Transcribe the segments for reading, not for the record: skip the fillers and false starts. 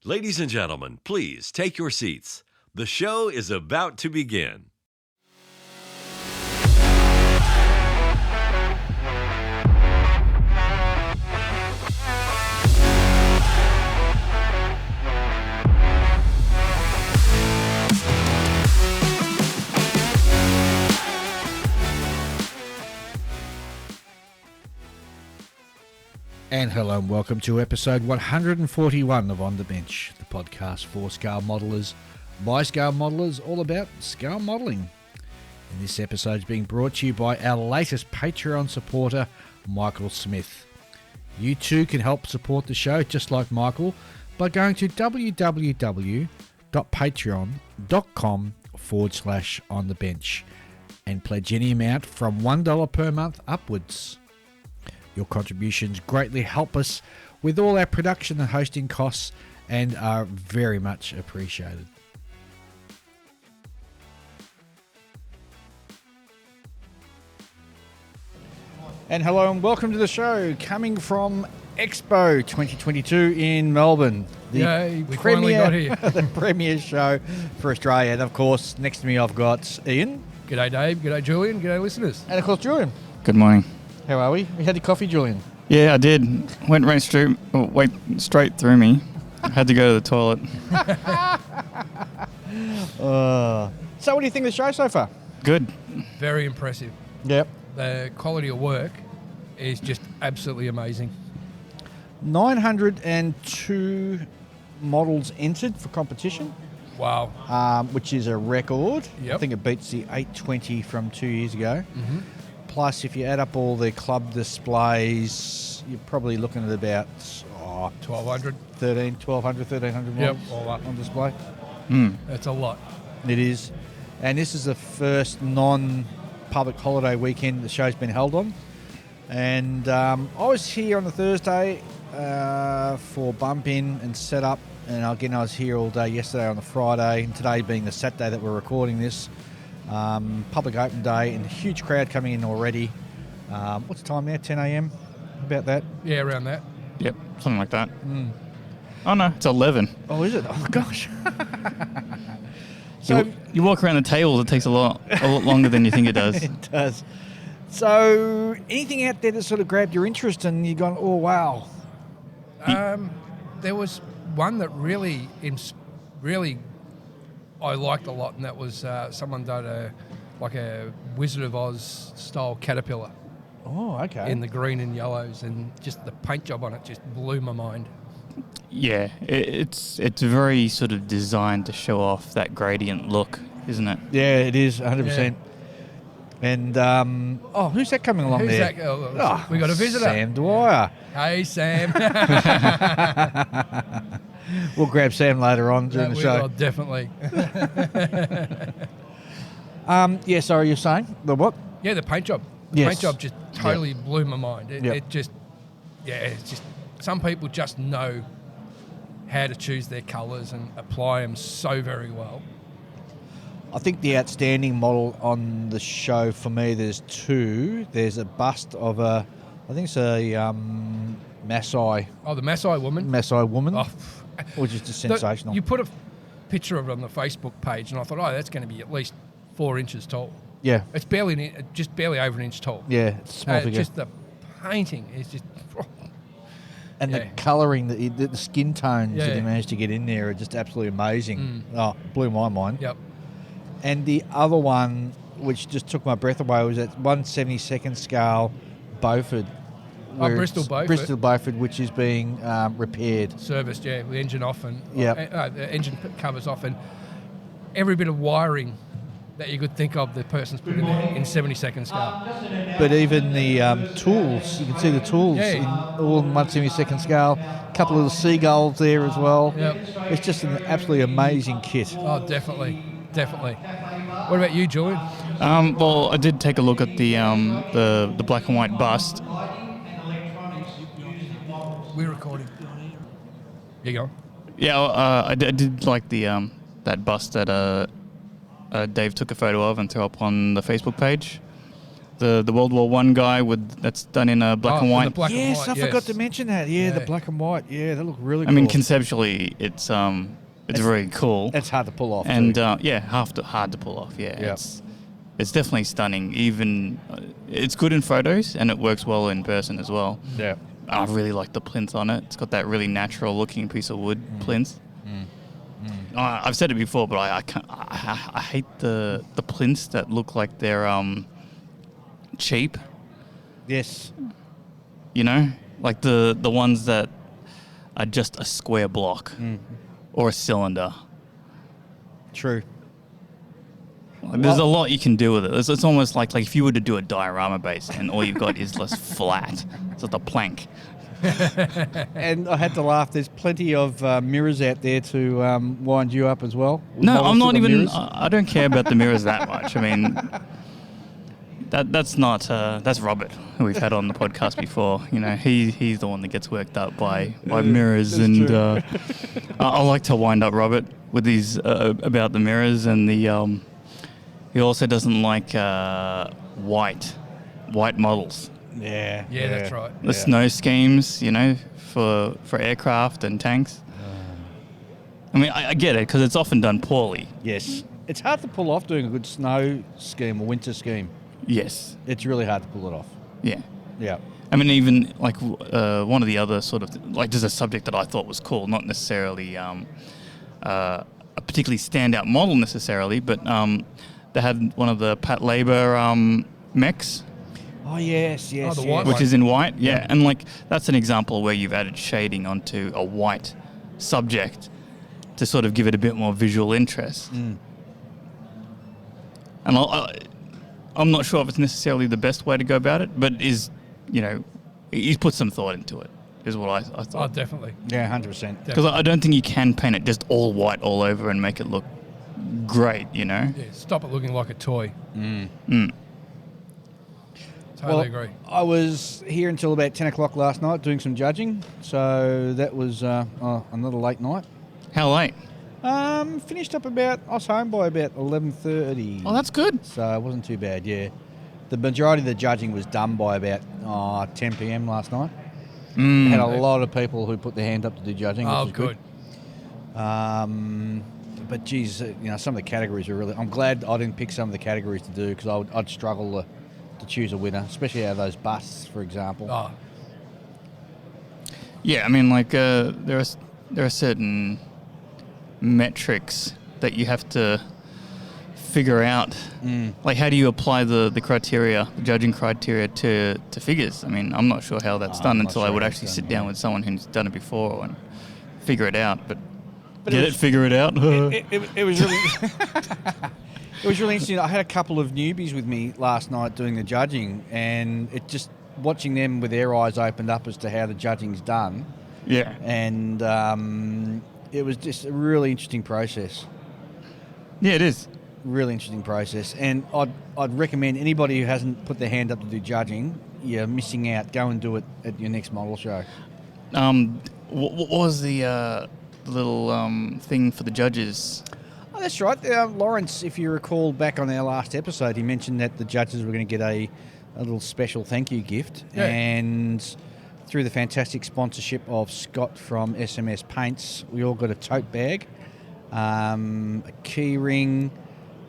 Ladies and gentlemen, please take your seats. The show is about to begin. And hello and welcome to episode 141 of On the Bench, the podcast for scale modelers, by scale modelers, all about scale modelling. And this episode is being brought to you by our latest Patreon supporter, Michael Smith. You too can help support the show just like Michael by going to www.patreon.com/onthebench and pledge any amount from $1 per month upwards. Your contributions greatly help us with all our production and hosting costs and are very much appreciated. And hello and welcome to the show, coming from Expo 2022 in Melbourne. Yay, we finally got here. The premier show for Australia. And of course, next to me I've got Ian. G'day Dave, g'day Julian, g'day listeners. And of course Julian. Good morning. How are we? We had your coffee, Julian? Yeah, I did. Went straight through me. Had to go to the toilet. So what do you think of the show so far? Good. Very impressive. Yep. The quality of work is just absolutely amazing. 902 models entered for competition. Wow. Which is a record. Yep. I think it beats the 820 from 2 years ago. Mm-hmm. Plus, if you add up all the club displays, you're probably looking at about 1,200. 1,300 models all up on display. That's a lot. It is. And this is the first non-public holiday weekend the show's been held on. And I was here on the Thursday for bump in and set up. And again, I was here all day yesterday on the Friday, and today being the Saturday that we're recording this. Public open day and a huge crowd coming in already. What's the time now? 10 a.m? About that? Yeah, around that. Yep, something like that. Oh no, it's 11. Oh, is it? Oh my gosh. So you walk around the tables, it takes a lot longer than you think it does. It does. So anything out there that sort of grabbed your interest and you've gone, oh wow? There was one that really I liked a lot, and that was someone done a Wizard of Oz style caterpillar. Oh, okay. In the green and yellows, and just the paint job on it just blew my mind. Yeah, it's very sort of designed to show off that gradient look, isn't it? Yeah, it is, 100%. Yeah. And, who's that coming along there? Who's that? We got a visitor. Sam Dwyer. Hey, Sam. We'll grab Sam later on during the show. Will, definitely. Sorry, you're saying? The what? Yeah, the paint job. The paint job just totally blew my mind. It's just some people just know how to choose their colours and apply them so very well. I think the outstanding model on the show for me, there's two. There's a bust of I think it's a Maasai. Oh, the Maasai woman? Maasai woman. Oh, which is just sensational. You put a picture of it on the Facebook page, and I thought, that's going to be at least 4 inches tall. Yeah. It's just barely over an inch tall. Yeah, it's a small figure. Just the painting is just... And the colouring, the skin tones that he managed to get in there are just absolutely amazing. Oh, blew my mind. Yep. And the other one, which just took my breath away, was at 1/72nd scale Beaufort. Bristol Beaufort. Bristol Beaufort, which is being repaired. Serviced, with the engine off and the engine covers off, and every bit of wiring that you could think of, the person's put in there in 72nd scale. But even the tools, you can see the tools in all 1/72nd scale. A couple of little seagulls there as well. Yep. It's just an absolutely amazing kit. Oh, definitely. What about you, Julian? Well, I did take a look at the black and white bust. We're recording. You go. Yeah, I did like the that bust that Dave took a photo of and threw up on the Facebook page. The World War One guy that's done in black and white. Yes, I forgot to mention that. Yeah, the black and white. Yeah, that look really cool. I mean, conceptually, it's very cool. It's hard to pull off. And hard to pull off. Yeah, it's definitely stunning. Even it's good in photos, and it works well in person as well. Yeah, I really like the plinth on it. It's got that really natural looking piece of wood plinth. I've said it before, but I hate the plinths that look like they're cheap. Yes. You know, like the ones that are just a square block or a cylinder. True. Like, there's a lot you can do with it. It's almost like if you were to do a diorama base and all you've got is less flat. It's like a plank. And I had to laugh. There's plenty of mirrors out there to wind you up as well. No, I'm not even. I don't care about the mirrors that much. I mean, that's not. That's Robert, who we've had on the podcast before. You know, he's the one that gets worked up by mirrors, and I like to wind up Robert with these about the mirrors, and the. He also doesn't like white models. Yeah, that's right. The snow schemes, you know, for aircraft and tanks. I mean, I get it because it's often done poorly. Yes. It's hard to pull off doing a good snow scheme or winter scheme. Yes. It's really hard to pull it off. Yeah. Yeah. I mean, even like one of the other sort of, like there's a subject that I thought was cool, not necessarily a particularly standout model necessarily, but they had one of the Pat Labour mechs. Oh, yes. The white which one. is in white, yeah. And like that's an example where you've added shading onto a white subject to sort of give it a bit more visual interest. And I'm not sure if it's necessarily the best way to go about it, but he's put some thought into it, is what I thought. Oh, definitely. Yeah, 100%. Because I don't think you can paint it just all white all over and make it look great, you know? Yeah, stop it looking like a toy. Totally agree. I was here until about 10 o'clock last night doing some judging, so that was another late night. How late? Finished up I was home by about 11:30. Oh, that's good. So it wasn't too bad, yeah. The majority of the judging was done by about 10 p.m. last night. Had a lot of people who put their hand up to do judging, which was good. But geez, some of the categories are really... I'm glad I didn't pick some of the categories to do because I'd struggle to choose a winner, especially out of those busts, for example. Oh. Yeah, I mean, like there are certain metrics that you have to figure out. Like, how do you apply the judging criteria to figures? I mean, I'm not sure how that's done until I would actually sit down with someone who's done it before and figure it out. But figure it out. It was really... It was really interesting. I had a couple of newbies with me last night doing the judging, and it just watching them with their eyes opened up as to how the judging's done. Yeah. And it was just a really interesting process. Yeah, it is. Really interesting process. And I'd recommend anybody who hasn't put their hand up to do judging, you're missing out. Go and do it at your next model show. What was the little thing for the judges? Oh, that's right. Lawrence, if you recall back on our last episode, he mentioned that the judges were going to get a little special thank you gift. Yeah. And through the fantastic sponsorship of Scott from SMS Paints, we all got a tote bag, a key ring,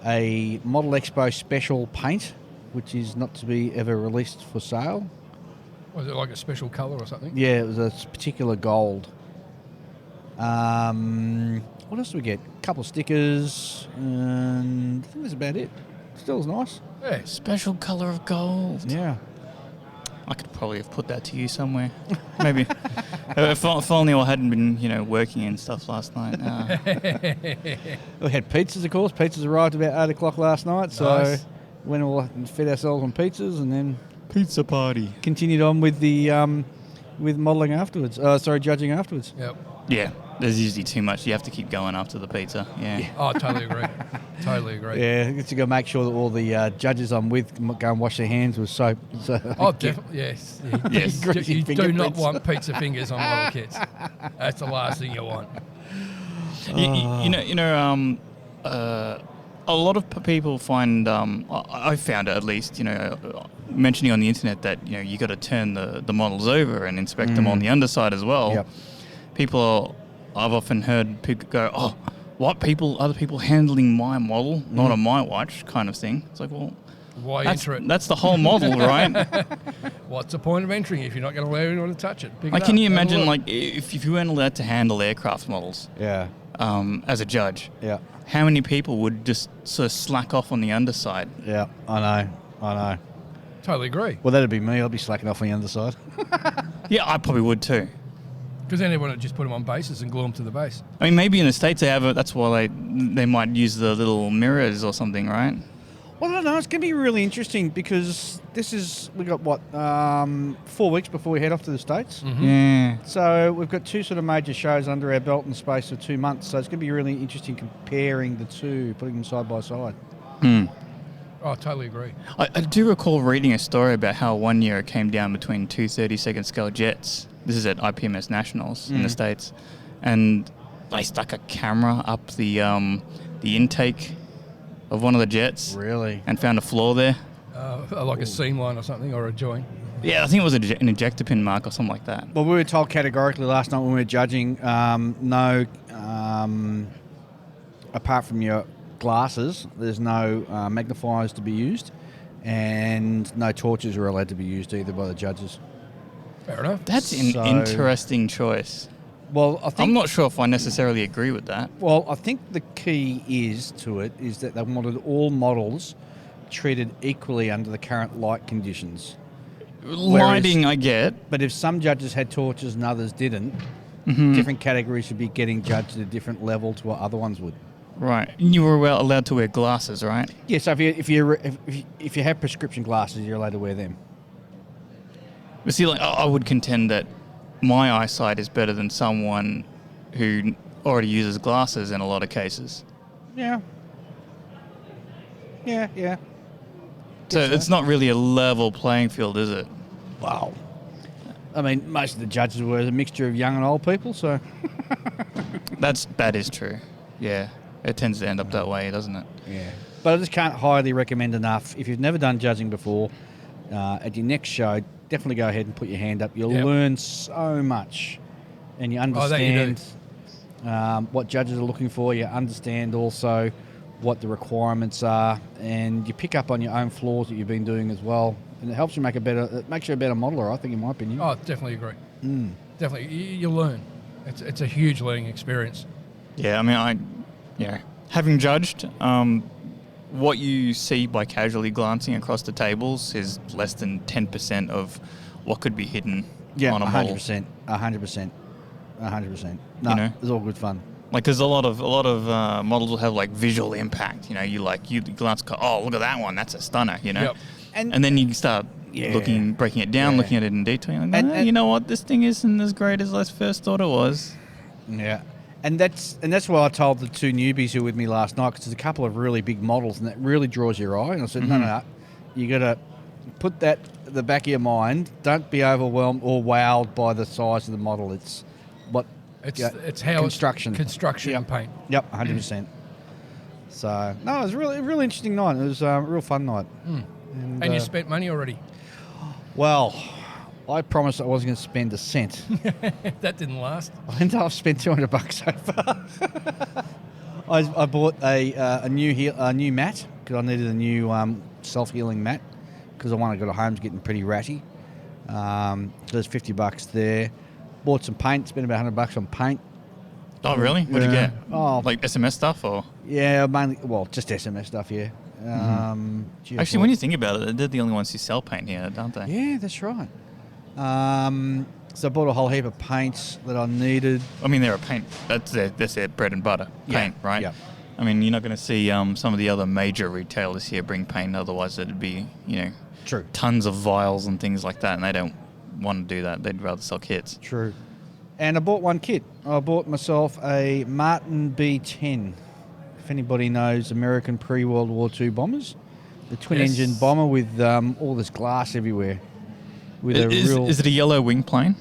a Model Expo special paint, which is not to be ever released for sale. Was it like a special colour or something? Yeah, it was a particular gold. What else do we get? A couple of stickers, and I think that's about it. Still is nice. Yeah. Special colour of gold. Yeah. I could probably have put that to you somewhere. Maybe. If only I hadn't been, working and stuff last night. We had pizzas, of course. Pizzas arrived about 8 o'clock last night, so nice. Went all and fed ourselves on pizzas, and then pizza party. Continued on with the with modelling afterwards. Judging afterwards. Yep. Yeah. There's usually too much. You have to keep going after the pizza. Yeah. Oh, totally agree. Totally agree. Yeah, it's to go make sure that all the judges I'm with go and wash their hands with soap. So definitely. Yes. Yes. You do not want pizza fingers on model kits. That's the last thing you want. a lot of people find, I found it at least, mentioning on the internet that, you got to turn the models over and inspect them on the underside as well. Yep. I've often heard people go, oh, what other people handling my model, not on my watch kind of thing. It's like, well, why enter it? That's the whole model, right? What's the point of entering if you're not going to allow anyone to touch it? Can you imagine, if you weren't allowed to handle aircraft models as a judge, how many people would just sort of slack off on the underside? Yeah, I know. Totally agree. Well, that'd be me. I'd be slacking off on the underside. Yeah, I probably would too. Because then everyone would just put them on bases and glue them to the base. I mean, maybe in the States they have it. That's why they might use the little mirrors or something, right? Well, I don't know. It's going to be really interesting because we got 4 weeks before we head off to the States. Mm-hmm. Yeah. So we've got 2 sort of major shows under our belt in the space of 2 months. So it's going to be really interesting comparing the two, putting them side by side. Oh, I totally agree. I do recall reading a story about how one year it came down between 2 32nd scale jets. This is at IPMS Nationals in the States. And they stuck a camera up the intake of one of the jets. Really? And found a flaw there. Like a seam line or something, or a joint. Yeah, I think it was an ejector pin mark or something like that. Well, we were told categorically last night when we were judging, no, apart from your glasses, there's no magnifiers to be used, and no torches are allowed to be used either by the judges. Fair enough. That's an interesting choice. Well, I'm not sure if I necessarily agree with that. Well, I think the key is that they wanted all models treated equally under the current light conditions. Lighting, I get. But if some judges had torches and others didn't, different categories should be getting judged at a different level to what other ones would. Right. And you were allowed to wear glasses, right? Yeah, so if you have prescription glasses, you're allowed to wear them. But see, I would contend that my eyesight is better than someone who already uses glasses in a lot of cases. Yeah. So it's not really a level playing field, is it? Wow. I mean, most of the judges were a mixture of young and old people, so... That is true. Yeah. It tends to end up that way, doesn't it? Yeah. But I just can't highly recommend enough. If you've never done judging before, at your next show, definitely go ahead and put your hand up. You'll learn so much, and you understand what judges are looking for. You understand also what the requirements are, and you pick up on your own flaws that you've been doing as well. And it helps you it makes you a better modeler, I think, in my opinion. Oh, definitely agree. Definitely, you'll learn. It's a huge learning experience. Yeah, I mean, having judged, what you see by casually glancing across the tables is less than 10% of what could be hidden on a model. 100%. No, it's all good fun. Like, there's a lot of models will have like visual impact. You glance, oh, look at that one, that's a stunner. Yep. And then you start breaking it down, looking at it in detail. And you know what, this thing isn't as great as I first thought it was. Yeah. And that's why I told the 2 newbies who were with me last night, because there's a couple of really big models, and that really draws your eye. And I said, no, you got to put that at the back of your mind. Don't be overwhelmed or wowed by the size of the model. It's how construction and paint. Yep, 100%. So no, it was a really interesting night. It was a real fun night. And you spent money already? Well, I promised I wasn't going to spend a cent. That didn't last. I ended up spending $200 so far. I bought a new mat because I needed a new self-healing mat because I wanted to go to home's getting pretty ratty. So there's $50 there. Bought some paint. Spent about $100 on paint. Oh, really? What'd you get? Oh, like SMS stuff or? Yeah, mainly. Well, just SMS stuff. Yeah. Actually, when you think about it, they're the only ones who sell paint here, aren't they? Yeah, that's right. So I bought a whole heap of paints that I needed. I mean, they're a paint. That's their bread and butter, paint, right? Yeah. I mean, you're not going to see some of the other major retailers here bring paint. Otherwise, it'd be, True. Tons of vials and things like that, and they don't want to do that. They'd rather sell kits. True. And I bought one kit. I bought myself a Martin B-10. If anybody knows American pre-World War II bombers, the twin-engine bomber with all this glass everywhere. Is it a yellow wing plane?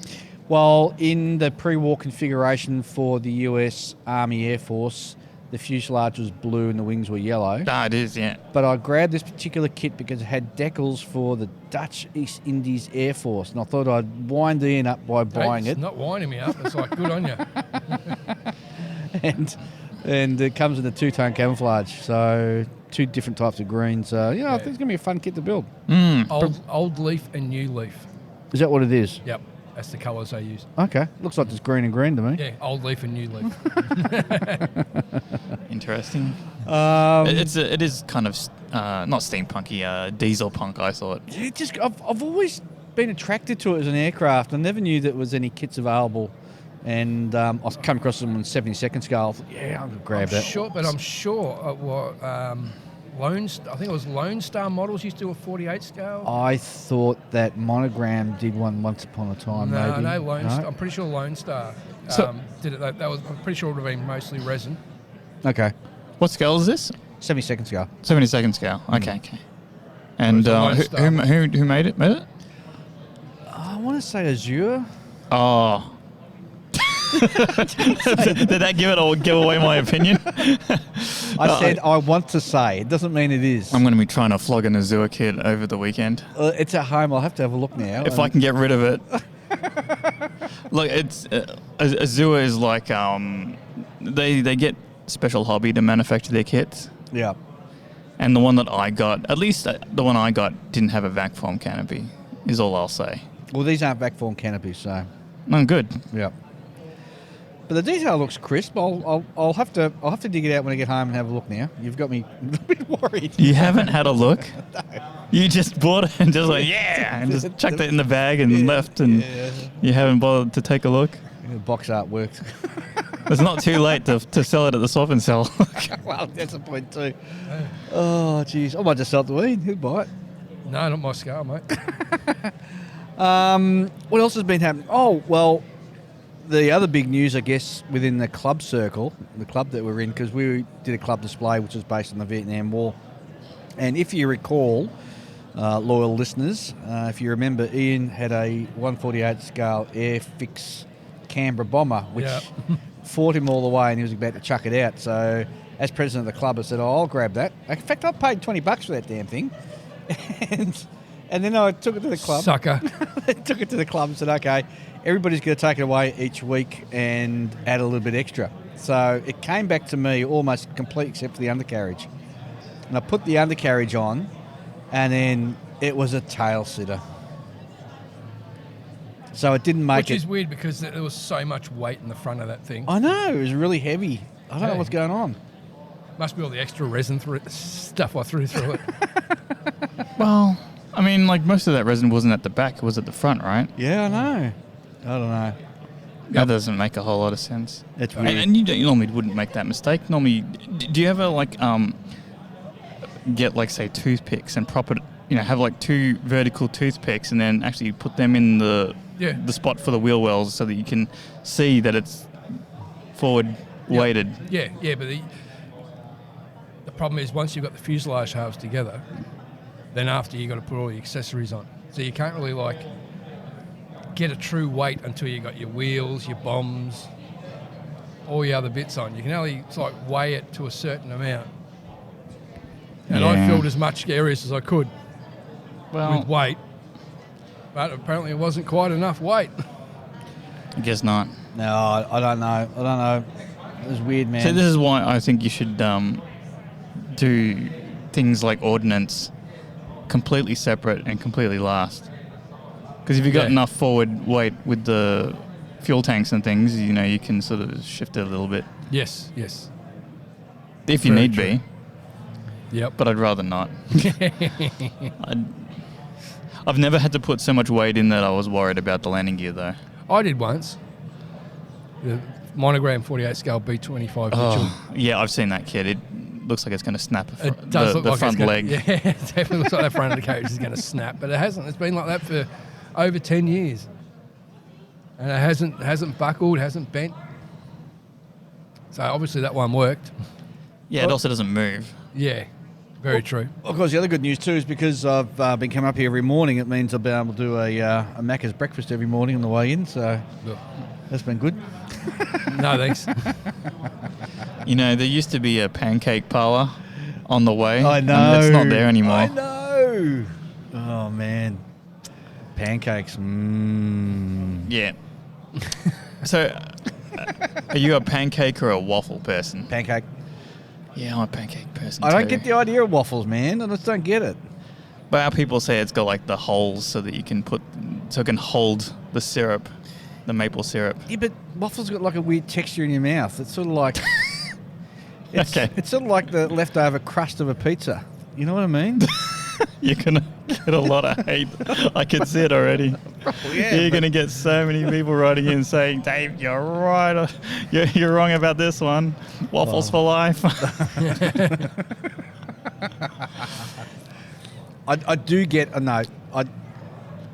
Well, in the pre-war configuration for the US Army Air Force, the fuselage was blue and the wings were yellow. It is, yeah. But I grabbed this particular kit because it had decals for the Dutch East Indies Air Force, and I thought I'd wind Ian up by buying It's it. not winding me up. It's like, good on you. and it comes in a two-tone camouflage, so 2 different types of green. So, I think it's going to be a fun kit to build. Old leaf and new leaf. Is that what it is? Yep, that's the colours they use. Okay. Looks like it's green and green to me. Yeah, old leaf and new leaf. Interesting. It is kind of not steampunky, diesel punk, I thought. I've always been attracted to it as an aircraft. I never knew there was any kits available, and I come across them on 72nd scale. I thought, I'm gonna grab that. I'm sure I think it was Lone Star Models used to do a 48 scale. I thought that Monogram did one once upon a time. No, maybe. Lone Star. I'm pretty sure Lone Star did it. That was. I'm pretty sure it would have been mostly resin. Okay. What scale is this? 72nd scale. 72nd scale. Okay. And who made it? I want to say Azure. Oh. Did that give away my opinion? I said I want to say. It doesn't mean it is. I'm going to be trying to flog an Azure kit over the weekend. It's at home. I'll have to have a look now. If I can get rid of it. Look, it's Azure is like they get special hobby to manufacture their kits. Yeah. And the one that I got, at least the one I got, didn't have a vac form canopy. Is all I'll say. Well, these aren't vac form canopies, so. No, good. Yeah. But the detail looks crisp. I'll have to dig it out when I get home and have a look now. You've got me a bit worried. You haven't had a look? No. You just bought it and just and just chucked it in the bag and left, and you haven't bothered to take a look? The box art worked. It's not too late to sell it at the swap and sell. Well, that's a point too. Oh, jeez. I might just sell it to Ian. He'll buy it. No, not my scale, mate. What else has been happening? Oh, well, the other big news, I guess, within the club circle, the club that we're in, because we did a club display which was based on the Vietnam War. And if you recall, loyal listeners, if you remember, Ian had a 148 scale Airfix Canberra bomber, which fought him all the way, and he was about to chuck it out. So, as president of the club, I said, I'll grab that. In fact, I paid $20 for that damn thing. And then I took it to the club. Sucker. I took it to the club and said, okay, everybody's going to take it away each week and add a little bit extra. So it came back to me almost complete except for the undercarriage. And I put the undercarriage on, and then it was a tail sitter. So it didn't make Which is weird because there was so much weight in the front of that thing. I know, it was really heavy. I don't know what's going on. Must be all the extra resin stuff I threw through it. Well, I mean, like most of that resin wasn't at the back; it was at the front, right? Yeah, I know. I don't know. That doesn't make a whole lot of sense. It's weird. And you normally wouldn't make that mistake. Normally, do you ever get like say toothpicks and prop it? Have like 2 vertical toothpicks and then actually put them in the spot for the wheel wells so that you can see that it's forward weighted. Yeah, but the problem is once you've got the fuselage halves together, then after you've got to put all the accessories on. So you can't really get a true weight until you got your wheels, your bombs, all your other bits on. You can only weigh it to a certain amount. And I filled as much areas as I could with weight, but apparently it wasn't quite enough weight. I guess not. No, I don't know. It was weird, man. So this is why I think you should do things like ordnance completely separate and completely last. Because if you've got enough forward weight with the fuel tanks and things, you can sort of shift it a little bit. Yes. If you need be. Yep. But I'd rather not. I've never had to put so much weight in that I was worried about the landing gear, though. I did once. The Monogram 48 scale B25 Mitchell. Yeah, I've seen that kit. It looks like it's going to snap it does look the like front leg. Yeah, it definitely looks like that front of the carriage is going to snap, but it hasn't. It's been like that for over 10 years. And it hasn't buckled, hasn't bent. So obviously that one worked. Yeah, it also doesn't move. Yeah, very true. Of course, the other good news too is because I've been coming up here every morning, it means I'll be able to do a Macca's breakfast every morning on the way in, so that's been good. No, thanks. You know, there used to be a pancake parlour on the way. I know. And it's not there anymore. I know. Oh, man. Pancakes. Yeah. So, are you a pancake or a waffle person? Pancake. Yeah, I'm a pancake person I don't too. get the idea of waffles, man. I just don't get it. But our people say it's got like the holes so that you can so it can hold the syrup, the maple syrup. Yeah, but waffles got like a weird texture in your mouth. It's sort of like... Okay. It's sort of like the leftover crust of a pizza. You know what I mean? You're going to get a lot of hate. I can see it already. Yeah, You're going to get so many people writing in saying, Dave, you're right. You're wrong about this one. Waffles for life. I do get a note.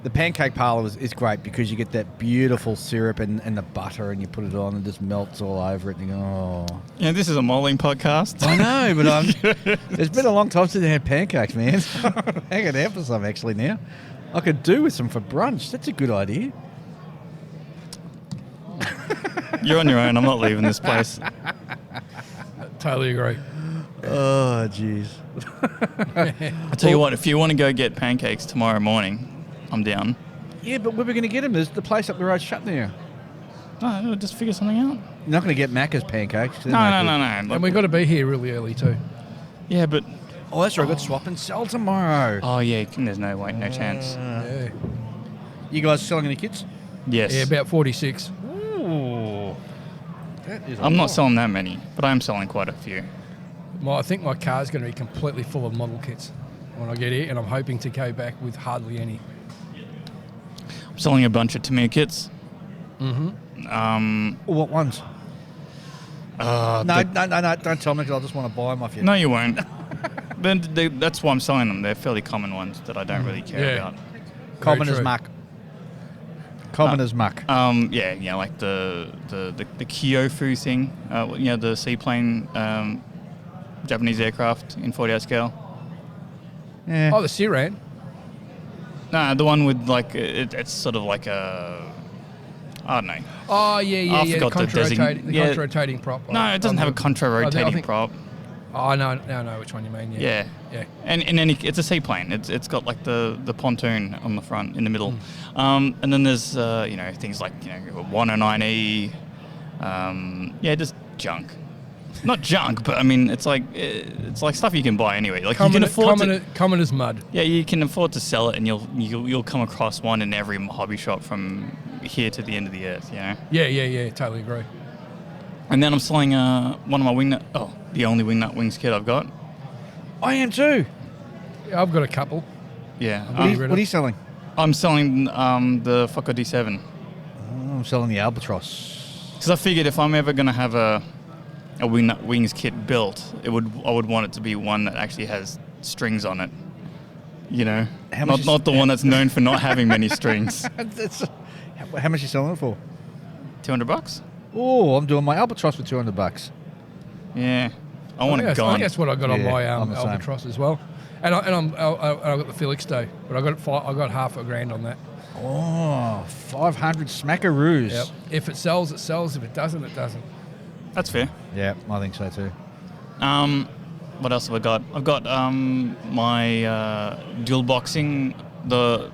The pancake parlour is great because you get that beautiful syrup and the butter and you put it on and it just melts all over it and you go, oh. Yeah, this is a modelling podcast. I know, but it's been a long time since I had pancakes, man. Hang it out for some actually now. I could do with some for brunch. That's a good idea. You're on your own. I'm not leaving this place. Totally agree. Oh, jeez. I tell you what, if you want to go get pancakes tomorrow morning, I'm down. Yeah, but where are we going to get them? There's the place up the road shut now. No, just figure something out. You're not going to get Macca's pancakes. No. And we've got to be here really early too. Yeah, but... Oh, that's right. I've got swap and sell tomorrow. Oh, yeah, there's no way, no chance. Yeah. You guys selling any kits? Yes. Yeah, about 46. Ooh. That is I'm not selling that many, but I am selling quite a few. I think my car's going to be completely full of model kits when I get here, and I'm hoping to go back with hardly any. I'm selling a bunch of Tamir kits. What ones? Uh, No, don't tell me because I just want to buy them off you. No, you won't. That's why I'm selling them. They're fairly common ones that I don't really care about. Common Very as true. muck. Common as muck. Yeah, like the Kyofu thing. The seaplane Japanese aircraft in 40 scale. Yeah. Oh, the Siran. Nah, the one with like it's sort of like a, I don't know. Oh, yeah. I The forgot the contra-rotating prop. No, it doesn't have a contra-rotating prop. Oh, no, I know which one you mean. Yeah. And it's a seaplane. It's got like the pontoon on the front in the middle, and then there's things like 109E, just junk. Not junk, but I mean it's like stuff you can buy anyway. Like you can afford common as mud. Yeah, you can afford to sell it, and you'll come across one in every hobby shop from here to the end of the earth. You know. Yeah. Totally agree. And then I'm selling one of my the only wingnut wings kit I've got. I am too. Yeah, I've got a couple. Yeah. What are you selling? I'm selling the Fokker D7. I'm selling the Albatross. Because I figured if I'm ever going to have a wingnut wings kit built, I would want it to be one that actually has strings on it. You know, not the one that's known for not having many strings. How much are you selling it for? $200. Oh, I'm doing my Albatross for $200. Yeah, I want it gone. I think that's what I got on my I'm the same. Albatross as well. And I got the Felix Day, but I got half $1,000 on that. Oh, 500 smackaroos. Yep. If it sells, it sells. If it doesn't, it doesn't. That's fair. Yeah, I think so too. What else have I got? I've got my dual boxing, the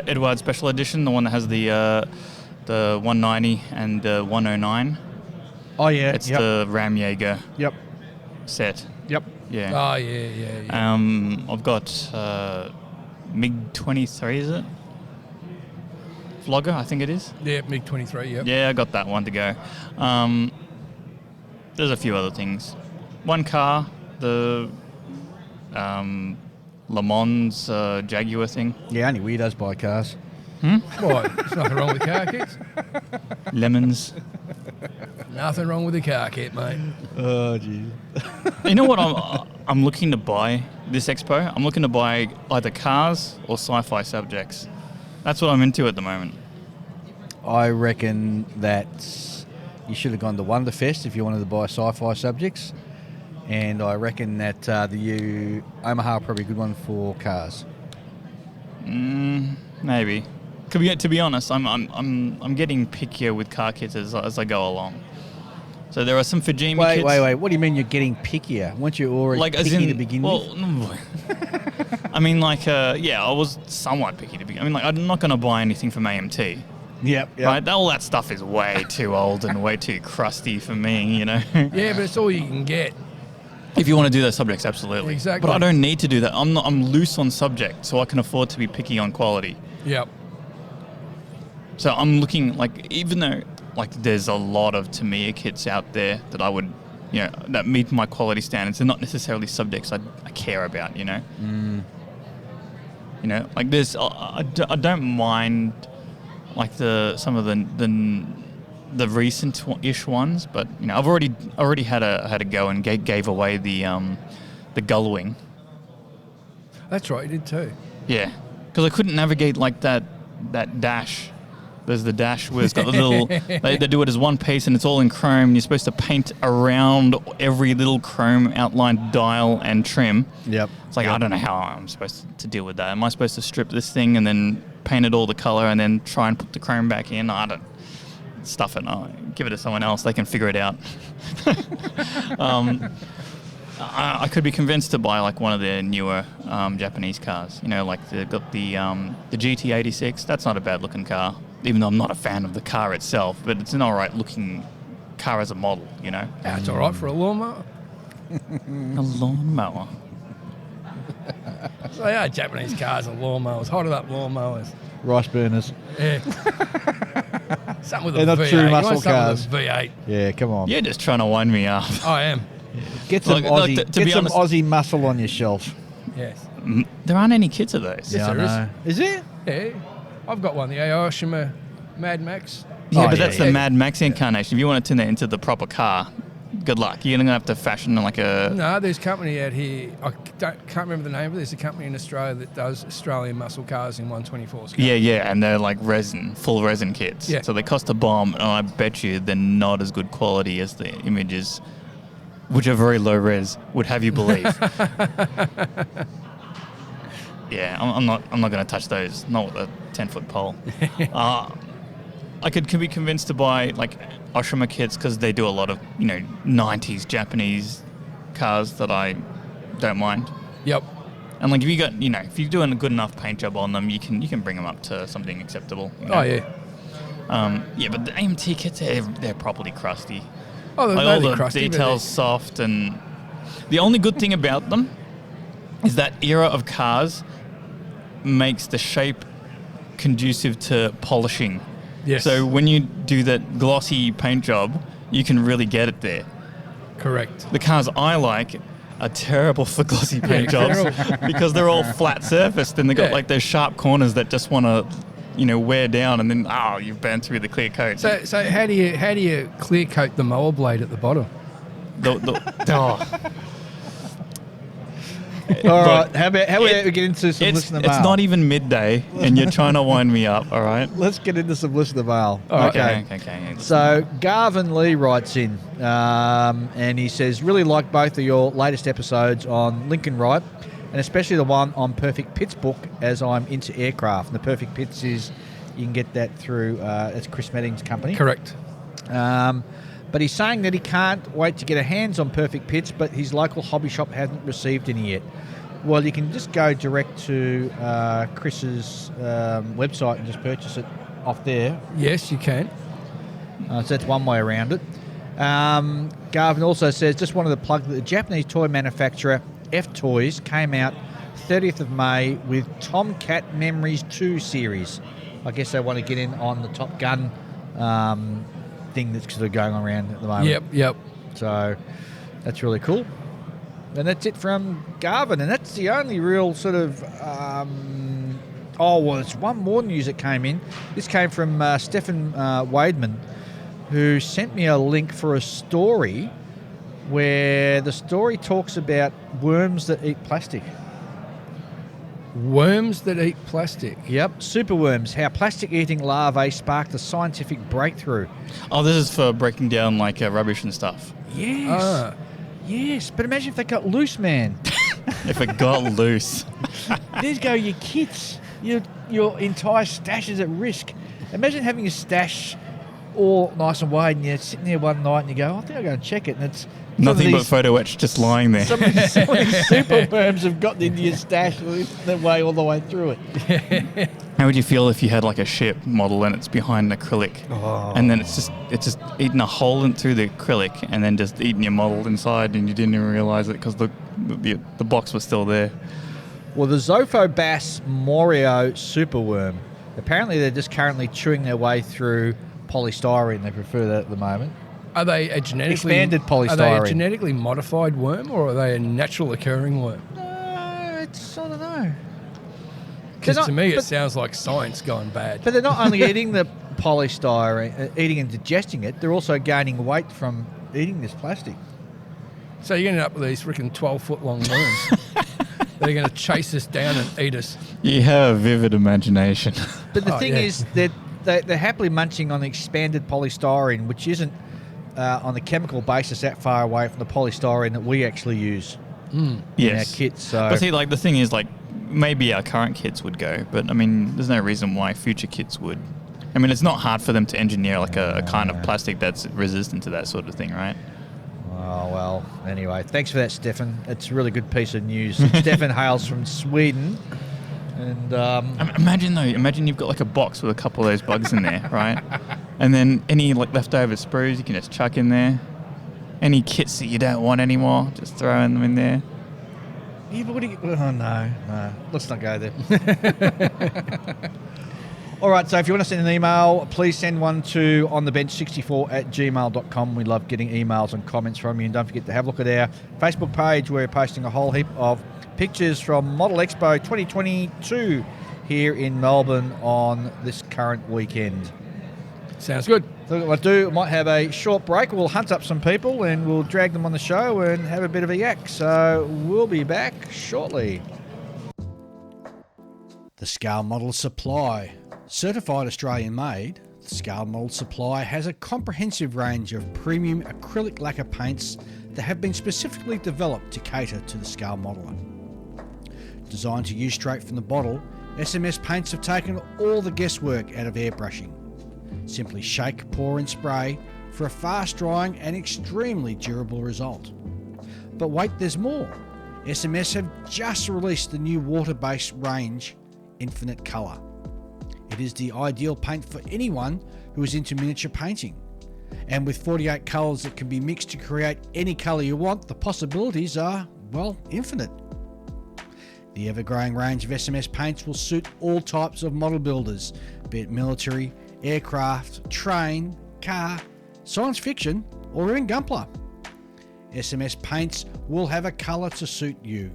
Edward Special Edition, the one that has the 190 and the 109. Oh yeah, It's the Ram Jaeger Yep. set. Yep. Yeah. Oh yeah. I've got MiG-23, is it? Vlogger, I think it is. Yeah, MiG-23. Yep. Yeah, I got that one to go. There's a few other things. One car, the Le Mans Jaguar thing. Yeah, only weirdos buy cars. What? There's nothing wrong with car kits. Lemons. Nothing wrong with the car kit, mate. Oh, jeez. You know what I'm looking to buy this expo? I'm looking to buy either cars or sci-fi subjects. That's what I'm into at the moment. I reckon that you should have gone to Wonderfest if you wanted to buy sci-fi subjects. And I reckon that the Omaha probably a good one for cars. Maybe. To be honest, I'm getting pickier with car kits as I go along. So there are some Fujimi Wait, kids. wait. What do you mean you're getting pickier? Weren't you already Like, as picky in, to begin well, with? I mean, like, yeah, I was somewhat picky to begin. I mean, like, I'm not going to buy anything from AMT. Yep. Right? All that stuff is way too old and way too crusty for me, you know? Yeah, but it's all you can get. If you want to do those subjects, absolutely. Exactly. But I don't need to do that. I'm loose on subject, so I can afford to be picky on quality. Yep. So I'm looking, like, even though, like, there's a lot of Tamiya kits out there that I would, you know, that meet my quality standards. They're not necessarily subjects I care about, you know? You know, like, there's, I don't mind, like, some of the recent-ish ones, but, you know, I've already had a go and gave away the gullwing. That's right, you did too. Yeah, because I couldn't navigate, like, that dash. There's the dash where it's got the little... they do it as one piece and it's all in chrome. You're supposed to paint around every little chrome outlined dial and trim. Yep. It's like, I don't know how I'm supposed to deal with that. Am I supposed to strip this thing and then paint it all the color and then try and put the chrome back in? I don't... Stuff it. Give it to someone else. They can figure it out. I could be convinced to buy, like, one of their newer Japanese cars. You know, like they've got the GT86. That's not a bad looking car, even though I'm not a fan of the car itself. But it's an all right looking car as a model. You know. Yeah, it's all right for a lawnmower. A lawnmower. So yeah, Japanese cars and lawnmowers, hotted up lawnmowers. Rice burners. Yeah. Something with They're a not V8. true You muscle want something cars. with a V8. Yeah, come on. You're just trying to wind me up. I am. Get some Like, Aussie, to be get some honest- Aussie muscle on your shelf. Yes. There aren't any kids of those. Yeah. I there is. know. Is there? Yeah. I've got one, the Aoshima Mad Max. Yeah, Oh, but yeah, that's yeah. the Mad Max incarnation. If you want to turn that into the proper car, good luck. You're going to have to fashion like a... No, there's a company out here. I can't remember the name, but there's a company in Australia that does Australian muscle cars in 124 scale. Yeah, and they're like full resin kits. Yeah. So they cost a bomb, and I bet you they're not as good quality as the images, which are very low res, would have you believe. Yeah, I'm not going to touch those. Not with a 10-foot pole. I could be convinced to buy like Oshima kits because they do a lot of 90s Japanese cars that I don't mind. Yep. And like if you're doing a good enough paint job on them, you can bring them up to something acceptable. You know? Oh, yeah. Yeah, but the AMT kits they're properly crusty. Oh, they're Like all really the crusty, but details soft, and the only good thing about them is that era of cars makes the shape conducive to polishing. Yes. So when you do that glossy paint job, you can really get it there. Correct. The cars I like are terrible for glossy paint jobs because they're all flat surfaced and they've got like those sharp corners that just want to, wear down, and then you've burned through the clear coat. So how do you clear coat the mower blade at the bottom? All right. How about we get into some listener mail? It's not even midday, and you're trying to wind me up. All right. Let's get into some listener mail. Okay. So Garvin Lee writes in, and he says, really like both of your latest episodes on Lincoln Wright, and especially the one on Perfect Pits book, as I'm into aircraft. And the Perfect Pits is, you can get that through, it's Chris Medding's company. Correct. But he's saying that he can't wait to get a hands on Perfect Pits, but his local hobby shop hasn't received any yet. Well, you can just go direct to Chris's website and just purchase it off there. Yes, you can. So that's one way around it. Garvin also says, just wanted to plug that the Japanese toy manufacturer F-Toys came out 30th of May with Tomcat Memories 2 series. I guess they want to get in on the Top Gun thing that's sort of going around at the moment. Yep. So that's really cool. And that's it from Garvin. And that's the only real sort of... there's one more news that came in. This came from Stefan Wademan, who sent me a link for a story where the story talks about worms that eat plastic. Worms that eat plastic. Yep, superworms, how plastic-eating larvae sparked a scientific breakthrough. Oh, this is for breaking down like rubbish and stuff. Yes. Yes, but imagine if they got loose, man. If it got loose. There go your kits. Your entire stash is at risk. Imagine having a stash all nice and weighed, and you're sitting there one night and you go, I think I'll go and check it. And it's Nothing but photo etch just lying there. Some of these superworms have gotten into your stash that way all the way through it. How would you feel if you had like a ship model and it's behind an acrylic, and then it's just eating a hole through the acrylic and then just eating your model inside, and you didn't even realise it because the box was still there? Well, the Zophobass Morio superworm, apparently they're just currently chewing their way through polystyrene. They prefer that at the moment. Are they a genetically expanded polystyrene? Are they a genetically modified worm, or are they a natural occurring worm? I don't know. Because to me, it sounds like science gone bad. But they're not only eating the polystyrene, eating and digesting it, they're also gaining weight from eating this plastic. So you're going to end up with these freaking 12-foot long worms. They're going to chase us down and eat us. You have a vivid imagination. But the thing is that they're happily munching on the expanded polystyrene, which isn't on the chemical basis that far away from the polystyrene that we actually use in our kits. So. But see, like the thing is, like maybe our current kits would go, but I mean, there's no reason why future kits would. I mean, it's not hard for them to engineer like a kind of plastic that's resistant to that sort of thing, right? Oh, well, anyway, thanks for that, Stefan. It's a really good piece of news. Stefan hails from Sweden. And imagine you've got like a box with a couple of those bugs in there, right? And then any like leftover sprues you can just chuck in there. Any kits that you don't want anymore, just throwing them in there. Yeah, but no. Let's not go there. All right, so if you want to send an email, please send one to onthebench64@gmail.com. We love getting emails and comments from you. And don't forget to have a look at our Facebook page. We're posting a whole heap of pictures from Model Expo 2022 here in Melbourne on this current weekend. Sounds good. So what I might have a short break. We'll hunt up some people and we'll drag them on the show and have a bit of a yak. So we'll be back shortly. The Scale Model Supply. Certified Australian made, the Scale Model Supply has a comprehensive range of premium acrylic lacquer paints that have been specifically developed to cater to the scale modeller. Designed to use straight from the bottle, SMS paints have taken all the guesswork out of airbrushing. Simply shake, pour and spray for a fast drying and extremely durable result. But wait, there's more. SMS have just released the new water-based range, Infinite Colour. It is the ideal paint for anyone who is into miniature painting. And with 48 colours that can be mixed to create any colour you want, the possibilities are, well, infinite. The ever-growing range of SMS paints will suit all types of model builders, be it military, aircraft, train, car, science fiction, or even Gunpla. SMS paints will have a colour to suit you.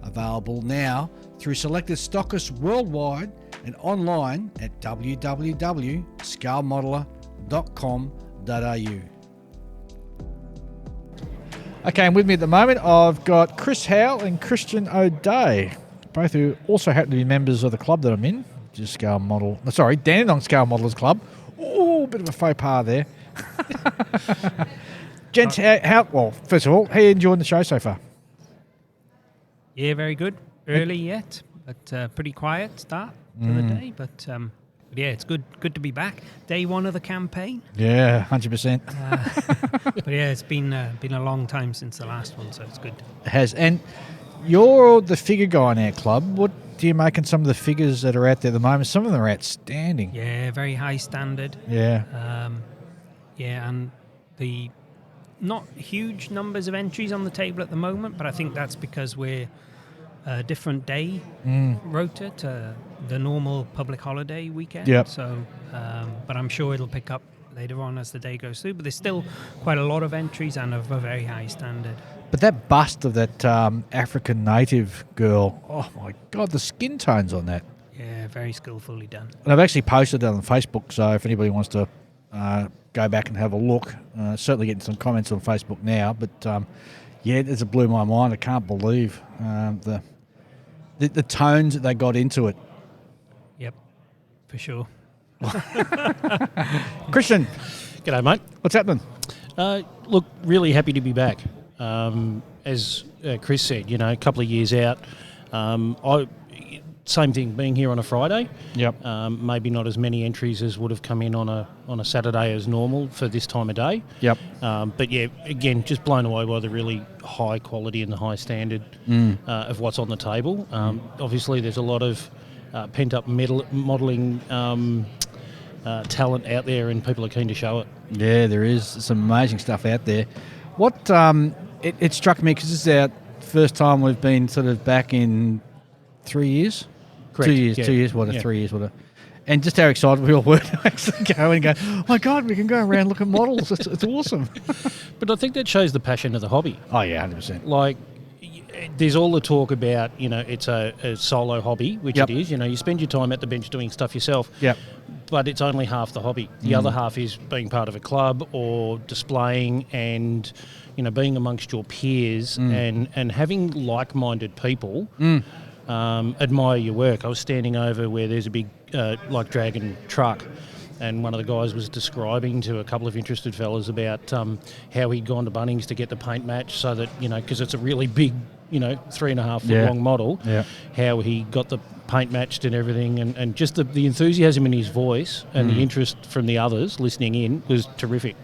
Available now through selected stockists worldwide and online at www.scalemodeler.com.au. Okay, and with me at the moment, I've got Chris Howell and Christiaan O'Dea, both who also happen to be members of the club that I'm in, which is Dandenong Scale Modelers Club. Oh, bit of a faux pas there. Gents, first of all, how are you enjoying the show so far? Yeah, very good. Early yet, but pretty quiet start to the day. But yeah, it's good to be back. Day one of the campaign. Yeah, 100%. But yeah, it's been a long time since the last one, so it's good. It has. And you're the figure guy in our club. What do you make in some of the figures that are out there at the moment? Some of them are outstanding. Yeah, very high standard. Yeah. Yeah, and the not huge numbers of entries on the table at the moment, but I think that's because we're a different day rota to the normal public holiday weekend. Yep. So, but I'm sure it'll pick up later on as the day goes through. But there's still quite a lot of entries and of a very high standard. But that bust of that African native girl, oh my God, the skin tones on that. Yeah, very skillfully done. And I've actually posted it on Facebook, so if anybody wants to go back and have a look, certainly getting some comments on Facebook now. But yeah, it blew my mind. I can't believe the tones that they got into it. Yep, for sure. Christiaan, G'day, mate. what's happening? Look, really happy to be back. As Chris said, a couple of years out. same thing, being here on a Friday. Yep. Maybe not as many entries as would have come in on a Saturday as normal for this time of day. Yep. But yeah, again, just blown away by the really high quality and the high standard of what's on the table. Obviously, there's a lot of pent-up modelling talent out there, and people are keen to show it. Yeah, there is some amazing stuff out there. What it struck me, because this is our first time we've been sort of back in 3 years. Correct. 2 years, Yeah. 2 years, 3 years, and just how excited we all were to actually go and go, oh my God, we can go around and look at models. It's awesome. But I think that shows the passion of the hobby. Oh yeah, 100%. Like, there's all the talk about, it's a solo hobby, which Yep. it is. You spend your time at the bench doing stuff yourself. Yep. But it's only half the hobby. The other half is being part of a club or displaying and, being amongst your peers and having like-minded people admire your work. I was standing over where there's a big, dragon truck, and one of the guys was describing to a couple of interested fellas about how he'd gone to Bunnings to get the paint match so that, because it's a really big, 3.5 foot long model, how he got the paint matched and everything, and just the enthusiasm in his voice and the interest from the others listening in was terrific.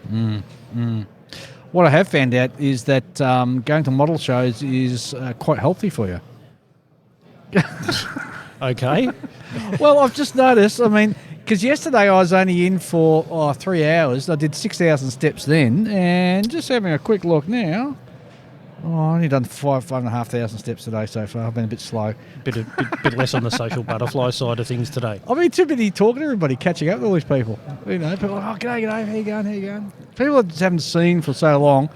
What I have found out is that going to model shows is quite healthy for you. Okay. Well, I've just noticed, because yesterday I was only in for 3 hours. I did 6,000 steps then, and just having a quick look now, I've only done 5,500 steps today so far. I've been a bit slow. Bit less on the social butterfly side of things today. I've been too busy talking to everybody, catching up with all these people. People are like, g'day, how you going? People I just haven't seen for so long,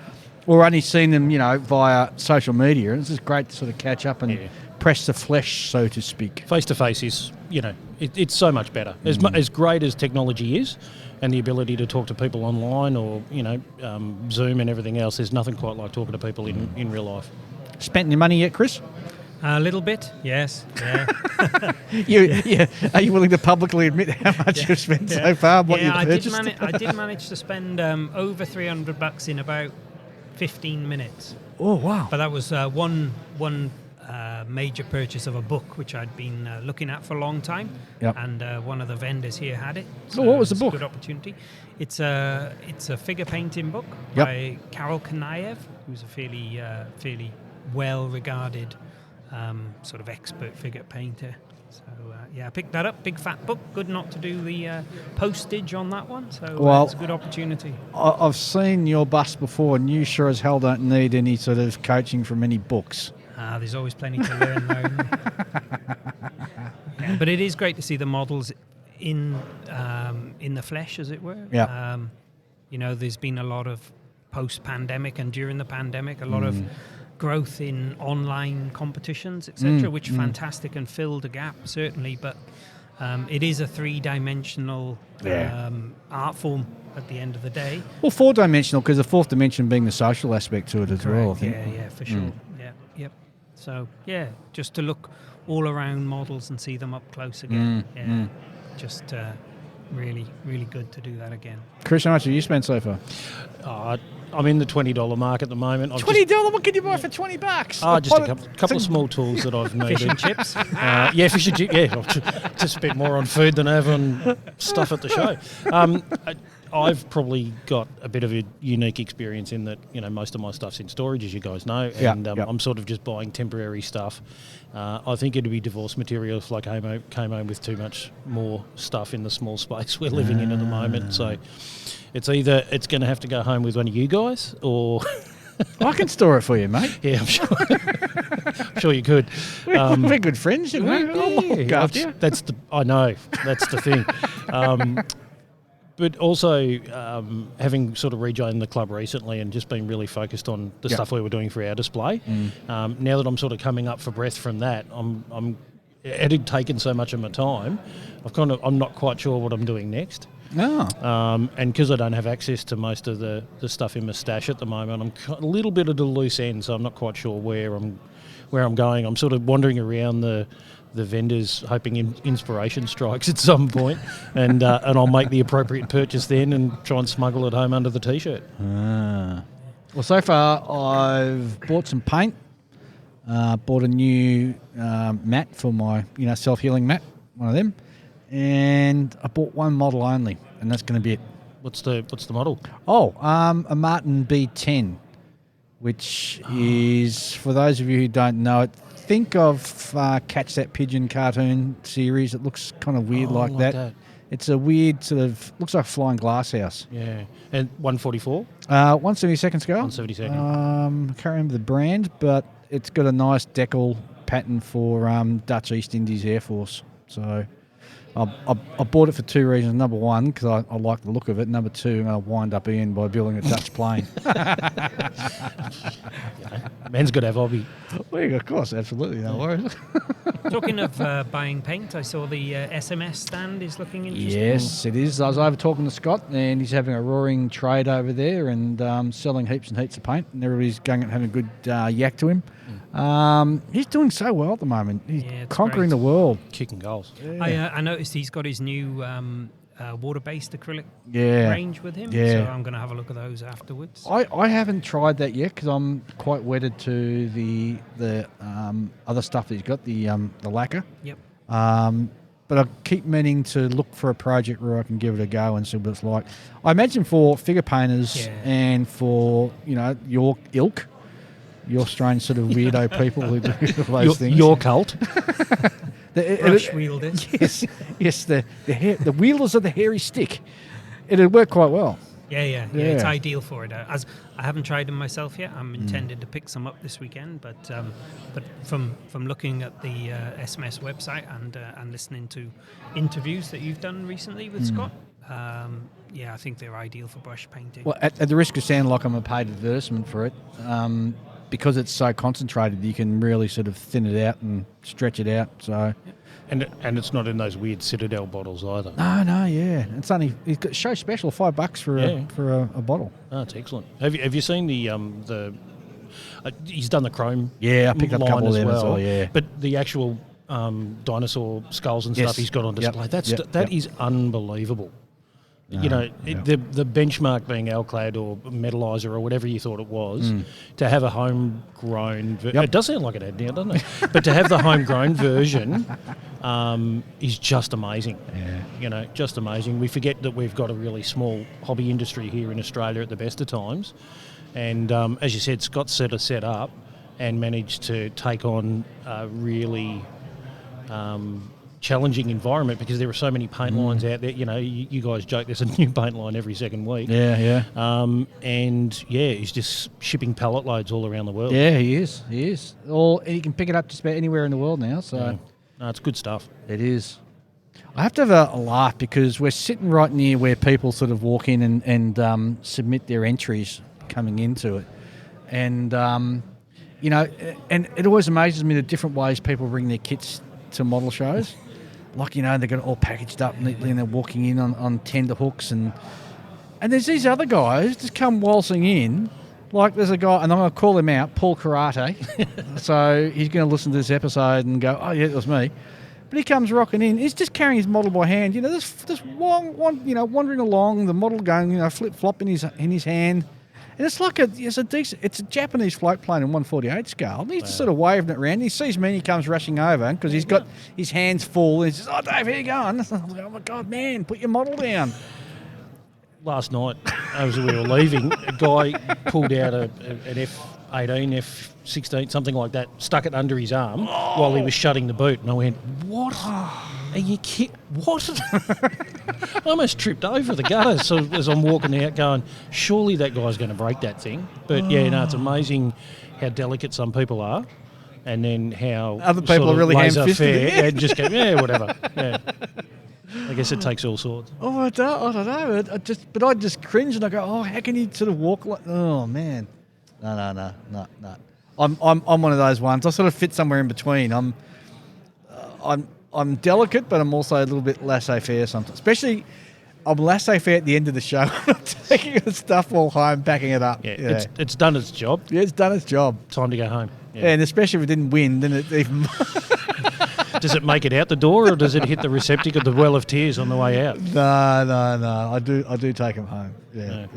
or only seen them, via social media. And it's just great to sort of catch up and press the flesh, so to speak. Face-to-face is, it's so much better. As great as technology is, and the ability to talk to people online or, Zoom and everything else, there's nothing quite like talking to people in real life. Spent any money yet, Chris? A little bit, yes. Yeah. Are you willing to publicly admit how much you've spent so far? What you've purchased? I did manage to spend over $300 in about 15 minutes. Oh wow! But that was one major purchase of a book which I'd been looking at for a long time. Yep. And one of the vendors here had it. So what was the it's book? A good opportunity. It's a figure painting book Yep. by Karol Kanaev, who's a fairly well-regarded sort of expert figure painter. So I picked that up. Big fat book. Good not to do the postage on that one. So it's a good opportunity. I've seen your bust before, and you sure as hell don't need any sort of coaching from any books. There's always plenty to learn, though. But it is great to see the models in the flesh, as it were. Yeah. There's been a lot of post-pandemic and during the pandemic, a lot of growth in online competitions, etc., which fantastic and filled a gap, certainly. But it is a three-dimensional art form at the end of the day. Well, four-dimensional, because the fourth dimension being the social aspect to it as well, I think. Yeah, for sure. Yep. So, just to look all around models and see them up close again. Just really, really good to do that again. Chris, how much have you spent so far? I'm in the $20 mark at the moment. $20? What can you buy for $20? Just a couple of small tools that I've needed. Fish and chips? Fish and chips. Yeah, I've just spent more on food than I have on stuff at the show. I've probably got a bit of a unique experience in that, most of my stuff's in storage, as you guys know, and I'm sort of just buying temporary stuff. I think it'd be divorce material if I came home with too much more stuff in the small space we're living in at the moment. So it's either it's going to have to go home with one of you guys, or I can store it for you, mate. Yeah, I'm sure. I'm sure you could. We're good friends, you know. I'll look after you. I know that's the thing. But also, having sort of rejoined the club recently and just being really focused on the stuff we were doing for our display, now that I'm sort of coming up for breath from that, it had taken so much of my time. I'm not quite sure what I'm doing next. No. And because I don't have access to most of the stuff in my stash at the moment, I'm a little bit at a loose end, so I'm not quite sure where I'm going. I'm sort of wandering around the vendors, hoping inspiration strikes at some point, and I'll make the appropriate purchase then and try and smuggle it home under the T-shirt. Well, so far I've bought some paint. Bought a new mat for my self-healing mat, one of them, and I bought one model only, and that's going to be it. What's the model? A Martin B10, which is, for those of you who don't know it, think of Catch That Pigeon cartoon series. It looks kind of weird like that. It's a weird sort of, looks like a flying glass house. Yeah. And 144? 172nd scale. 172nd. I can't remember the brand, but it's got a nice decal pattern for Dutch East Indies Air Force. So I bought it for two reasons. Number one, because I like the look of it. Number two, I'll wind up in by building a Dutch plane. Man's got to have hobby. Well, of course, absolutely, no worries. Talking of buying paint, I saw the SMS stand is looking interesting. Yes, it is. I was over talking to Scott, and he's having a roaring trade over there and selling heaps and heaps of paint, and everybody's going and having a good yak to him. He's doing so well at the moment. He's conquering the world. Kicking goals. Yeah. I noticed he's got his new water-based acrylic range with him, so I'm going to have a look at those afterwards. I haven't tried that yet because I'm quite wedded to the other stuff that he's got, the lacquer. Yep. But I keep meaning to look for a project where I can give it a go and see what it's like. I imagine for figure painters and for your ilk, your strange sort of weirdo people who do those things. Your cult. Brush wielders. Yes, the wielders of the hairy stick. It'd work quite well. Yeah. It's ideal for it. As I haven't tried them myself yet. I'm intended to pick some up this weekend, but from looking at the SMS website and listening to interviews that you've done recently with Scott, I think they're ideal for brush painting. Well, at the risk of sounding like I'm a paid advertisement for it, because it's so concentrated, you can really sort of thin it out and stretch it out. So, and it's not in those weird Citadel bottles either. No, yeah. It's only it's got show special $5 for a bottle. Oh, that's excellent. Have you seen the he's done the chrome? Yeah, I picked up a couple of them as well. Yeah, but the actual dinosaur skulls and stuff he's got on display. That is unbelievable. The benchmark being Alclad or Metallizer or whatever you thought it was, to have a homegrown... It does sound like it had now, doesn't it? But to have the homegrown version is just amazing. Yeah. Just amazing. We forget that we've got a really small hobby industry here in Australia at the best of times. And as you said, Scott set up and managed to take on a really... challenging environment because there are so many paint lines out there. You guys joke there's a new paint line every second week. Yeah. He's just shipping pallet loads all around the world. Yeah, he is. And you can pick it up just about anywhere in the world now. So no, it's good stuff. It is. I have to have a laugh because we're sitting right near where people sort of walk in and submit their entries coming into it, and and it always amazes me the different ways people bring their kits to model shows. Like, they've got it all packaged up neatly and they're walking in on tender hooks. And there's these other guys just come waltzing in. Like, there's a guy, and I'm going to call him out, Paul Karate. So he's going to listen to this episode and go, oh, yeah, it was me. But he comes rocking in. He's just carrying his model by hand. This wandering along, the model going, flip-flop in his hand. And it's like it's a Japanese float plane in 148 scale. And he's just sort of waving it around. He sees me and he comes rushing over because he's got his hands full. And he says, oh, Dave, here you go. And I'm like, oh, my God, man, put your model down. Last night, as we were leaving, a guy pulled out an F18, F16, something like that, stuck it under his arm while he was shutting the boot. And I went, what? Are you kidding? What? I almost tripped over the gutter so as I'm walking out going, surely that guy's going to break that thing. But it's amazing how delicate some people are and then how other people are really ham-fisted and just go, whatever. Yeah. I guess it takes all sorts. Oh, I don't know. I just cringe and I go, oh, how can you sort of walk like? Oh man, no. I'm one of those ones. I sort of fit somewhere in between. I'm delicate, but I'm also a little bit laissez-faire sometimes. Especially, I'm laissez-faire at the end of the show. I'm taking the stuff all home, packing it up. Yeah. It's done its job. Yeah, it's done its job. Time to go home. Yeah, and especially if it didn't win, then it even... Does it make it out the door, or does it hit the receptacle of the well of tears on the way out? No. I do take them home. Yeah.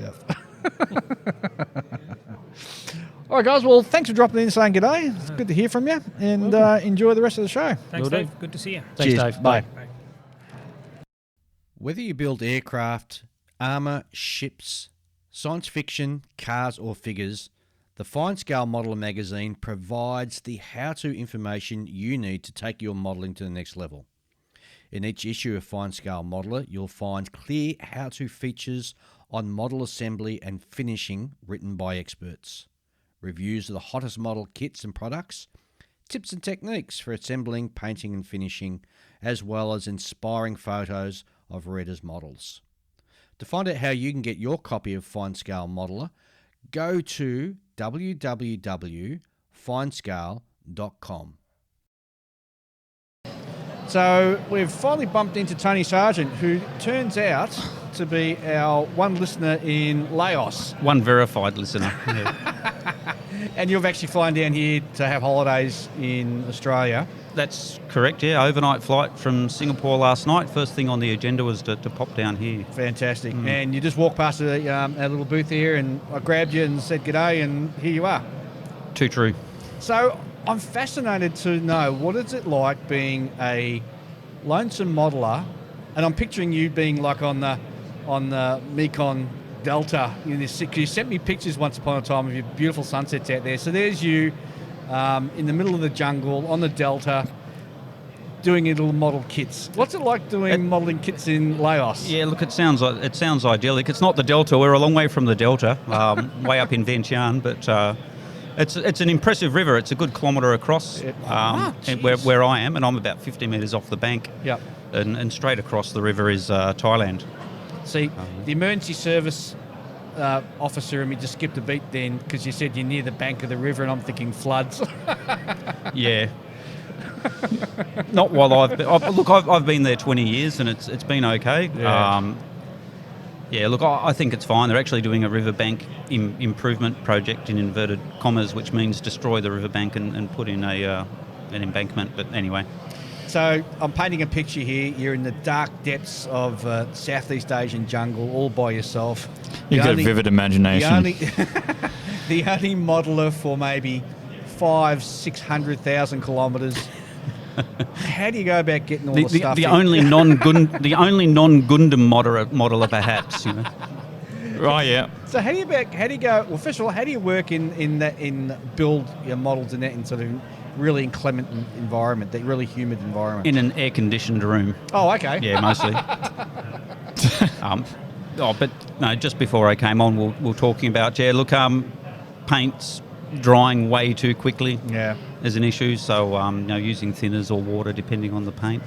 All right, guys. Well, thanks for dropping in and saying g'day. It's good to hear from you, and enjoy the rest of the show. Thanks, Will do. Dave. Good to see you. Thanks, Cheers. Dave. Bye. Bye. Whether you build aircraft, armour, ships, science fiction, cars or figures, the Fine Scale Modeller magazine provides the how-to information you need to take your modelling to the next level. In each issue of Fine Scale Modeller, you'll find clear how-to features on model assembly and finishing written by experts, reviews of the hottest model kits and products, tips and techniques for assembling, painting and finishing, as well as inspiring photos of readers' models. To find out how you can get your copy of Fine Scale Modeller, go to www.finescale.com. So we've finally bumped into Tony Sargent, who turns out to be our one listener in Laos. One verified listener. Yeah. And you've actually flown down here to have holidays in Australia. That's correct, yeah. Overnight flight from Singapore last night. First thing on the agenda was to pop down here. Fantastic. And you just walked past our little booth here, and I grabbed you and said g'day, and here you are. Too true. So I'm fascinated to know, what is it like being a lonesome modeller, and I'm picturing you being like on the Mekong Delta. You sent me pictures once upon a time of your beautiful sunsets out there. So there's you in the middle of the jungle on the Delta doing your little model kits. What's it like doing modelling kits in Laos? Yeah, look, it sounds idyllic. It's not the Delta. We're a long way from the Delta, way up in Vientiane, but it's an impressive river. It's a good kilometre across where I am, and I'm about 50 metres off the bank. Yep. And straight across the river is Thailand. See, the emergency service officer and me just skipped a beat then, because you said you're near the bank of the river, and I'm thinking floods. Yeah. Not while I've been there 20 years and it's been okay. Yeah. Look, I think it's fine. They're actually doing a riverbank improvement project in inverted commas, which means destroy the riverbank and put in an embankment. But anyway. So I'm painting a picture here. You're in the dark depths of Southeast Asian jungle, all by yourself. You've got a vivid imagination. The only modeller for maybe 500,000-600,000 kilometres. How do you go about getting all the stuff? The only non-Gundam modeller, perhaps. You know. Right. Yeah. So how do you go? Well, first of all, how do you work in build your models in that in sort of really inclement environment, that really humid environment? In an air-conditioned room. Oh, okay. Yeah, mostly. But no, just before I came on, we were talking about, paint's drying way too quickly. Yeah. Is an issue, so using thinners or water depending on the paint.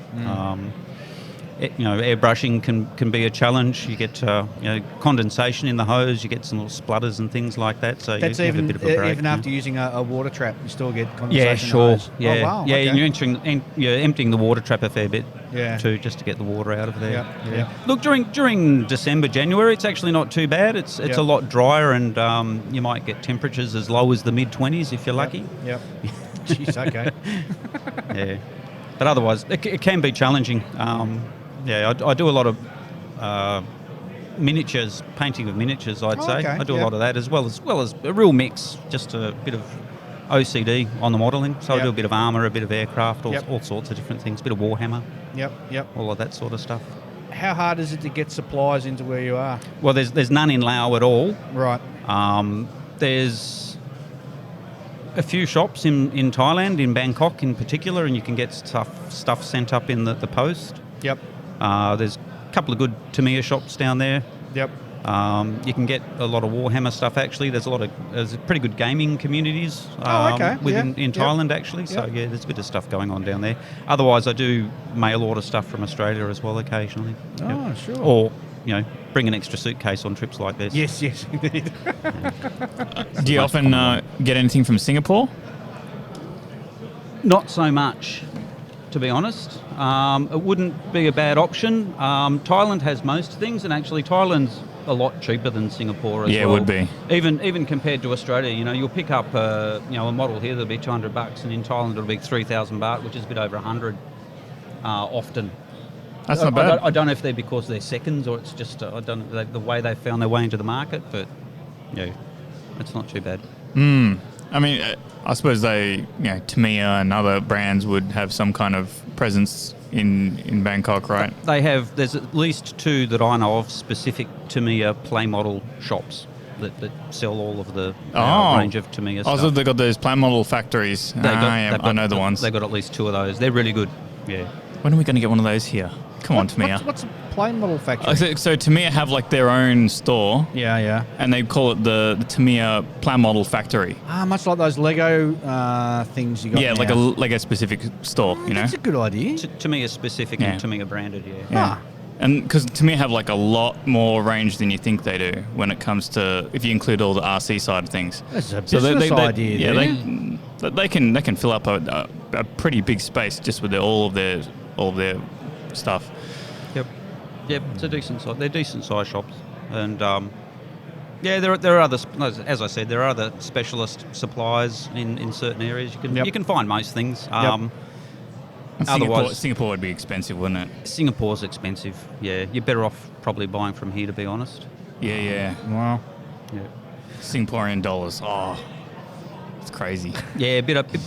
Airbrushing can be a challenge. You get condensation in the hose. You get some little splutters and things like that. So that's you even have a bit of a break. Even after using a water trap, you still get condensation. Yeah, sure. In the hose. Yeah, oh, wow. yeah. Okay. And you're emptying the water trap a fair bit. Yeah. Too, just to get the water out of there. Yeah. Look, during December, January, it's actually not too bad. It's a lot drier, and you might get temperatures as low as the mid-20s if you're lucky. Yep. Jeez, okay. Yeah, but otherwise, it can be challenging. I do a lot of miniatures, painting of miniatures, I'd say. Okay. I do a lot of that as well as a real mix, just a bit of OCD on the modelling. So I do a bit of armour, a bit of aircraft, all sorts of different things, a bit of Warhammer. Yep. All of that sort of stuff. How hard is it to get supplies into where you are? Well, there's none in Laos at all. Right. There's a few shops in Thailand, in Bangkok in particular, and you can get stuff sent up in the post. Yep. There's a couple of good Tamiya shops down there. Yep. You can get a lot of Warhammer stuff, actually. There's pretty good gaming communities in Thailand, actually. So, there's a bit of stuff going on down there. Otherwise, I do mail order stuff from Australia as well occasionally. Oh, sure. Or, bring an extra suitcase on trips like this. Yes, indeed. Do you often get anything from Singapore? Not so much, to be honest. It wouldn't be a bad option. Thailand has most things, and actually Thailand's a lot cheaper than Singapore as well. Yeah, it would be. Even compared to Australia, you'll pick up a model here that'll be $200, and in Thailand it'll be 3,000 baht, which is a bit over 100 often. That's not bad. I don't know if they're because they're seconds or it's just I don't know the way they found their way into the market, but it's not too bad. I mean, I suppose Tamiya and other brands would have some kind of presence in Bangkok, right? They have. There's at least 2 that I know of specific Tamiya play model shops that sell all of the range of Tamiya stuff. Also, they've got those play model factories. I know the ones. They've got at least 2 of those. They're really good. Yeah. When are we going to get one of those here? Come on, Tamiya. What's a plane model factory? So Tamiya have like their own store. Yeah. And they call it the Tamiya Plan Model Factory. Much like those Lego things you got. Yeah, now. like a Lego specific store, you know? That's a good idea. Tamiya specific and Tamiya branded, yeah. Yeah. And because Tamiya have like a lot more range than you think they do when it comes to, if you include all the RC side of things. That's a business idea. Yeah, they can fill up a pretty big space just with all of their stuff. Yep, it's a decent size. They're decent size shops, and there are other. As I said, there are other specialist suppliers in certain areas. You can find most things. Otherwise, Singapore would be expensive, wouldn't it? Singapore's expensive. Yeah, you're better off probably buying from here, to be honest. Yeah. Wow. Yeah. Singaporean dollars. Oh, it's crazy. Yeah,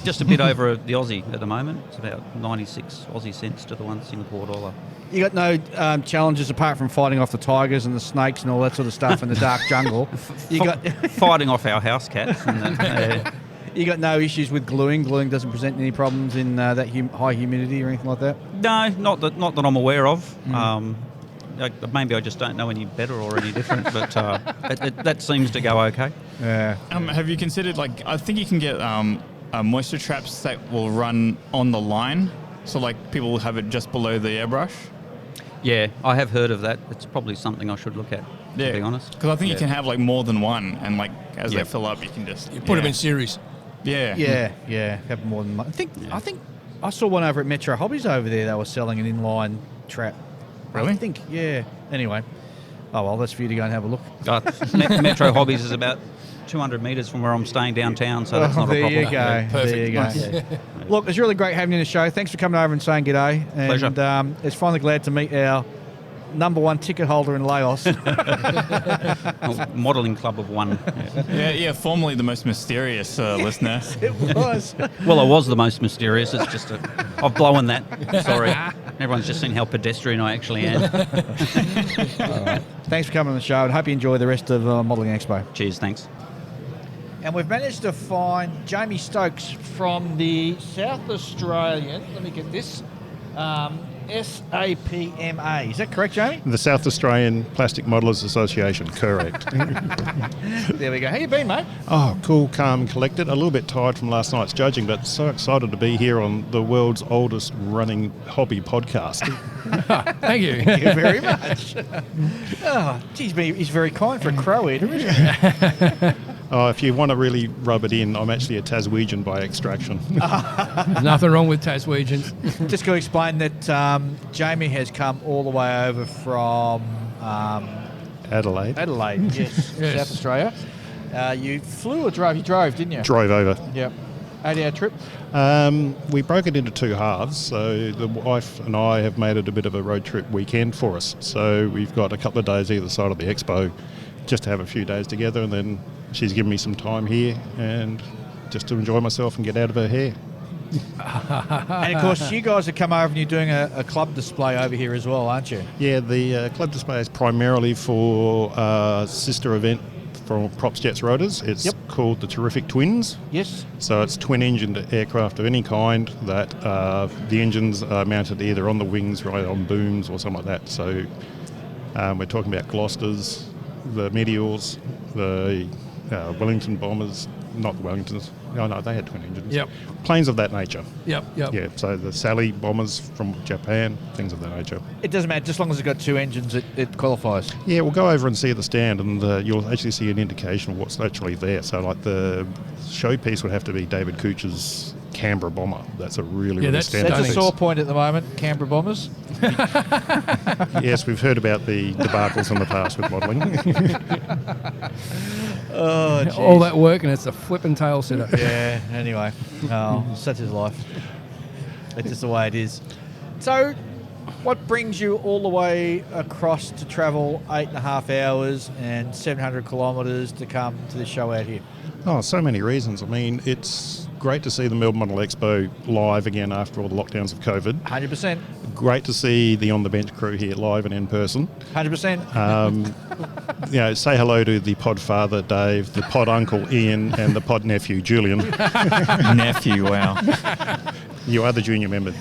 just a bit over the Aussie at the moment. It's about 96 Aussie cents to the 1 Singapore dollar. You got no challenges apart from fighting off the tigers and the snakes and all that sort of stuff in the dark jungle. You got fighting off our house cats. And you got no issues with gluing. Gluing doesn't present any problems in that high humidity or anything like that. No, not that I'm aware of. Maybe I just don't know any better or any different, but that seems to go okay. Yeah. Have you considered, like, I think you can get moisture traps that will run on the line, so like people will have it just below the airbrush? Yeah, I have heard of that. It's probably something I should look at, to be honest. Because I think you can have like more than one, and like as they fill up, you can just put them in series. Yeah. Have more than one. I think I saw one over at Metro Hobbies over there. They were selling an inline trap. Really? I think, yeah. Anyway. Oh, well, that's for you to go and have a look. Metro Hobbies is about 200 metres from where I'm staying downtown, so that's not a problem. There you go. Perfect. There you go. Yeah. Look, it's really great having you on the show. Thanks for coming over and saying g'day. And, Pleasure. It's finally glad to meet our number 1 ticket holder in Laos. Modelling club of 1. Yeah, formerly the most mysterious listener. It was. Well, I was the most mysterious. It's just I've blown that. Sorry. Everyone's just seen how pedestrian I actually am. All right. Thanks for coming on the show, and hope you enjoy the rest of Modelling Expo. Cheers, thanks. And we've managed to find Jamie Stokes from the South Australian, let me get this, SAPMA. Is that correct, Jamie? The South Australian Plastic Modellers Association, correct. There we go. How you been, mate? Oh, cool, calm and collected. A little bit tired from last night's judging, but so excited to be here on the world's oldest running hobby podcast. Thank you. Thank you very much. Oh, geez, he's very kind for a crow eater, isn't he? Oh, if you want to really rub it in, I'm actually a Taswegian by extraction. There's nothing wrong with Taswegians. Just going to explain that Jamie has come all the way over from Adelaide. Adelaide, yes. South Australia. You flew or drove? You drove, didn't you? Drove over. Yep. 8-hour trip? We broke it into 2 halves, so the wife and I have made it a bit of a road trip weekend for us. So we've got a couple of days either side of the expo just to have a few days together, and then she's given me some time here and just to enjoy myself and get out of her hair. And of course, you guys have come over and you're doing a club display over here as well, aren't you? Yeah, the club display is primarily for a sister event from Props Jets Rotors. It's called the Terrific Twins. Yes. So it's twin-engined aircraft of any kind that the engines are mounted either on the wings, right on booms or something like that. So we're talking about Gloucesters, the Meteors, the Wellington bombers, not the Wellingtons. No, they had twin engines. Yep. Planes of that nature. Yep. Yeah, so the Sally bombers from Japan, things of that nature. It doesn't matter, just as long as it's got 2 engines, it qualifies. Yeah, we'll go over and see the stand, and you'll actually see an indication of what's actually there. So, like, the showpiece would have to be David Cooch's Canberra bomber. That's a really standard That's a piece. sore point at the moment, Canberra bombers. Yes, we've heard about the debacles in the past with modelling. Oh, geez. All that work and it's a flipping tail sitter. Yeah, anyway. Oh, such is life. It's just the way it is. So, what brings you all the way across to travel 8.5 hours and 700 kilometres to come to the show out here? Oh, so many reasons. I mean, it's great to see the Melbourne Model Expo live again after all the lockdowns of COVID. 100%. Great to see the On the Bench crew here live and in person. 100%. Say hello to the pod father, Dave, the pod uncle, Ian, and the pod nephew, Julian. Nephew, wow. You are the junior member.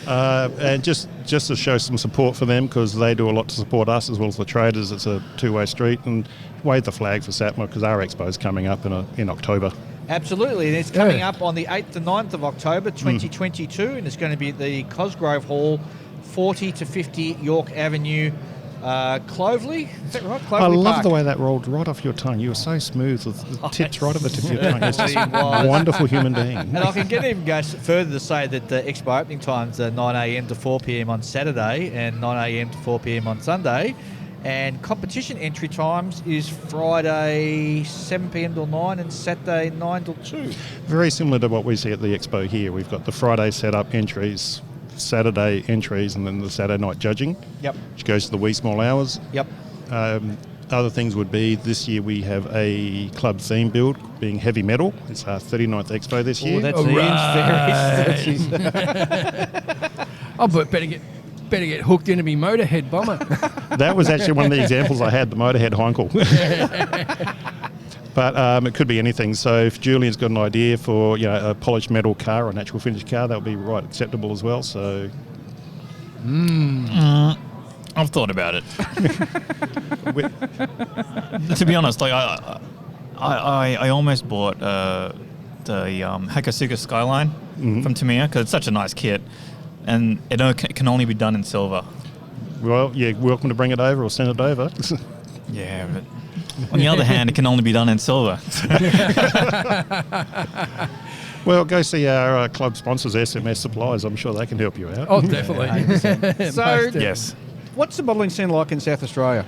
And just to show some support for them, because they do a lot to support us as well as the traders. It's a two-way street, and wave the flag for SATMA because our expo is coming up in October. Absolutely, and it's coming up on the 8th to 9th of October 2022, and it's going to be at the Cosgrove Hall, 40 to 50 York Avenue, Clovelly. Is that right? Clovelly I love Park. the way that rolled right off your tongue. You were so smooth with the tips right at the tip of your tongue. It's just a wonderful human being. And I can even go further to say that the expo opening times are 9 a.m. to 4 p.m. on Saturday and 9 a.m. to 4 p.m. on Sunday. And competition entry times is Friday 7 p.m. till 9 and Saturday 9 till 2. Very similar to what we see at the expo here. We've got the Friday setup entries, Saturday entries, and then the Saturday night judging, which goes to the wee small hours. Other things would be this year we have a club theme build being heavy metal. It's our 39th expo this year. That's Ian's fairies. Oh, but better get hooked into me Motorhead bomber. That was actually one of the examples I had, the Motorhead Heinkel. But it could be anything. So if Julian's got an idea for a polished metal car or a natural finish car, that would be right acceptable as well. So, I've thought about it. To be honest, like I almost bought the Hakasuka Skyline from Tamiya because it's such a nice kit, and it can only be done in silver. Well, you're welcome to bring it over or send it over. Yeah, but on the other hand, it can only be done in silver. Well, go see our club sponsors, SMS Supplies. I'm sure they can help you out. Oh, definitely. So, Yes. what's the modelling scene like in South Australia?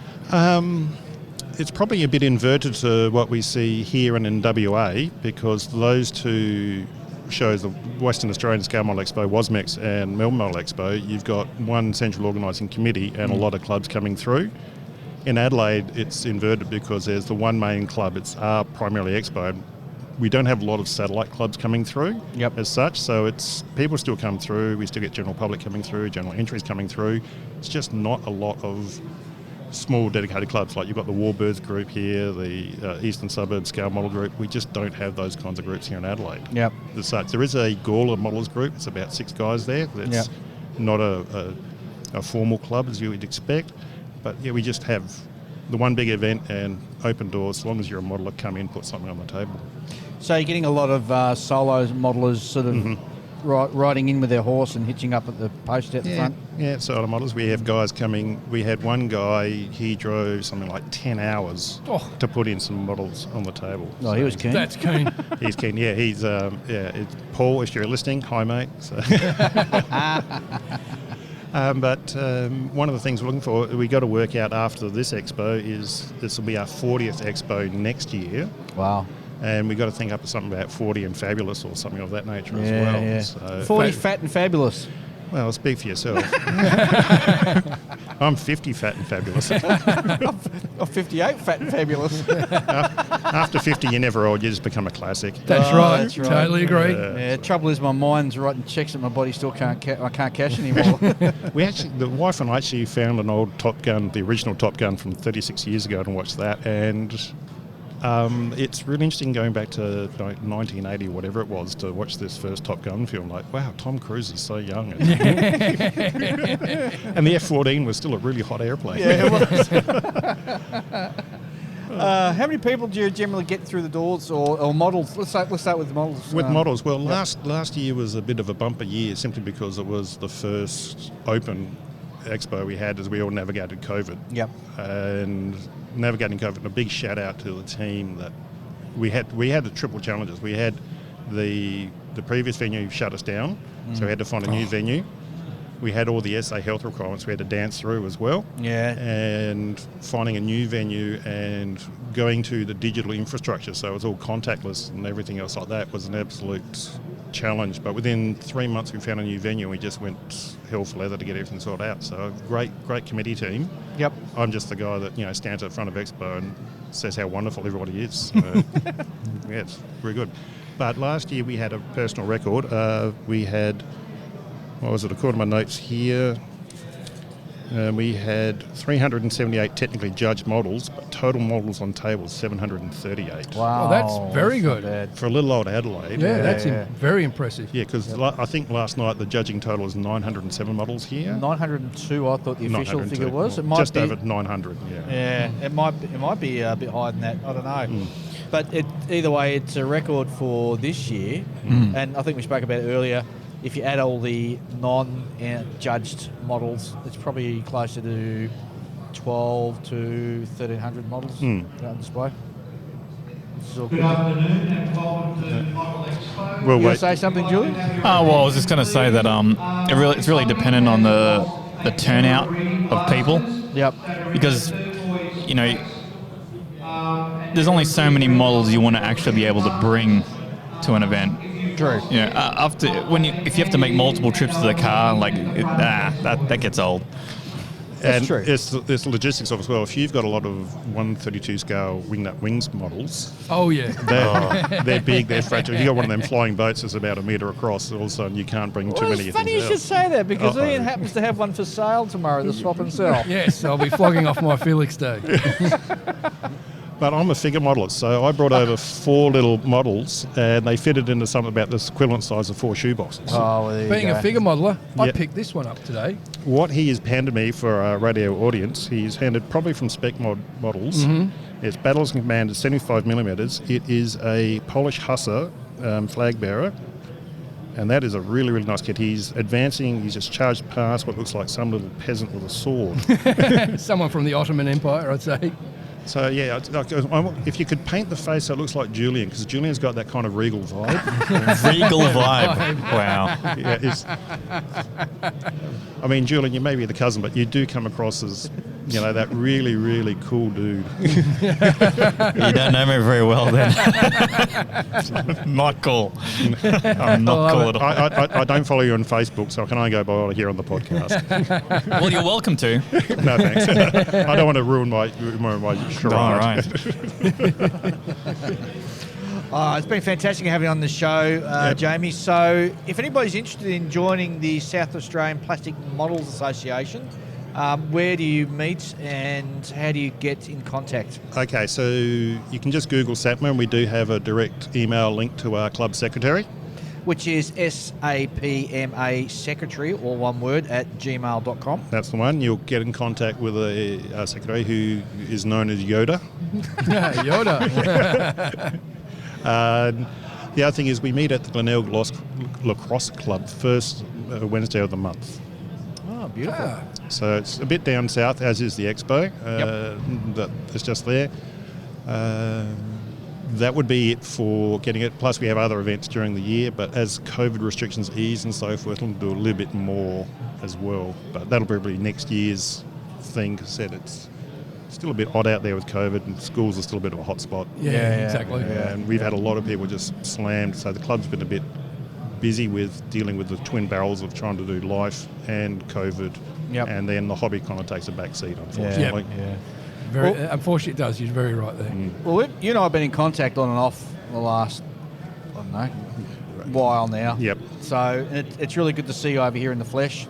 It's probably a bit inverted to what we see here and in WA, because those two shows, the Western Australian Scale Model Expo, WASMEX, and Melbourne Model Expo, you've got one central organising committee and a lot of clubs coming through. In Adelaide, it's inverted because there's the one main club. It's our primarily expo. We don't have a lot of satellite clubs coming through as such, so it's people still come through. We still get general public coming through, general entries coming through. It's just not a lot of small dedicated clubs. Like you've got the Warbirds group here, the Eastern Suburbs Scale Model group. We just don't have those kinds of groups here in Adelaide. As such, there is a Gawler Models group. It's about 6 guys there. It's not a formal club as you would expect. But yeah, we just have the one big event and open doors. As long as you're a modeller, come in, put something on the table. So you're getting a lot of solo modelers sort of riding in with their horse and hitching up at the post at the front? Yeah, solo models. We have guys coming. We had one guy, he drove something like 10 hours to put in some models on the table. Oh, so he was keen. That's keen. He's keen, yeah. He's, it's Paul, if you're listening, hi mate. So. But one of the things we're looking for, we got to work out after this expo is this will be our 40th expo next year. Wow. And we got to think up something about 40 and fabulous or something of that nature as well. Yeah. So 40 fat and fabulous. Well, speak for yourself. I'm 50 fat and fabulous. I'm 58 fat and fabulous. After 50, you're never old. You just become a classic. That's right. Totally agree. Yeah, trouble is my mind's writing checks that my body still can't cash anymore. The wife and I actually found an old Top Gun, the original Top Gun from 36 years ago, and watched that. And it's really interesting going back to 1980, whatever it was, to watch this first Top Gun film. Like, wow, Tom Cruise is so young. And the F-14 was still a really hot airplane. Yeah, it was. How many people do you generally get through the doors, or models? Let's start with models. With models, well, last year was a bit of a bumper year simply because it was the first open expo we had as we all navigated COVID. And navigating COVID, a big shout out to the team that we had the triple challenges. We had the previous venue shut us down, so we had to find a new venue. We had all the SA health requirements we had to dance through as well. And finding a new venue and going to the digital infrastructure, so it was all contactless and everything else like that, was an absolute challenge. But within 3 months we found a new venue and we just went hell for leather to get everything sorted out. So great committee team. I'm just the guy that stands at the front of Expo and says how wonderful everybody is. So, yeah, it's very good. But last year we had a personal record. We had, what was it, according to my notes here, we had 378 technically judged models, but total models on tables 738. Wow. Oh, that's very good. For a little old Adelaide. Yeah, that's very impressive. Yeah, because I think last night the judging total was 907 models here. 902, I thought the official figure was. It might just be over 900. Yeah, it might be a bit higher than that. I don't know. But either way, it's a record for this year, and I think we spoke about it earlier. If you add all the non-judged models, it's probably closer to 12 to 1,300 models out on display. Good afternoon and welcome to Model Expo. You want to say something, Julie? Oh, well, I was just going to say that it's really dependent on the turnout of people. Yep. Because, you know, there's only so many models you want to actually be able to bring to an event. True. You know, if you have to make multiple trips to the car, that gets old. That's true. It's logistics of as well. If you've got a lot of 132 scale wing-nut wings models, they're big, they're fragile. If you've got one of them flying boats that's about a metre across, all of a sudden you can't bring too many. It's funny you should say that because Ian happens to have one for sale tomorrow, the swap and sell. Yes, I'll be flogging off my Felix Day. But I'm a figure modelist, so I brought over 4 little models, and they fitted into something about this equivalent size of 4 shoeboxes. Oh, well, there you Being go. a figure modeler, I picked this one up today. What he has handed me for our radio audience, he's handed probably from Spec Models. It's Battles and Command at 75mm. It is a Polish Hussar flag bearer, and that is a really, really nice kit. He's advancing, he's just charged past what looks like some little peasant with a sword. Someone from the Ottoman Empire, I'd say. So, yeah, if you could paint the face so it looks like Julian, because Julian's got that kind of regal vibe. Regal vibe. Wow. Yeah, I mean, Julian, you may be the cousin, but you do come across as, you know, that really, really cool dude. You don't know me very well then. Not cool. I'm not cool at all. I don't follow you on Facebook, so I can only go by what I hear on the podcast. Well, you're welcome to. No, thanks. I don't want to ruin my charade. All right. It's been fantastic having you on the show, Jamie. So if anybody's interested in joining the South Australian Plastic Models Association, where do you meet and how do you get in contact? Okay, so you can just Google SAPMA, and we do have a direct email link to our club secretary, which is SAPMA secretary, all one word, at gmail.com. That's the one. You'll get in contact with a secretary who is known as Yoda. Yoda. The other thing is we meet at the Glenelg Lacrosse Club first Wednesday of the month. Oh, beautiful. So it's a bit down south, as is the expo. That's just there. That would be it for getting it. Plus we have other events during the year, but as COVID restrictions ease and so forth, we'll do a little bit more as well. But that'll probably be next year's thing, because it's still a bit odd out there with COVID, and schools are still a bit of a hot spot. Yeah, exactly. And we've had a lot of people just slammed, so the club's been a bit busy with dealing with the twin barrels of trying to do life and COVID, and then the hobby kind of takes a back seat, unfortunately. Unfortunately, it does. You're very right there. Well, you and I have been in contact on and off the last, I don't know, while now. Yep. So it's really good to see you over here in the flesh.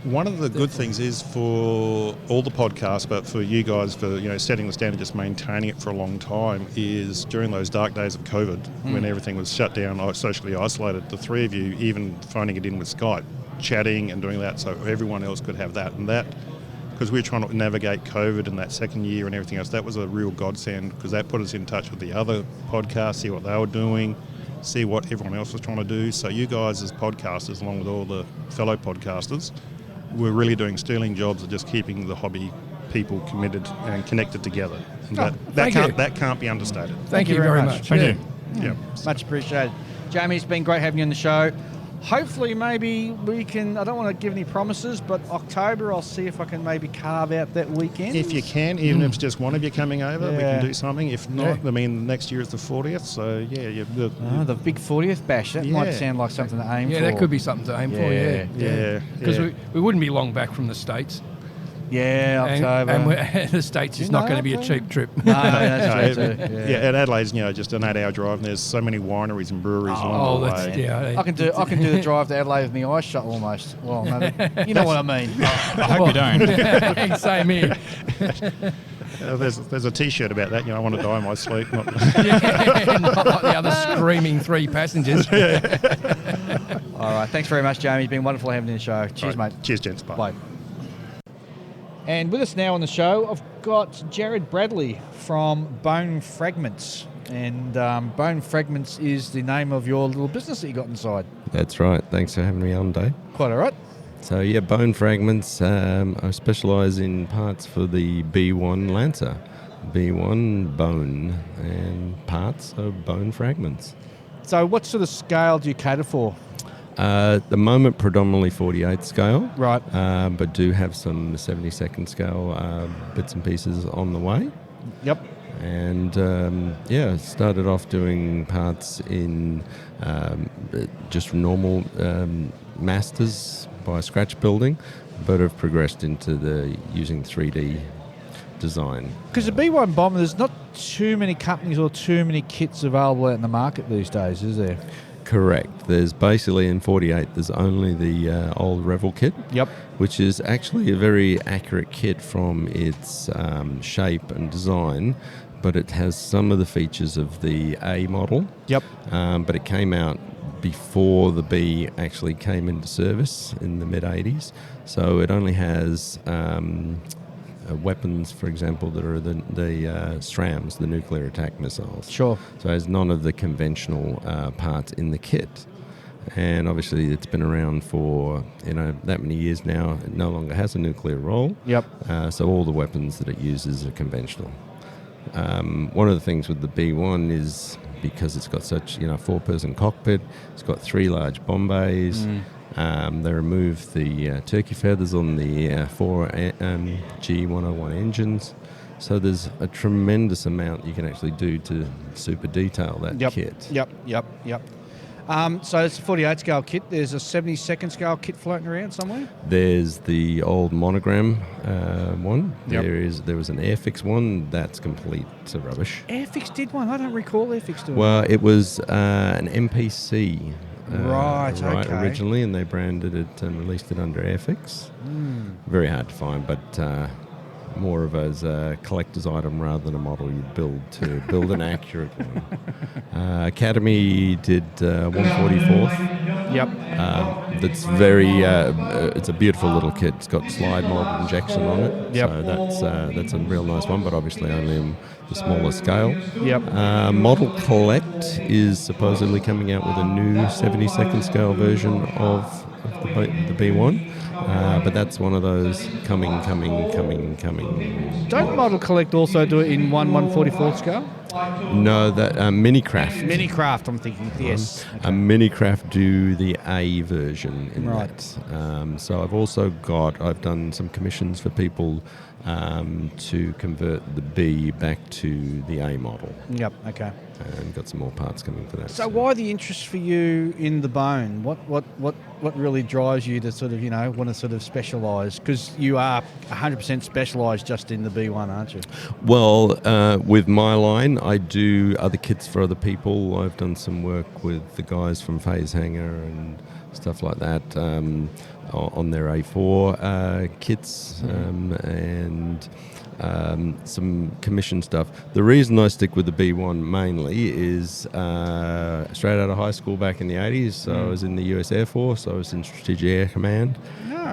One of the good things is for all the podcasts, but for you guys, for setting the standard, just maintaining it for a long time, is during those dark days of COVID, when everything was shut down, socially isolated, the three of you even phoning it in with Skype, chatting and doing that, so everyone else could have that. And that, because we were trying to navigate COVID in that second year and everything else, that was a real godsend, because that put us in touch with the other podcasts, see what they were doing, see what everyone else was trying to do. So you guys as podcasters, along with all the fellow podcasters, we're really doing sterling jobs of just keeping the hobby people committed and connected together. And that can't be understated. Thank you very much. Thank you. Yeah. Much appreciated. Jamie, it's been great having you on the show. Hopefully, maybe we can, I don't want to give any promises, but October, I'll see if I can maybe carve out that weekend. If you can, even if it's just one of you coming over, we can do something. If not, I mean, next year is the 40th, so the big 40th bash, that might sound like something to aim for. Yeah, that could be something to aim for, yeah. Because we wouldn't be long back from the States. Yeah, October. And the States is not going to be a cheap trip. No, that's true too. Yeah, and Adelaide's just an 8-hour drive, and there's so many wineries and breweries along the way. I can do the drive to Adelaide with my eyes shut almost. Well, no, you know what I mean. I hope you don't. Same here. There's a T-shirt about that. I want to die in my sleep. Not like the other screaming 3 passengers. All right, thanks very much, Jamie. It's been wonderful having you on the show. Cheers, Right. mate. Cheers, gents. Bye. And with us now on the show, I've got Jarrod Bradley from Bone Fragments. And Bone Fragments is the name of your little business that you got inside. That's right. Thanks for having me on, Dave. Quite all right. So, yeah, Bone Fragments. I specialise in parts for the B1 Lancer. B1 bone and parts of bone fragments. So what sort of scale do you cater for? At the moment, predominantly 48 scale. Right. But do have some 72nd scale bits and pieces on the way. Yep. And started off doing parts in just normal masters by scratch building, but have progressed into using 3D design. Because the B1 bomber, there's not too many companies or too many kits available out in the market these days, is there? Correct. There's basically in 48, there's only the old Revel kit. Yep. Which is actually a very accurate kit from its shape and design, but it has some of the features of the A model. Yep. But it came out before the B actually came into service in the mid-80s. So it only has weapons, for example, that are the SRAMs, the nuclear attack missiles. Sure. So it has none of the conventional parts in the kit. And obviously it's been around for that many years now. It no longer has a nuclear role. Yep. So all the weapons that it uses are conventional. One of the things with the B1 is because it's got such 4-person cockpit, it's got 3 large bomb bays. They removed the turkey feathers on the 4 G101 engines. So there's a tremendous amount you can actually do to super detail that kit. Yep. So it's a 48 scale kit. There's a 72nd scale kit floating around somewhere. There's the old monogram one. Yep. There was an Airfix one. That's complete rubbish. Airfix did one. I don't recall Airfix doing Well, it was an MPC. Right, okay. Originally, and they branded it and released it under Airfix. Very hard to find, but more of as a collector's item rather than a model you'd build to build an accurate one. Academy did 144th. Yep. That's very. It's a beautiful little kit. It's got slide mold injection on it. Yep. So that's a real nice one, but obviously only in the smaller scale. Yep. Model Collect is supposedly coming out with a new 72nd scale version of the B1. But that's one of those coming. Don't Model Collect also do it in 1/144th scale? No, that Minicraft. Minicraft, I'm thinking, yes. Okay. Minicraft do the A version in Right. that. So I've done some commissions for people to convert the B back to the A model. Yep, okay. And got some more parts coming for that. So why the interest for you in the bone? What really drives you to sort of, want to sort of specialise? Because you are 100% specialised just in the B1, aren't you? Well, with my line, I do other kits for other people. I've done some work with the guys from Phase Hanger and stuff like that on their A4 kits and some commission stuff. The reason I stick with the B1 mainly is straight out of high school back in the 80s. So I was in the US Air Force. I was in Strategic Air Command.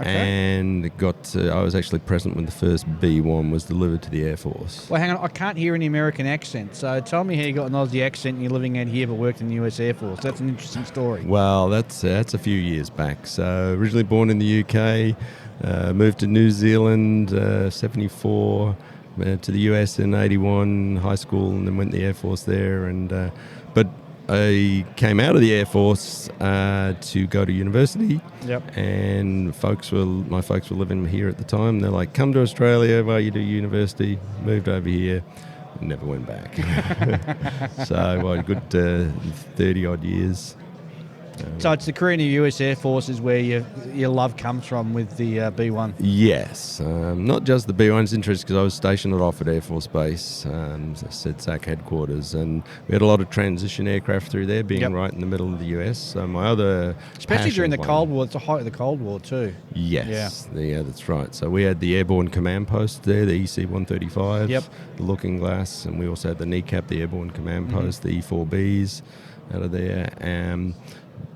And I was actually present when the first B1 was delivered to the Air Force. Well, hang on, I can't hear any American accent. So tell me how you got an Aussie accent and you're living out here but worked in the US Air Force. That's an interesting story. Well, that's a few years back. So originally born in the UK, moved to New Zealand, 74, to the US in 81, high school, and then went to the Air Force there. But I came out of the Air Force to go to university. Yep. And my folks were living here at the time. They're like, come to Australia while you do university. Moved over here. Never went back. So a good 30 odd years So it's the Korean and US Air Force is where your love comes from with the B1. Yes, not just the B1. It's interesting because I was stationed at Offord Air Force Base, as I said, SAC headquarters, and we had a lot of transition aircraft through there, being right in the middle of the US. So my other especially during the Cold War, it's the height of the Cold War too. Yes, yeah, that's right. So we had the airborne command post there, the EC-135, the Looking Glass, and we also had the NECAP, the airborne command post, the E-4Bs out of there.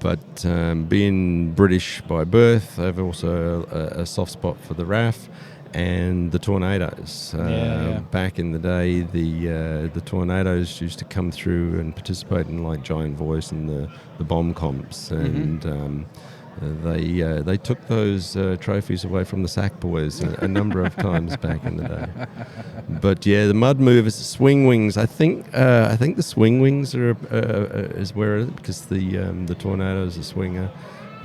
But being British by birth, I have also a soft spot for the RAF and the Tornadoes. Back in the day, the Tornadoes used to come through and participate in like Giant Voice and the bomb comps, and they took those trophies away from the SAC boys a number of times back in the day. But yeah, the mud movers, the swing wings. I think the swing wings are is where, because the Tornado's a swinger,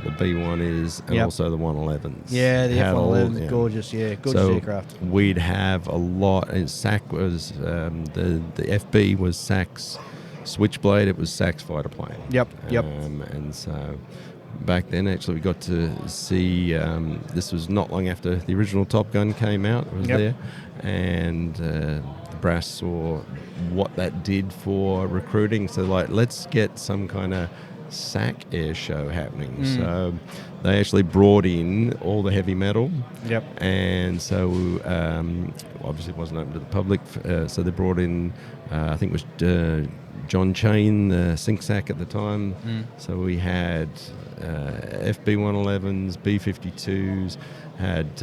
the B1 is, and also the 111s. Yeah, the F-111 is gorgeous. Yeah, gorgeous aircraft. We'd have a lot. And SAC was the FB was SAC's Switchblade. It was SAC's fighter plane. Yep. And so back then, actually, we got to see, this was not long after the original Top Gun came out. It was there. And the brass saw what that did for recruiting. So, like, let's get some kind of SAC air show happening. So they actually brought in all the heavy metal. And so, obviously, it wasn't open to the public. So they brought in, I think it was John Chain, the Sync SAC at the time. So we had FB-111s, B-52s, had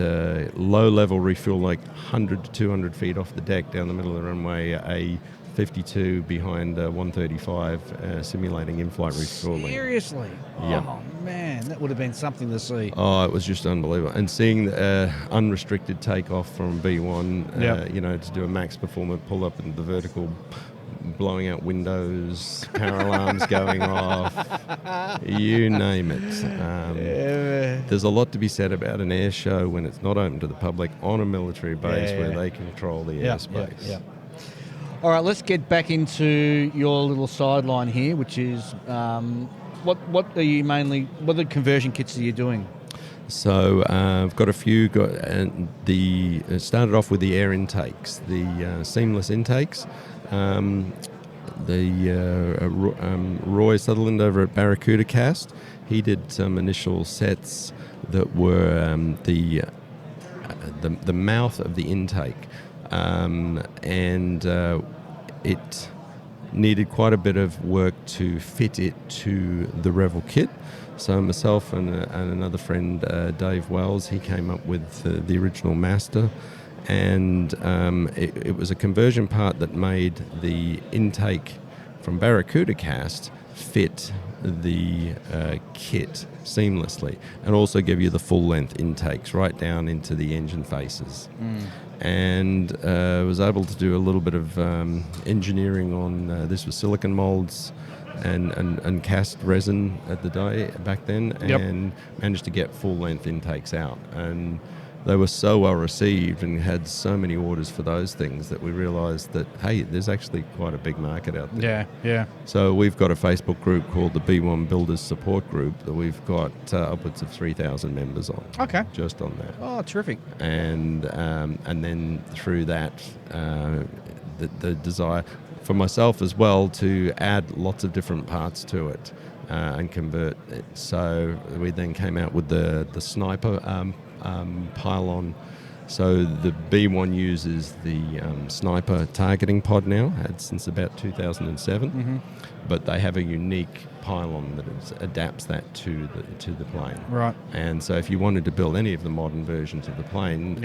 low-level refuel, like 100 to 200 feet off the deck down the middle of the runway, a 52 behind 135 simulating in-flight refueling. Seriously? Yeah. Oh, man, that would have been something to see. Oh, it was just unbelievable. And seeing unrestricted takeoff from B1, to do a max performance pull-up into the vertical, blowing out windows, power alarms going off, you name it. There's a lot to be said about an air show when it's not open to the public on a military base where they control the airspace. All right, let's get back into your little sideline here, which is what are you mainly? What are the conversion kits that you're doing? So I've got a few. Started off with the air intakes, the seamless intakes. Roy Sutherland over at Barracuda Cast, he did some initial sets that were the mouth of the intake. It needed quite a bit of work to fit it to the Revel kit. So myself and another friend, Dave Wells, he came up with the original master, and it was a conversion part that made the intake from Barracuda Cast fit the kit seamlessly, and also give you the full-length intakes right down into the engine faces. And was able to do a little bit of engineering on this was silicon molds and cast resin at the day back then, and managed to get full-length intakes out. And they were so well received and had so many orders for those things that we realised that, hey, there's actually quite a big market out there. So we've got a Facebook group called the B1 Builders Support Group that we've got upwards of 3,000 members on. Just on that. Oh, terrific. And then through that, the desire for myself as well to add lots of different parts to it and convert it. So we then came out with the sniper pylon. So the B1 uses the sniper targeting pod now, had since about 2007, but they have a unique pylon that adapts that to the plane. Right. And so if you wanted to build any of the modern versions of the plane,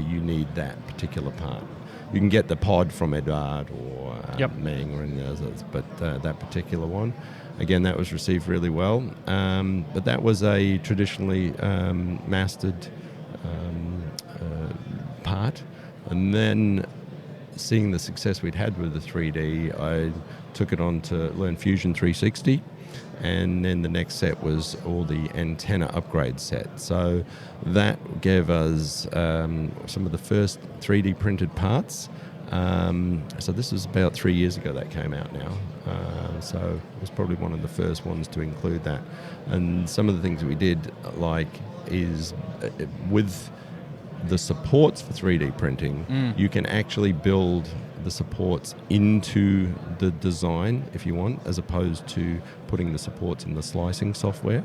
you need that particular part. You can get the pod from Eduard or Meng or any others, but that particular one, again, that was received really well. But that was a traditionally mastered part. And then seeing the success we'd had with the 3D, I took it on to learn Fusion 360. And then the next set was all the antenna upgrade set. So that gave us some of the first 3D printed parts. So this was about 3 years ago that came out now. So it was probably one of the first ones to include that. And some of the things that we did, like, is with the supports for 3D printing, you can actually build the supports into the design if you want, as opposed to putting the supports in the slicing software.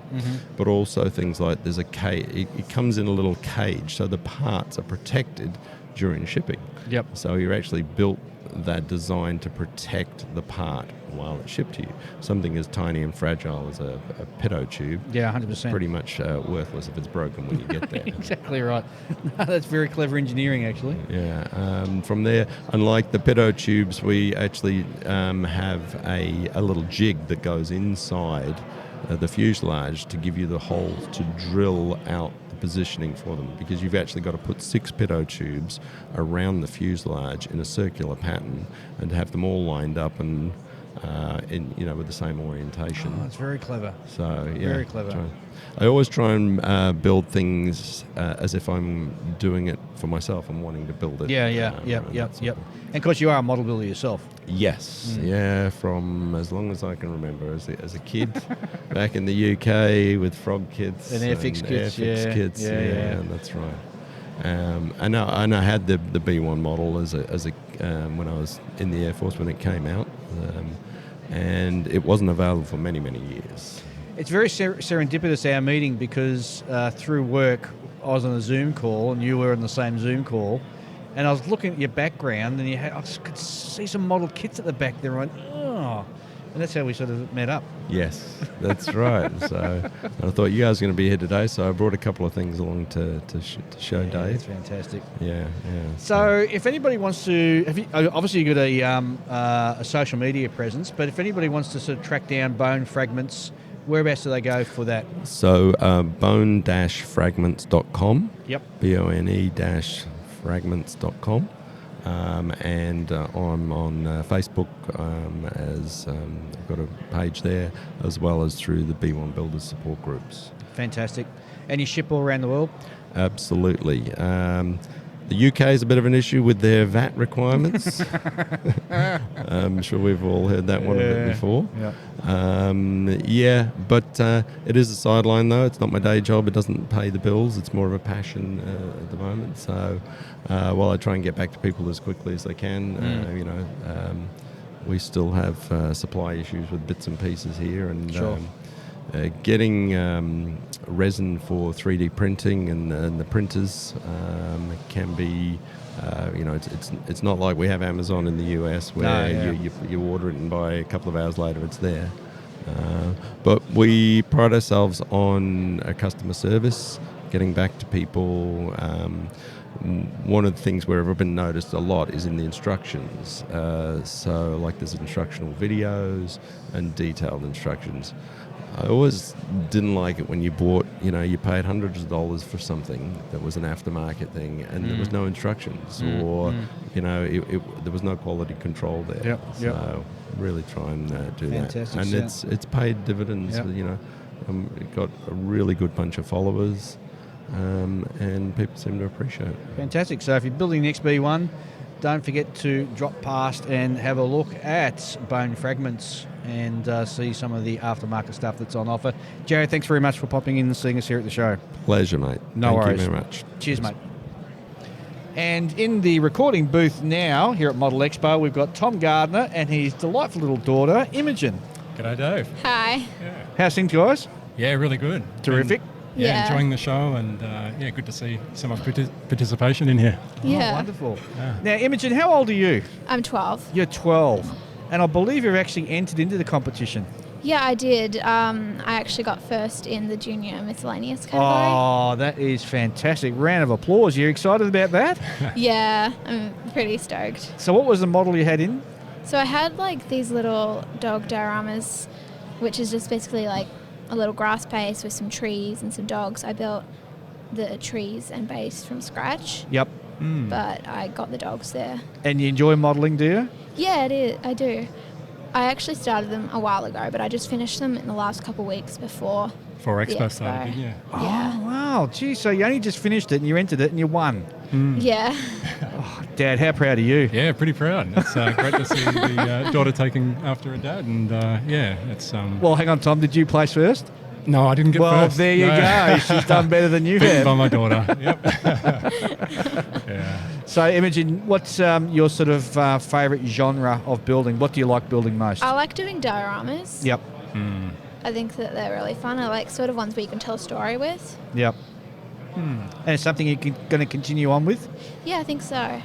But also things like there's a cage, it comes in a little cage, so the parts are protected during shipping. Yep. So you're actually built that design to protect the part while it's shipped to you. Something as tiny and fragile as a pedo tube, Yeah, 100%. pretty much worthless if it's broken when you get there. Exactly right. That's very clever engineering, actually. Yeah. From there, unlike the pedo tubes, we actually have a little jig that goes inside the fuselage to give you the holes to drill out the positioning for them, because you've actually got to put 6 pedo tubes around the fuselage in a circular pattern and have them all lined up and with the same orientation. Oh, it's very clever. So yeah, Very clever. I always try and build things as if I'm doing it for myself and wanting to build it. Yep. And of course, you are a model builder yourself. Yes, yeah, from as long as I can remember, as a kid, back in the UK with frog kits And Airfix kits, Airfix kits, yeah, that's right. And I had the B1 model as a when I was in the Air Force when it came out, and it wasn't available for many years. It's very serendipitous, our meeting, because through work, I was on a Zoom call and you were on the same Zoom call, and I was looking at your background and I could see some model kits at the back there. And and that's how we sort of met up. Yes, that's right. So I thought you guys were going to be here today, so I brought a couple of things along to show Dave. That's fantastic. Yeah. So if anybody wants to, obviously you've got a social media presence, but if anybody wants to sort of track down Bone Fragments, whereabouts do they go for that? So bone-fragments.com. Yep. bone-fragments.com. And I'm on Facebook as I've got a page there, as well as through the B1 Builders support groups. Fantastic. And you ship all around the world? Absolutely. The UK is a bit of an issue with their VAT requirements. I'm sure we've all heard that one a bit before. Yeah. But it is a sideline though. It's not my day job. It doesn't pay the bills. It's more of a passion at the moment. So while I try and get back to people as quickly as I can, we still have supply issues with bits and pieces here, and getting resin for 3D printing and the printers can be, it's not like we have Amazon in the US where you order it and by a couple of hours later it's there. But we pride ourselves on customer service, getting back to people. One of the things where I've been noticed a lot is in the instructions. So like there's instructional videos and detailed instructions. I always didn't like it when you bought, you paid hundreds of dollars for something that was an aftermarket thing and there was no instructions or, there was no quality control there. So really try and do Fantastic, that. And it's paid dividends, it got a really good bunch of followers and people seem to appreciate it. Fantastic. So if you're building the next B1, don't forget to drop past and have a look at Bone Fragments and see some of the aftermarket stuff that's on offer. Jarrod, thanks very much for popping in and seeing us here at the show. Pleasure, mate. No worries. Thank you very much. Cheers, mate. And in the recording booth now here at Model Expo, we've got Tom Gardner and his delightful little daughter, Imogen. G'day, Dave. Hi. How's things, guys? Yeah, really good. Terrific. Yeah. Enjoying the show and good to see so much participation in here. Yeah. Oh, wonderful. Yeah. Now, Imogen, how old are you? I'm 12. You're 12. And I believe you've actually entered into the competition. Yeah, I did. I actually got first in the junior miscellaneous category. Oh, that is fantastic. Round of applause. You excited about that? Yeah, I'm pretty stoked. So what was the model you had in? So I had like these little dog dioramas, which is just basically like a little grass base with some trees and some dogs. I built the trees and base from scratch. Yep. But I got the dogs there. And you enjoy modelling, do you? Yeah, it is. I do. I actually started them a while ago, but I just finished them in the last couple of weeks before Expo started, yeah. Oh, wow. Gee, so you only just finished it and you entered it and you won. Yeah. Oh, Dad, how proud are you? Yeah, pretty proud. It's great to see the daughter taking after her dad, and it's. Well, hang on, Tom. Did you place first? No, I didn't get well, first. Well, there you go. She's done better than you Beaten have. by my daughter. Yep. Yeah. So, Imogen, what's your sort of favourite genre of building? What do you like building most? I like doing dioramas. Yep. I think that they're really fun. I like sort of ones where you can tell a story with. Yep. And it's something you're going to continue on with? Yeah, I think so.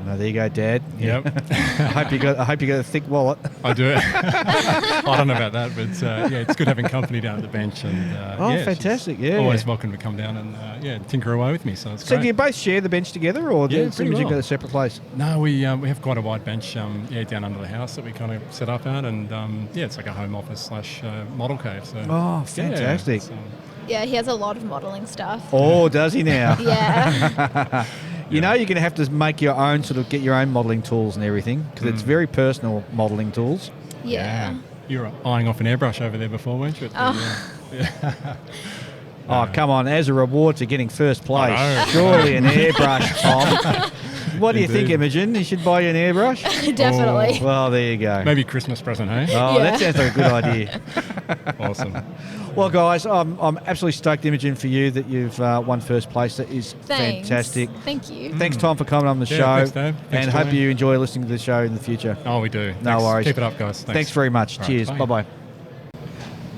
Oh, there you go, Dad. Yep. I hope you got a thick wallet. I do. I don't know about that, but it's good having company down at the bench. And fantastic! She's always welcome to come down and tinker away with me. So it's great. So do you both share the bench together, or yeah, does Imogen go to a separate place? No, we have quite a wide bench down under the house that we kind of set up at, and it's like a home office / model cave. So fantastic! Yeah, he has a lot of modelling stuff. Oh, does he now? Yeah. You know, you're going to have to make your own, get your own modelling tools and everything, because it's very personal modelling tools. Yeah. You were eyeing off an airbrush over there before, weren't you? Oh, come on. As a reward for getting first place, surely an airbrush, Tom. What do you think, Imogen? You should buy you an airbrush? Definitely. Oh, well, there you go. Maybe Christmas present, hey? Oh, that sounds like a good idea. Awesome. Well, guys, I'm absolutely stoked, Imogen, for you that you've won first place. That is fantastic. Thank you. Thanks, Tom, for coming on the show. Thanks, Dave. Thanks, and hope you enjoy listening to the show in the future. Oh, we do. No worries. Keep it up, guys. Thanks very much. All Cheers. right, Bye-bye.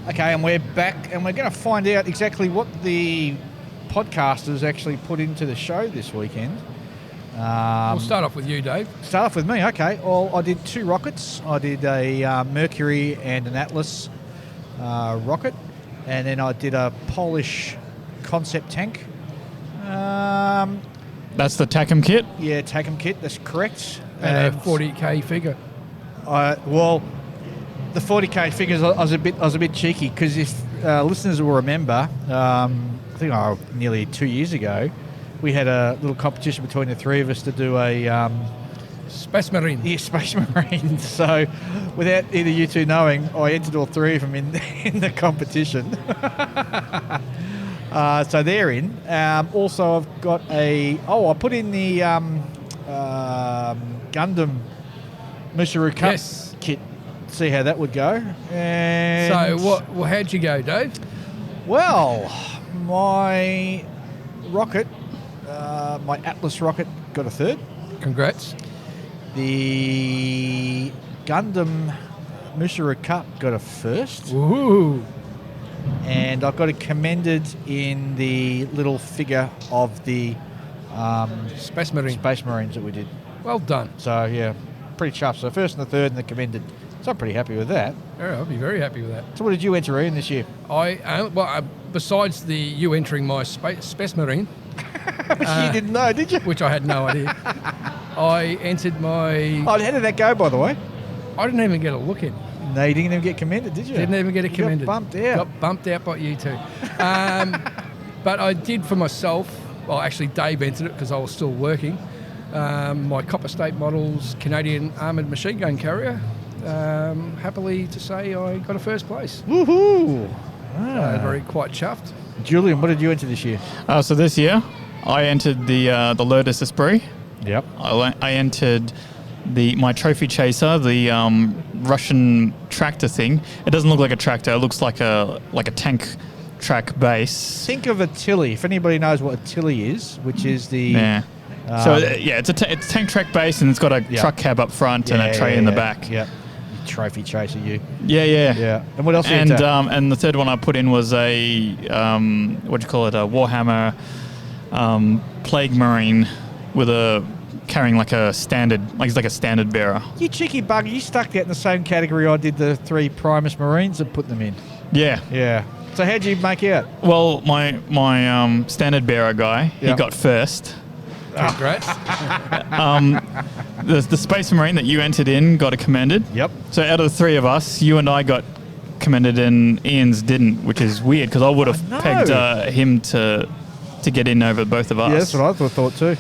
Okay, and we're back, and we're going to find out exactly what the podcasters actually put into the show this weekend. We'll start off with you, Dave. Start off with me, okay. Well, I did 2 rockets. I did a Mercury and an Atlas rocket, and then I did a Polish concept tank. That's the TACM kit? Yeah, TACM kit, that's correct. And a 40k figure. Well, the 40k figures, I was a bit cheeky, because if listeners will remember, I think nearly 2 years ago, we had a little competition between the three of us to do a Space Marine. Yeah, Space Marine. So, without either you two knowing, I entered all 3 of them in the competition. So they're in. Also, I've got I put in the Gundam Musharu Cup kit. See how that would go. And So, how'd you go, Dave? Well, my rocket, my Atlas rocket, got a 3rd. Congrats. The Gundam Musharu Cup got a 1st. Woohoo! And I got it commended in the little figure of the Space Marines that we did. Well done. So, yeah, pretty chuffed. So, 1st and the 3rd and the commended. So, I'm pretty happy with that. Yeah, I'll be very happy with that. So, what did you enter in this year? Besides you entering my Space Marine, you didn't know, did you? which I had no idea, I entered my. Oh, how did that go, by the way? I didn't even get a look in. No, you didn't even get commended, did you? Didn't even get it commended. Got bumped out. Got bumped out by you two. But I did for myself. Well, actually, Dave entered it because I was still working. My Copper State Models Canadian Armoured Machine Gun Carrier. Happily to say I got a 1st place. Woohoo! Quite chuffed. Julian, what did you enter this year? So this year, I entered the Lotus Esprit. Yep. I entered my trophy chaser, the Russian tractor thing. It doesn't look like a tractor. It looks like a tank track base. Think of a Tilly. If anybody knows what a Tilly is, which is the... Yeah. It's a tank track base, and it's got a truck cab up front and a tray in the back. Yeah. Trophy chaser, you. Yeah. And what else? And the 3rd one I put in was a a Warhammer Plague Marine with carrying like a standard, like a standard bearer. You cheeky bugger! You stuck that in the same category I did the 3 Primus Marines and put them in. Yeah. So how'd you make out? Well, my standard bearer guy, he got 1st. Congrats. The Space Marine that you entered in got a commended. Yep. So out of the 3 of us, you and I got commended and Ian's didn't, which is weird because I would have pegged him to get in over both of us. Yeah, that's what I thought too.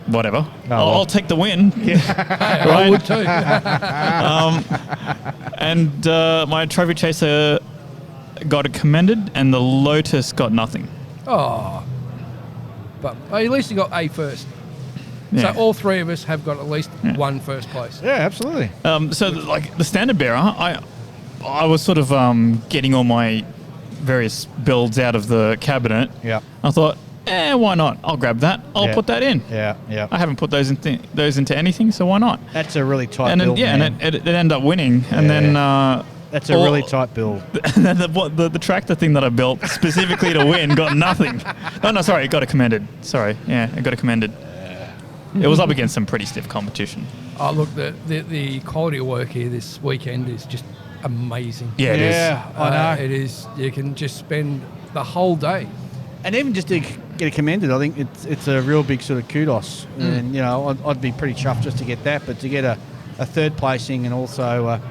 Whatever. well. I'll take the win. Hey, I would too. And my trophy chaser got a commended and the Lotus got nothing. Oh. But at least you got a 1st. So all three of us have got at least one first place. Yeah, absolutely. So like the standard bearer, I was sort of getting all my various builds out of the cabinet. Yeah. I thought, why not? I'll grab that. I'll put that in. Yeah, yeah. I haven't put those into anything, so why not? That's a really tight and then, build, and it ended up winning. And then that's a really tight build. the tractor thing that I built specifically to win got nothing. No, sorry, it got a commended. Sorry, it got a commended. It was up against some pretty stiff competition. Oh, look, the quality of work here this weekend is just amazing. Yeah, it is. Yeah, I know. It is. You can just spend the whole day. And even just to get it commended, I think it's a real big sort of kudos. And, you know, I'd be pretty chuffed just to get that, but to get a third placing and also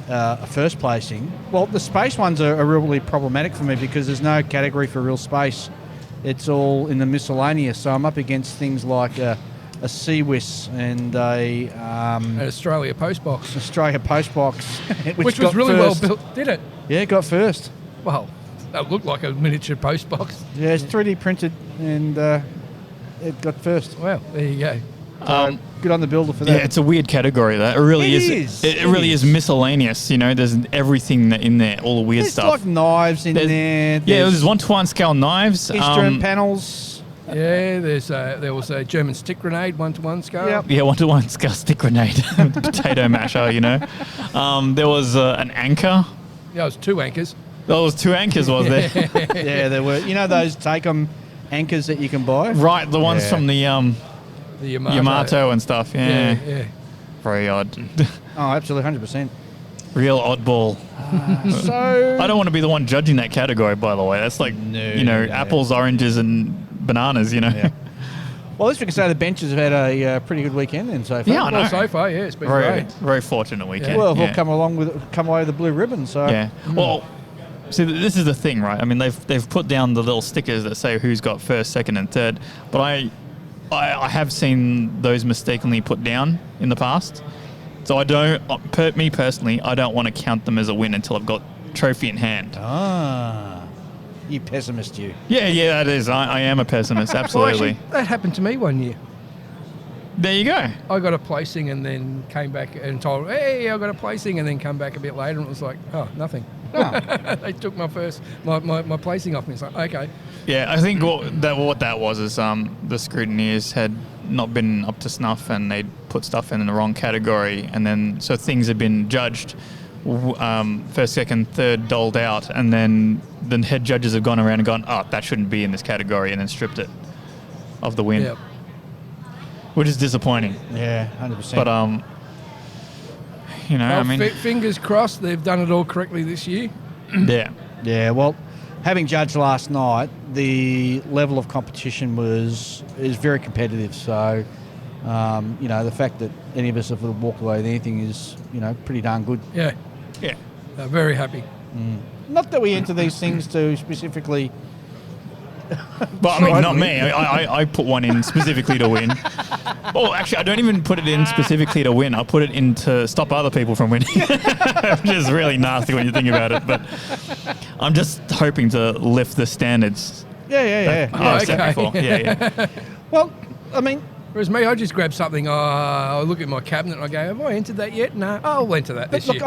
a first placing. Well, the space ones are really problematic for me because there's no category for real space. It's all in the miscellaneous. So I'm up against things like a CWIS and an Australia Postbox. Australia Postbox. which was really well built, did it? Yeah, it got first. Well, that looked like a miniature postbox. Yeah, it's 3D printed and it got first. Well, there you go. Good on the builder for that. Yeah, it's a weird category. That it really is. It really is miscellaneous. You know, there's everything in there, all the weird there's stuff. Like knives in there. Yeah, there's 1-to-1 scale knives. Instrument panels. Yeah, there was a German stick grenade, 1-to-1 scale. Yep. Yeah, 1-to-1 scale stick grenade, potato masher. You know, there was an anchor. Yeah, it was 2 anchors. There was 2 anchors, was there? Yeah, there were. You know those take-'em anchors that you can buy? Right, the ones from the Yamato and stuff. Yeah. Very odd. Oh, absolutely, 100%. Real oddball. So I don't want to be the one judging that category, by the way. That's like, apples, oranges, and bananas, you know. Yeah. Well, at least we can say the benches have had a pretty good weekend then so far. Yeah, I know. Well, so far, it's been great. Very fortunate weekend. Well, we'll come away with the blue ribbon. So yeah. Well, see, this is the thing, right? I mean, they've put down the little stickers that say who's got first, second, and third, but I have seen those mistakenly put down in the past. So I don't, me personally, I don't want to count them as a win until I've got trophy in hand. You pessimist, you. Yeah, that is. I am a pessimist, absolutely. Well, actually, that happened to me one year. There you go. I got a placing and then came back and told, hey, I got a placing, and then come back a bit later and it was like, oh, nothing. Oh. They took my placing off me. It's like, okay. Yeah, I think what that was is the scrutineers had not been up to snuff and they'd put stuff in the wrong category, and then so things had been judged first, second, third doled out, and then the head judges have gone around and gone, oh, that shouldn't be in this category, and then stripped it of the win. Yep. Which is disappointing. Yeah, 100%. But I mean, fingers crossed they've done it all correctly this year. Yeah. Yeah, well, having judged last night, the level of competition is very competitive. So, the fact that any of us have walked away with anything is, pretty darn good. Yeah. Yeah. They're very happy. Not that we enter these things to specifically... Well, I mean, not me. I put one in specifically to win. Well, actually, I don't even put it in specifically to win. I put it in to stop other people from winning, which is really nasty when you think about it. But I'm just hoping to lift the standards. Yeah. Yeah. Well, I mean... Whereas me, I just grab something, I look at my cabinet and I go, have I entered that yet? No, I'll enter that this year.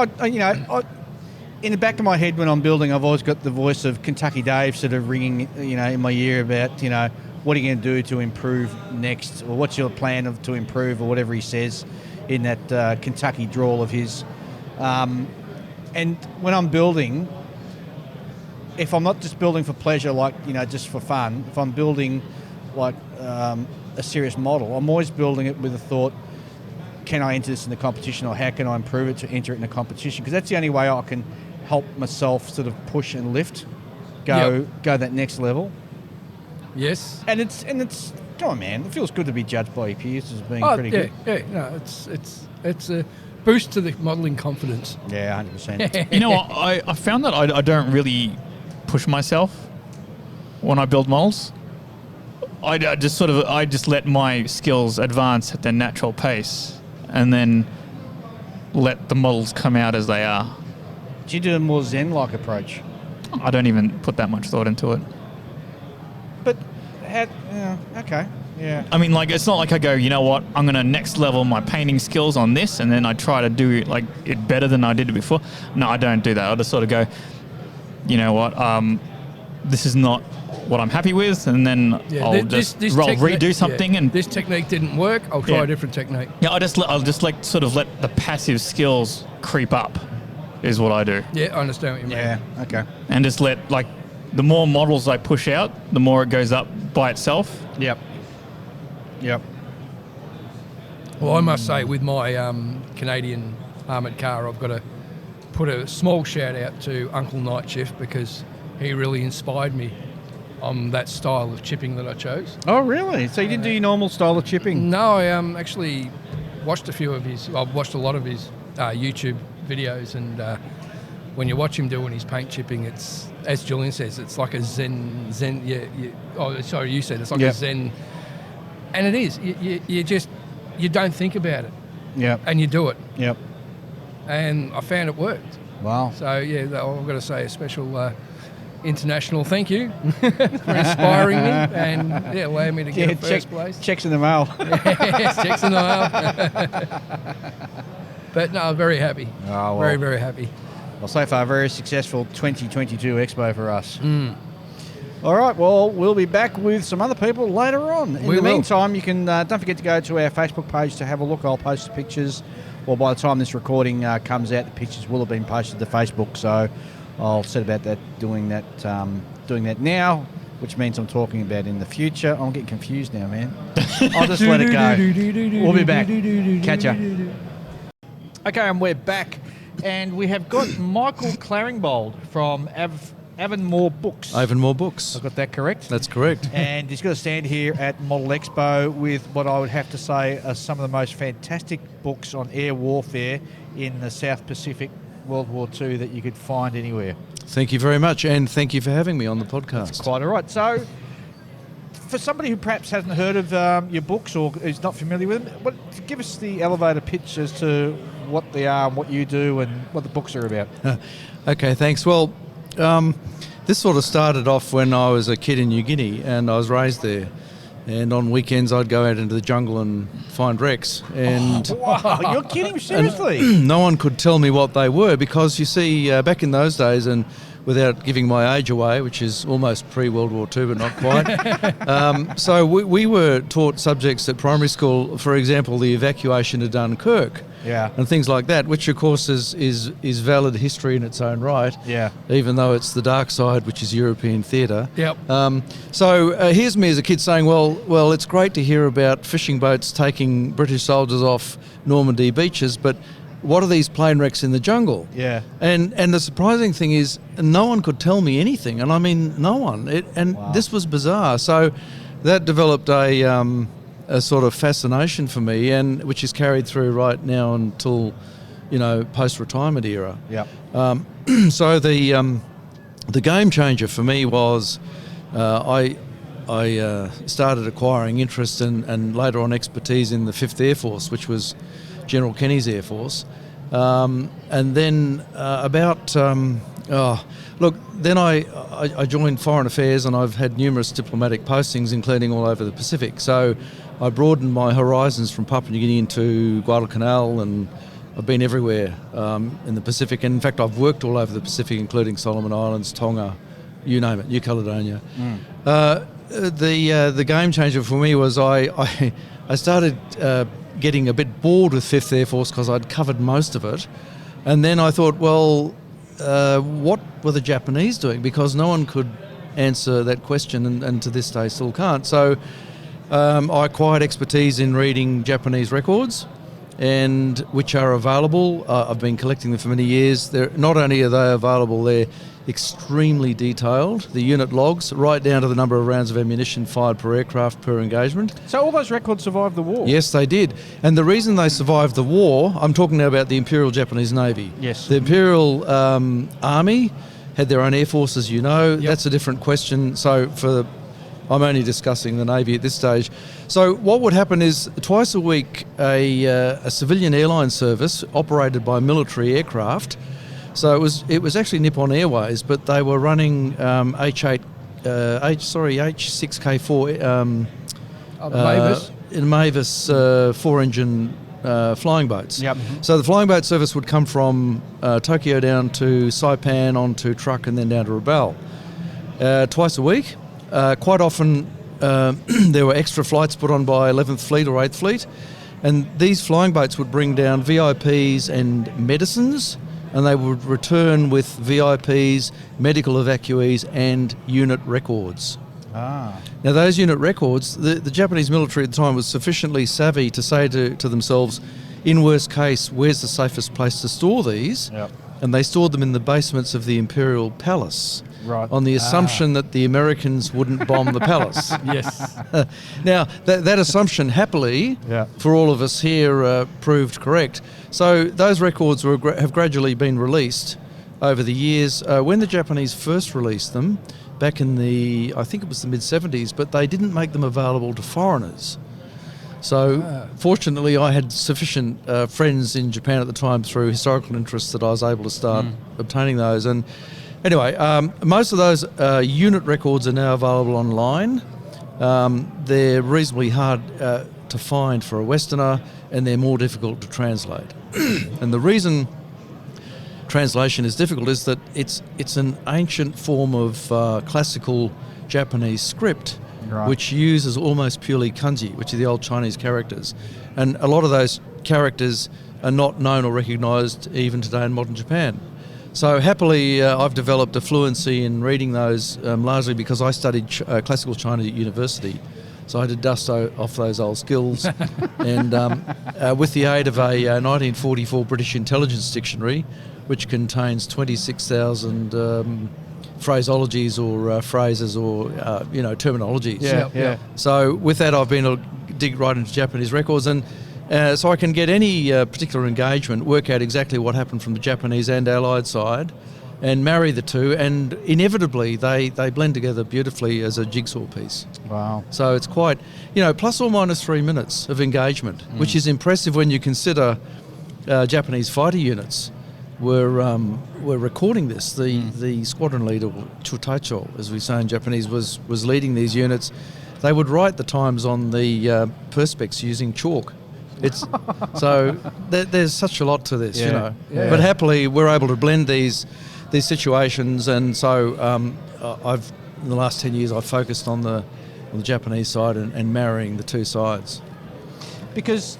In the back of my head when I'm building, I've always got the voice of Kentucky Dave sort of ringing, in my ear about, what are you going to do to improve next, or what's your plan to improve, or whatever he says in that Kentucky drawl of his. And when I'm building, if I'm not just building for pleasure, like, just for fun, if I'm building like a serious model, I'm always building it with a thought, can I enter this in the competition, or how can I improve it to enter it in a competition? Because that's the only way I can help myself sort of push and lift, go that next level. Yes. And it's come on, man, it feels good to be judged by your peers as being pretty good. Yeah, no, it's a boost to the modelling confidence. Yeah, 100%. You know what? I found that I don't really push myself when I build models. I just let my skills advance at their natural pace, and then let the models come out as they are. Do you do a more Zen-like approach? I don't even put that much thought into it. But, okay, Yeah. I mean, like, it's not like I go, you know what, I'm going to next level my painting skills on this, and then I try to do like it better than I did it before. No, I don't do that. I just sort of go, you know what, this is not what I'm happy with, and then I'll redo something. And this technique didn't work. I'll try a different technique. Yeah, I'll just like sort of let the passive skills creep up, is what I do. Yeah, I understand what you mean. Yeah. Okay. And just let, like, the more models I push out, the more it goes up by itself. Yep. Well, I must say, with my Canadian armoured car, I've got to put a small shout out to Uncle Night Shift, because he really inspired me on that style of chipping that I chose. Oh, really? So you didn't do your normal style of chipping? No, I actually watched a few of his. I've watched a lot of his YouTube videos, and when you watch him doing his paint chipping, it's, as Julian says, it's like a zen. Yeah. Oh, sorry, you said it's like a zen, and it is. You don't think about it. Yep. And you do it. Yep. And I found it worked. Wow. So yeah, I've got to say a special international thank you for inspiring me and allowing me to get first place. Checks in the mail. Yes, checks in the mail. But no, I'm very happy. Oh, well. Very, very happy. Well, so far, very successful 2022 Expo for us. All right, well, we'll be back with some other people later on. In the meantime, you can don't forget to go to our Facebook page to have a look. I'll post the pictures. Well, by the time this recording comes out, the pictures will have been posted to Facebook. So I'll set about that, doing that now, which means I'm talking about in the future. I'm getting confused now, man. I'll just let it go. We'll be back. Catch ya. Okay, and we're back, and we have got Michael Claringbould from Avonmore Books. Avonmore Books. I've got that correct? That's correct. And he's got a stand here at Model Expo with what I would have to say are some of the most fantastic books on air warfare in the South Pacific World War II that you could find anywhere. Thank you very much, and thank you for having me on the podcast. That's quite all right. So, for somebody who perhaps hasn't heard of your books or is not familiar with them, give us the elevator pitch as to what they are and what you do and what the books are about. Okay, thanks. Well, this sort of started off when I was a kid in New Guinea, and I was raised there. And on weekends, I'd go out into the jungle and find wrecks. And wow, you're kidding? Seriously? No one could tell me what they were, because you see, back in those days, and without giving my age away, which is almost pre-World War II, but not quite. So we were taught subjects at primary school, for example, the evacuation of Dunkirk. Yeah. And things like that, which of course is valid history in its own right. Yeah. Even though it's the dark side, which is European theatre. Yep. So here's me as a kid saying, well, it's great to hear about fishing boats taking British soldiers off Normandy beaches, but what are these plane wrecks in the jungle? Yeah. And the surprising thing is, no one could tell me anything, and I mean no one. Wow. This was bizarre. So that developed a sort of fascination for me, and which is carried through right now until, post-retirement era. Yeah. So the game changer for me was I started acquiring interest and later on expertise in the 5th Air Force, which was General Kenny's Air Force. And then then I joined Foreign Affairs, and I've had numerous diplomatic postings, including all over the Pacific. So I broadened my horizons from Papua New Guinea into Guadalcanal, and I've been everywhere in the Pacific. And in fact, I've worked all over the Pacific, including Solomon Islands, Tonga, you name it, New Caledonia. The game changer for me was I started getting a bit bored with 5th Air Force because I'd covered most of it. And then I thought, what were the Japanese doing? Because no one could answer that question, and to this day still can't. So I acquired expertise in reading Japanese records, and which are available. I've been collecting them for many years. Not only are they available, they're extremely detailed. The unit logs, right down to the number of rounds of ammunition fired per aircraft per engagement. So all those records survived the war? Yes, they did. And the reason they survived the war, I'm talking now about the Imperial Japanese Navy. Yes. The Imperial Army had their own air force, as you know. Yep. That's a different question. So I'm only discussing the Navy at this stage. So what would happen is twice a week a civilian airline service operated by military aircraft. So it was actually Nippon Airways, but they were running H6K4 Mavis 4-engine flying boats. Yep. So the flying boat service would come from Tokyo down to Saipan, onto Truk, and then down to Rabaul. Twice a week. Quite often there were extra flights put on by 11th Fleet or 8th Fleet, and these flying boats would bring down VIPs and medicines, and they would return with VIPs, medical evacuees, and unit records. Now those unit records, the Japanese military at the time was sufficiently savvy to say to themselves, in worst case, where's the safest place to store these? Yep. And they stored them in the basements of the Imperial Palace. Right. On the assumption that the Americans wouldn't bomb the palace. Yes. Now, that assumption, happily, for all of us here, proved correct. So those records have gradually been released over the years. When the Japanese first released them, back in I think it was the mid-70s, but they didn't make them available to foreigners. So fortunately, I had sufficient friends in Japan at the time through historical interests that I was able to start obtaining those. And anyway, most of those unit records are now available online. They're reasonably hard to find for a Westerner, and they're more difficult to translate. And the reason translation is difficult is that it's an ancient form of classical Japanese script, which uses almost purely kanji, which are the old Chinese characters. And a lot of those characters are not known or recognised even today in modern Japan. So happily, I've developed a fluency in reading those, largely because I studied classical China at university. So I had to dust off those old skills. And with the aid of a 1944 British intelligence dictionary, which contains 26,000 phraseologies or phrases or terminologies. Yeah. So with that, I've been able to dig right into Japanese records, and so I can get any particular engagement, work out exactly what happened from the Japanese and Allied side, and marry the two, and inevitably they blend together beautifully as a jigsaw piece. Wow. So it's quite, plus or minus 3 minutes of engagement, which is impressive when you consider Japanese fighter units were recording this. The squadron leader, Chutaicho, as we say in Japanese, was leading these units. They would write the times on the perspex using chalk. It's so there's such a lot to this, Yeah. But happily, we're able to blend these situations, and so I've in the last 10 years I've focused on the Japanese side and marrying the two sides. Because,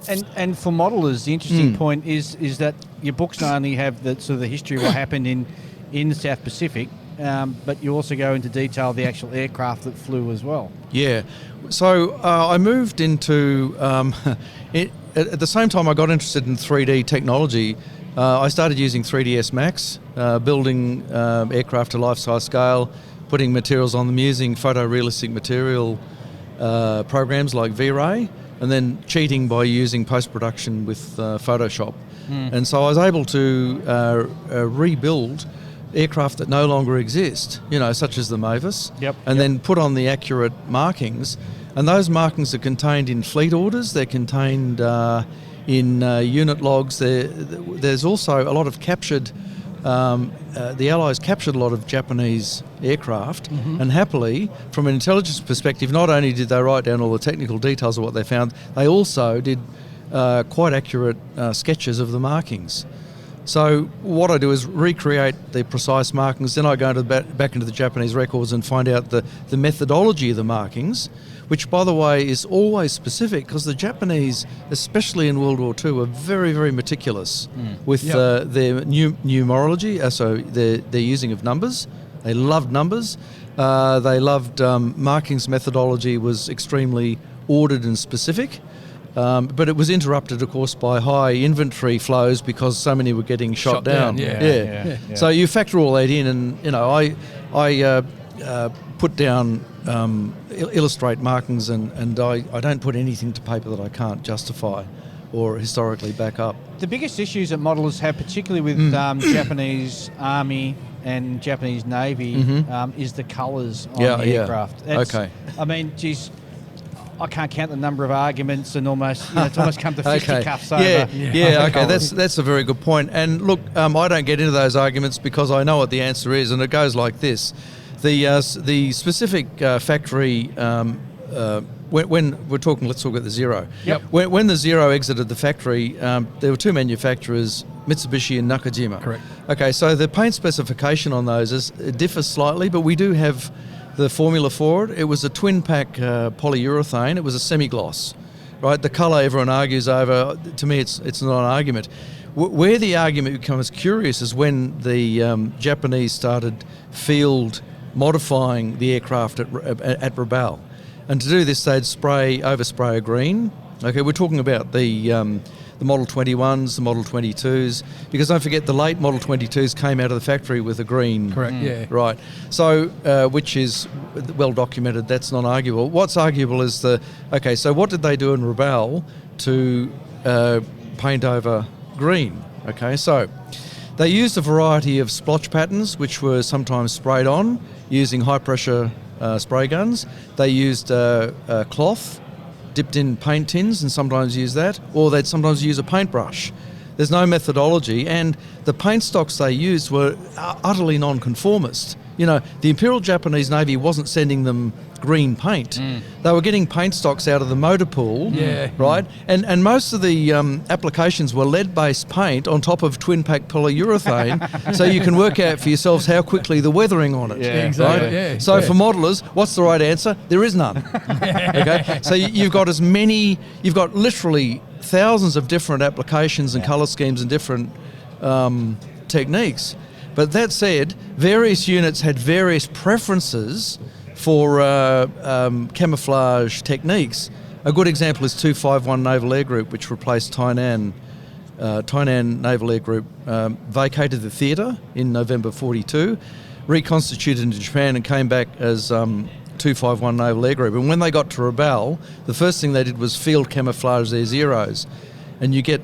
and for modelers, the interesting point is that your books not only have the sort of the history of what happened in the South Pacific, but you also go into detail the actual aircraft that flew as well. Yeah. So I moved into at the same time I got interested in 3D technology. I started using 3ds Max, building aircraft to life-size scale, putting materials on them using photorealistic material programs like V-Ray, and then cheating by using post-production with Photoshop. And so I was able to rebuild aircraft that no longer exist, such as the Mavis, and then put on the accurate markings. And those markings are contained in fleet orders, they're contained in unit logs. There's also a lot of captured, the Allies captured a lot of Japanese aircraft, and happily, from an intelligence perspective, not only did they write down all the technical details of what they found, they also did quite accurate sketches of the markings. So what I do is recreate the precise markings, then I go back into the Japanese records and find out the methodology of the markings, which, by the way, is always specific, because the Japanese, especially in World War II, were very, very meticulous with their numerology, so their using of numbers. They loved numbers. They loved markings methodology was extremely ordered and specific. But it was interrupted, of course, by high inventory flows because so many were getting shot down. Yeah. So you factor all that in, and I put down illustrate markings, and I don't put anything to paper that I can't justify or historically back up. The biggest issues that modelers have, particularly with Japanese Army and Japanese Navy, is the colours on the aircraft. Okay. I mean, geez, I can't count the number of arguments, and almost it's almost come to fisticuffs over. Okay, that's a very good point. And look, I don't get into those arguments because I know what the answer is, and it goes like this: the specific factory when we're talking, let's talk about the Zero. Yep. When the Zero exited the factory, there were two manufacturers, Mitsubishi and Nakajima. Correct. Okay, so the paint specification on those it differs slightly, but we do have the formula for it. It was a twin pack polyurethane. It was a semi-gloss, right? The colour everyone argues over. To me, it's not an argument. Where the argument becomes curious is when the Japanese started field modifying the aircraft at Rabaul. And to do this, they'd overspray a green. Okay, we're talking about the Model 21s, the Model 22s, because don't forget the late Model 22s came out of the factory with a green. Correct, yeah. Right. So, which is well documented, that's not arguable. What's arguable is so what did they do in Rabaul to paint over green? Okay, so they used a variety of splotch patterns, which were sometimes sprayed on using high-pressure spray guns. They used cloth dipped in paint tins and sometimes use that, or they'd sometimes use a paintbrush. There's no methodology, and the paint stocks they used were utterly non-conformist. You know, the Imperial Japanese Navy wasn't sending them green paint. They were getting paint stocks out of the motor pool, right? And most of the applications were lead-based paint on top of twin-pack polyurethane, so you can work out for yourselves how quickly the weathering on it. Yeah, exactly. Right? Yeah, so for modelers, what's the right answer? There is none. Okay, so you've got literally thousands of different applications and colour schemes and different techniques. But that said, various units had various preferences for camouflage techniques. A good example is 251 Naval Air Group, which replaced Tainan. Tainan Naval Air Group vacated the theatre in November 42, reconstituted in Japan and came back as 251 Naval Air Group. And when they got to Rabaul, the first thing they did was field camouflage their Zeros. And you get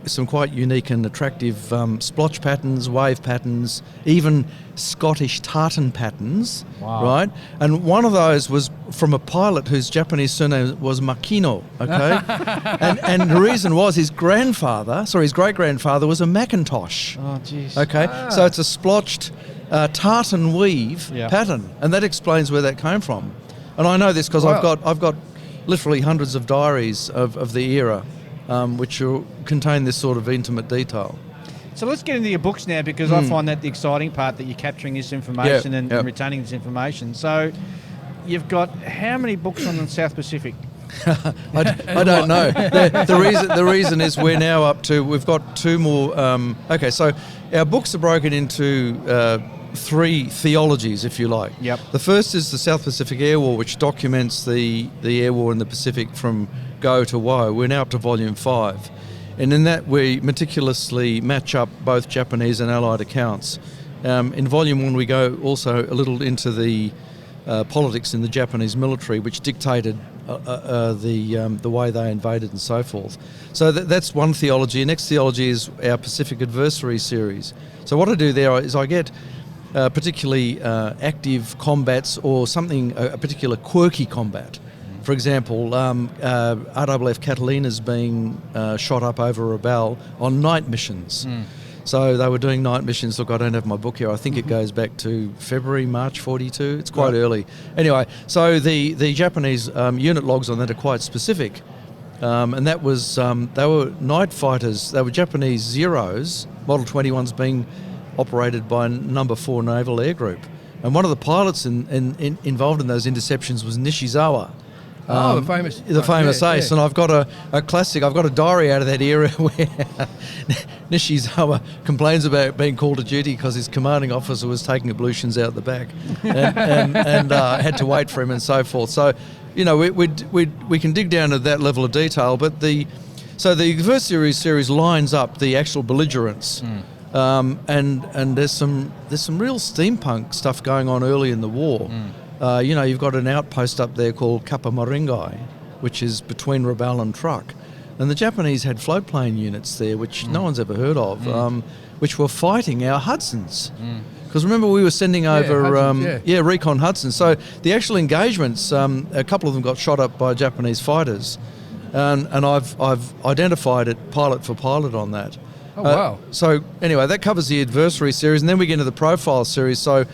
some quite unique and attractive splotch patterns, wave patterns, even Scottish tartan patterns, right? And one of those was from a pilot whose Japanese surname was Makino, okay? and the reason was his great-grandfather was a Macintosh. Oh, jeez. Okay, so it's a splotched tartan weave pattern, and that explains where that came from. And I know this because I've got literally hundreds of diaries of the era, which will contain this sort of intimate detail. So let's get into your books now, because I find that the exciting part, that you're capturing this information and retaining this information. So you've got how many books on the South Pacific? I don't know. The reason is we've got two more. So our books are broken into three theologies, if you like. Yep. The first is the South Pacific Air War, which documents the air war in the Pacific from go to woe. We're now up to volume 5. And in that we meticulously match up both Japanese and Allied accounts. In volume 1 we go also a little into the politics in the Japanese military, which dictated the way they invaded and so forth. So that's one theology. The next theology is our Pacific Adversary series. So what I do there is I get particularly active combats or something, a particular quirky combat. For example, RWF Catalina's being shot up over Rabaul on night missions. So they were doing night missions. Look, I don't have my book here. I think it goes back to February, March 42. It's quite early. Anyway, so the Japanese unit logs on that are quite specific. And that was, they were night fighters. They were Japanese Zeros, Model 21s being operated by number 4 Naval Air Group. And one of the pilots involved in those interceptions was Nishizawa. The famous ace. And I've got a classic, I've got a diary out of that era where Nishizawa complains about being called to duty because his commanding officer was taking ablutions out the back and had to wait for him and so forth. So, you know, we can dig down to that level of detail, but the Adversary series lines up the actual belligerents. And there's some real steampunk stuff going on early in the war. You've got an outpost up there called Kapamaringai, which is between Rabaul and Truk. And the Japanese had floatplane units there, which no one's ever heard of, which were fighting our Hudsons. Because remember, we were sending over recon Hudsons. So the actual engagements, a couple of them got shot up by Japanese fighters. And I've identified it pilot for pilot on that. Oh, wow. So anyway, that covers the Adversary series. And then we get into the Profile series. So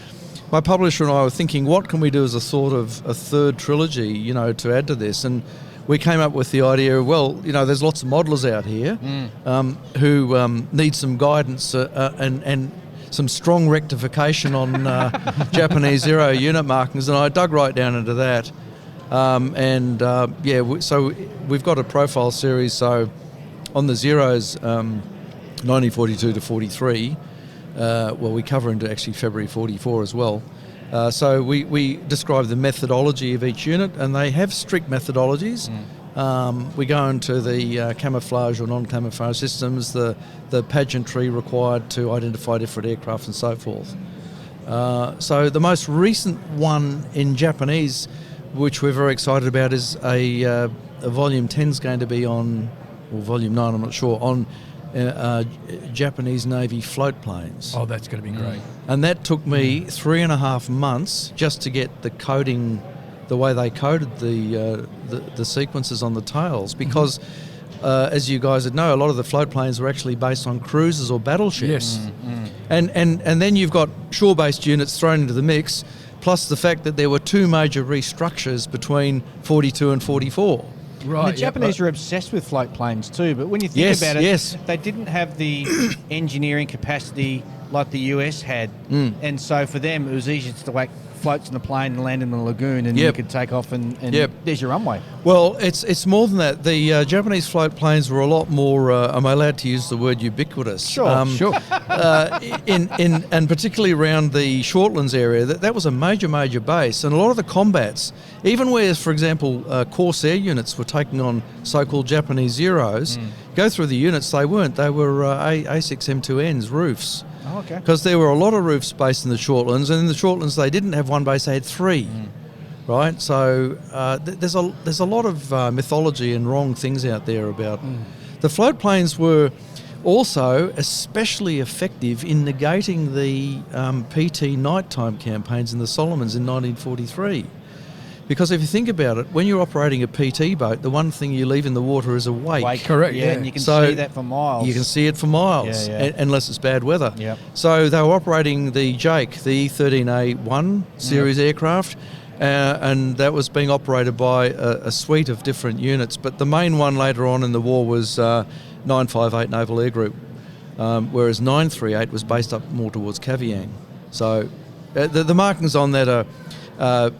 my publisher and I were thinking, what can we do as a sort of a third trilogy, to add to this? And we came up with the idea, there's lots of modelers out here who need some guidance and some strong rectification on Japanese zero unit markings, and I dug right down into that. So we've got a profile series. So on the zeros, 1942 to 43, we cover into actually February 44 as well. So we describe the methodology of each unit, and they have strict methodologies. We go into the camouflage or non-camouflage systems, the pageantry required to identify different aircraft and so forth. So the most recent one in Japanese, which we're very excited about, is a volume 10 is going to be on, or volume 9, I'm not sure, on Japanese Navy float planes. Oh, that's going to be great. And that took me 3.5 months just to get the coding, the way they coded the sequences on the tails, because as you guys would know, a lot of the float planes were actually based on cruisers or battleships. And then you've got shore-based units thrown into the mix, plus the fact that there were two major restructures between 42 and 44. Right. And the Japanese were obsessed with float planes too, but when you think about it, they didn't have the engineering capacity like the US had, and so for them it was easier to like floats in the plane and land in the lagoon, and you could take off and there's your runway. Well, it's more than that. The Japanese float planes were a lot more, am I allowed to use the word ubiquitous? Sure. And particularly around the Shortlands area, that was a major base, and a lot of the combats, even where, for example, Corsair units were taking on so-called Japanese Zeros, go through the units, they weren't. They were A6M2Ns, roofs. Oh, okay. Because there were a lot of roofs based in the Shortlands, and in the Shortlands they didn't have one base, they had three. Right? So there's a lot of mythology and wrong things out there about... The float planes were also especially effective in negating the PT nighttime campaigns in the Solomons in 1943. Because if you think about it, when you're operating a PT boat, the one thing you leave in the water is a wake. Correct, yeah. And you can see that for miles. You can see it for miles, unless it's bad weather. Yep. So they were operating the Jake, the E-13A1 series aircraft, and that was being operated by a suite of different units. But the main one later on in the war was 958 Naval Air Group, whereas 938 was based up more towards Kavieng. So the markings on that are...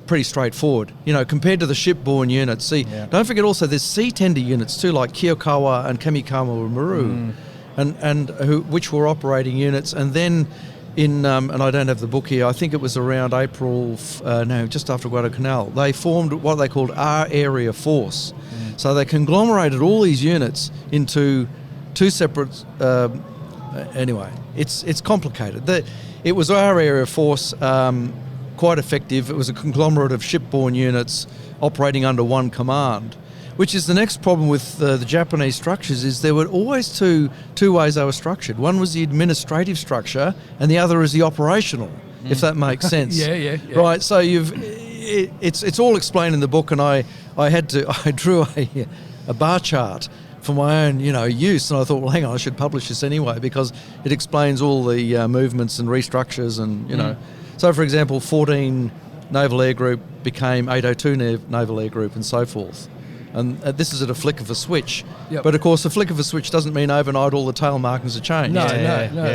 pretty straightforward, compared to the shipborne units. See, don't forget also there's sea tender units too, like Kyokawa and Kamikawa Maru, and which were operating units. And then in and I don't have the book here, I think it was around just after Guadalcanal, they formed what they called our area force. So they conglomerated all these units into two separate. Anyway, it's complicated. It was our area force. Quite effective. It was a conglomerate of shipborne units operating under one command, which is the next problem with the Japanese structures, is there were always two ways they were structured. One was the administrative structure and the other is the operational, if that makes sense. Yeah. Right, so it's all explained in the book, and I drew a bar chart for my own use, and I thought, well, hang on, I should publish this anyway, because it explains all the movements and restructures and So, for example, 14 Naval Air Group became 802 Naval Air Group and so forth. And this is at a flick of a switch. Yep. But, of course, a flick of a switch doesn't mean overnight all the tail markings are changed. No.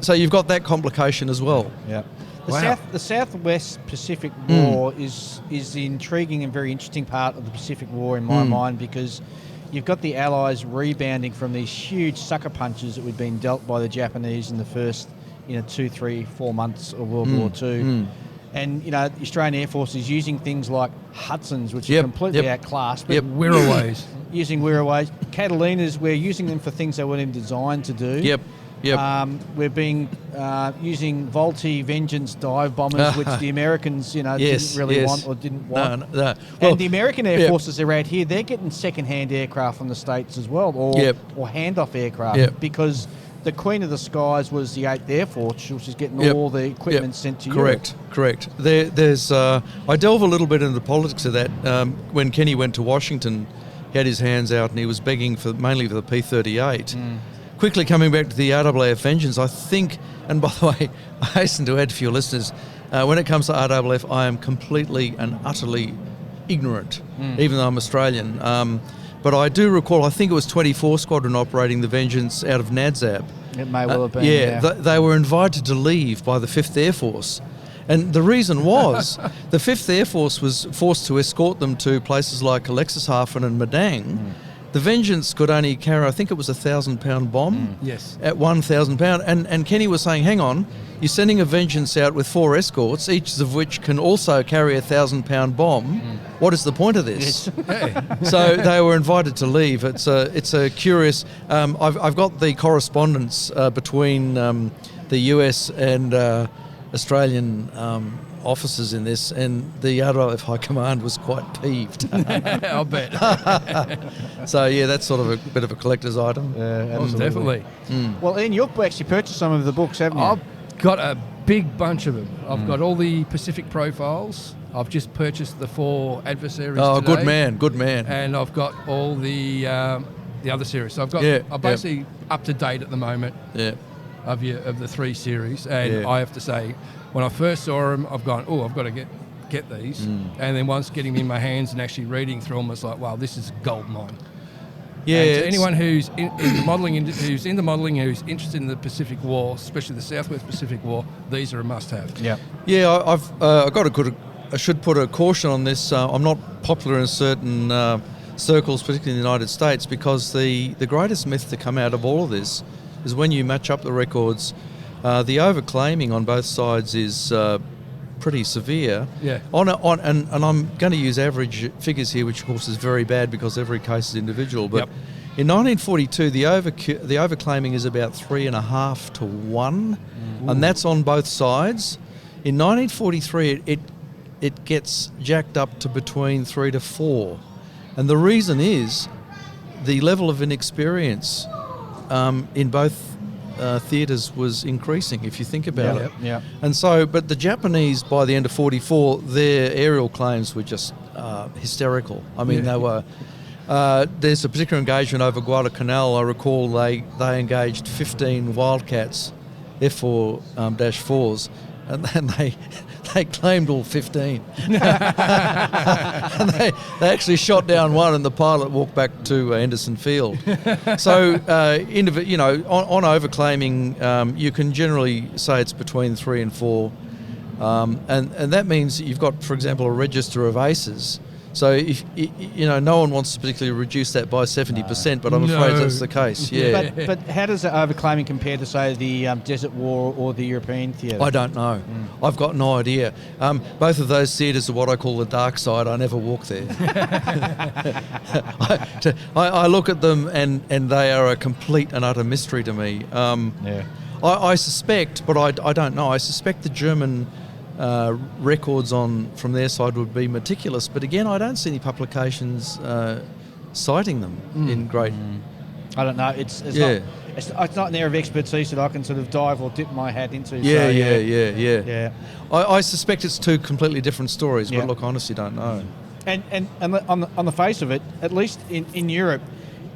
So you've got that complication as well. Yeah. Wow. The Southwest Pacific War is the intriguing and very interesting part of the Pacific War in my mind, because you've got the Allies rebounding from these huge sucker punches that we'd been dealt by the Japanese in the first 2, 3, 4 months of World War II. And, the Australian Air Force is using things like Hudsons, which are completely outclassed. But Wirraways. Using Wirraways. Catalinas, we're using them for things they weren't even designed to do. We're using Volti Vengeance dive bombers, which the Americans, didn't really want or didn't want. No. Well, and the American Air Forces are out here, they're getting second-hand aircraft from the States as well, or handoff aircraft, because the Queen of the Skies was the 8th Air Force, which is getting all the equipment sent to Europe. Correct. There's I delve a little bit into the politics of that. When Kenny went to Washington, he had his hands out and he was begging mainly for the P-38. Of quickly coming back to the RAAF Vengeance, I think, and by the way, I hasten to add for your listeners, when it comes to RAAF, I am completely and utterly ignorant, even though I'm Australian. But I do recall, I think it was 24 Squadron operating the Vengeance out of NADZAB. It may well have been. They were invited to leave by the 5th Air Force. And the reason was the 5th Air Force was forced to escort them to places like Alexishafen and Madang. The Vengeance could only carry, I think it was a 1,000-pound bomb. Yes. At 1,000 pound. And Kenny was saying, hang on, you're sending a Vengeance out with 4 escorts, each of which can also carry a 1,000-pound bomb. What is the point of this? So they were invited to leave. It's a curious. I've got the correspondence between the US and Australian officers in this, and the RAAF High Command was quite peeved. I'll bet. So yeah, that's sort of a bit of a collector's item. Definitely. Well, Ian, you've actually purchased some of the books, haven't you? I've got a big bunch of them. I've got all the Pacific profiles. I've just purchased the 4 adversaries today. Good man. And I've got all the other series. So I've got. I'm basically up to date at the moment. Yeah. Of the 3 series, and I have to say, when I first saw them, I've gone, I've got to get these. And then once getting them in my hands and actually reading through them, it's like, wow, this is gold mine. Yeah. And to anyone who's into modelling, who's interested in the Pacific War, especially the Southwest Pacific War, these are a must-have. Yeah. Yeah, I've I should put a caution on this. I'm not popular in certain circles, particularly in the United States, because the greatest myth to come out of all of this is when you match up the records, the overclaiming on both sides is pretty severe. Yeah. And I'm going to use average figures here, which of course is very bad because every case is individual. But in 1942, the overclaiming is about 3.5 to 1, and that's on both sides. In 1943, it gets jacked up to between 3 to 4, and the reason is the level of inexperience in both theatres was increasing, if you think about it. Yeah. And so, but the Japanese, by the end of 44, their aerial claims were just hysterical. I mean, they were... there's a particular engagement over Guadalcanal. I recall they engaged 15 Wildcats, F4-4s, and then they claimed all 15. And they actually shot down one, and the pilot walked back to Henderson Field. So, on overclaiming, you can generally say it's between 3 and 4. And that means you've got, for example, a register of aces. So, if no one wants to particularly reduce that by 70%, but I'm afraid that's the case. Yeah. But how does the overclaiming compare to, say, the Desert War or the European theatre? I don't know. I've got no idea. Both of those theatres are what I call the dark side. I never walk there. I look at them and they are a complete and utter mystery to me. I suspect, but I don't know. I suspect the German records from their side would be meticulous, but again, I don't see any publications citing them in great. I don't know. It's not an area of expertise that I can sort of dive or dip my hat into. Yeah. I suspect it's 2 completely different stories, but look, I honestly don't know. And on the face of it, at least in Europe,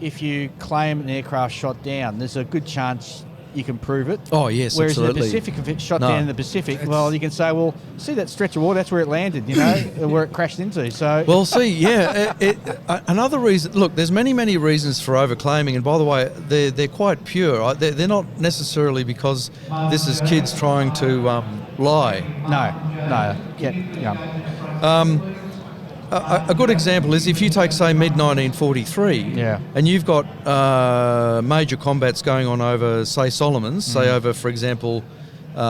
if you claim an aircraft shot down, there's a good chance you can prove it. Oh, yes, Whereas absolutely. in the Pacific, if it's shot down in the Pacific, well, you can say, well, see that stretch of water, that's where it landed, where it crashed into. So, well, see, another reason, look, there's many reasons for overclaiming, and by the way, they're quite pure. They're not necessarily because this is kids trying to lie. No. A good example is if you take, say, mid-1943, and you've got major combats going on over, say, Solomons, say over, for example,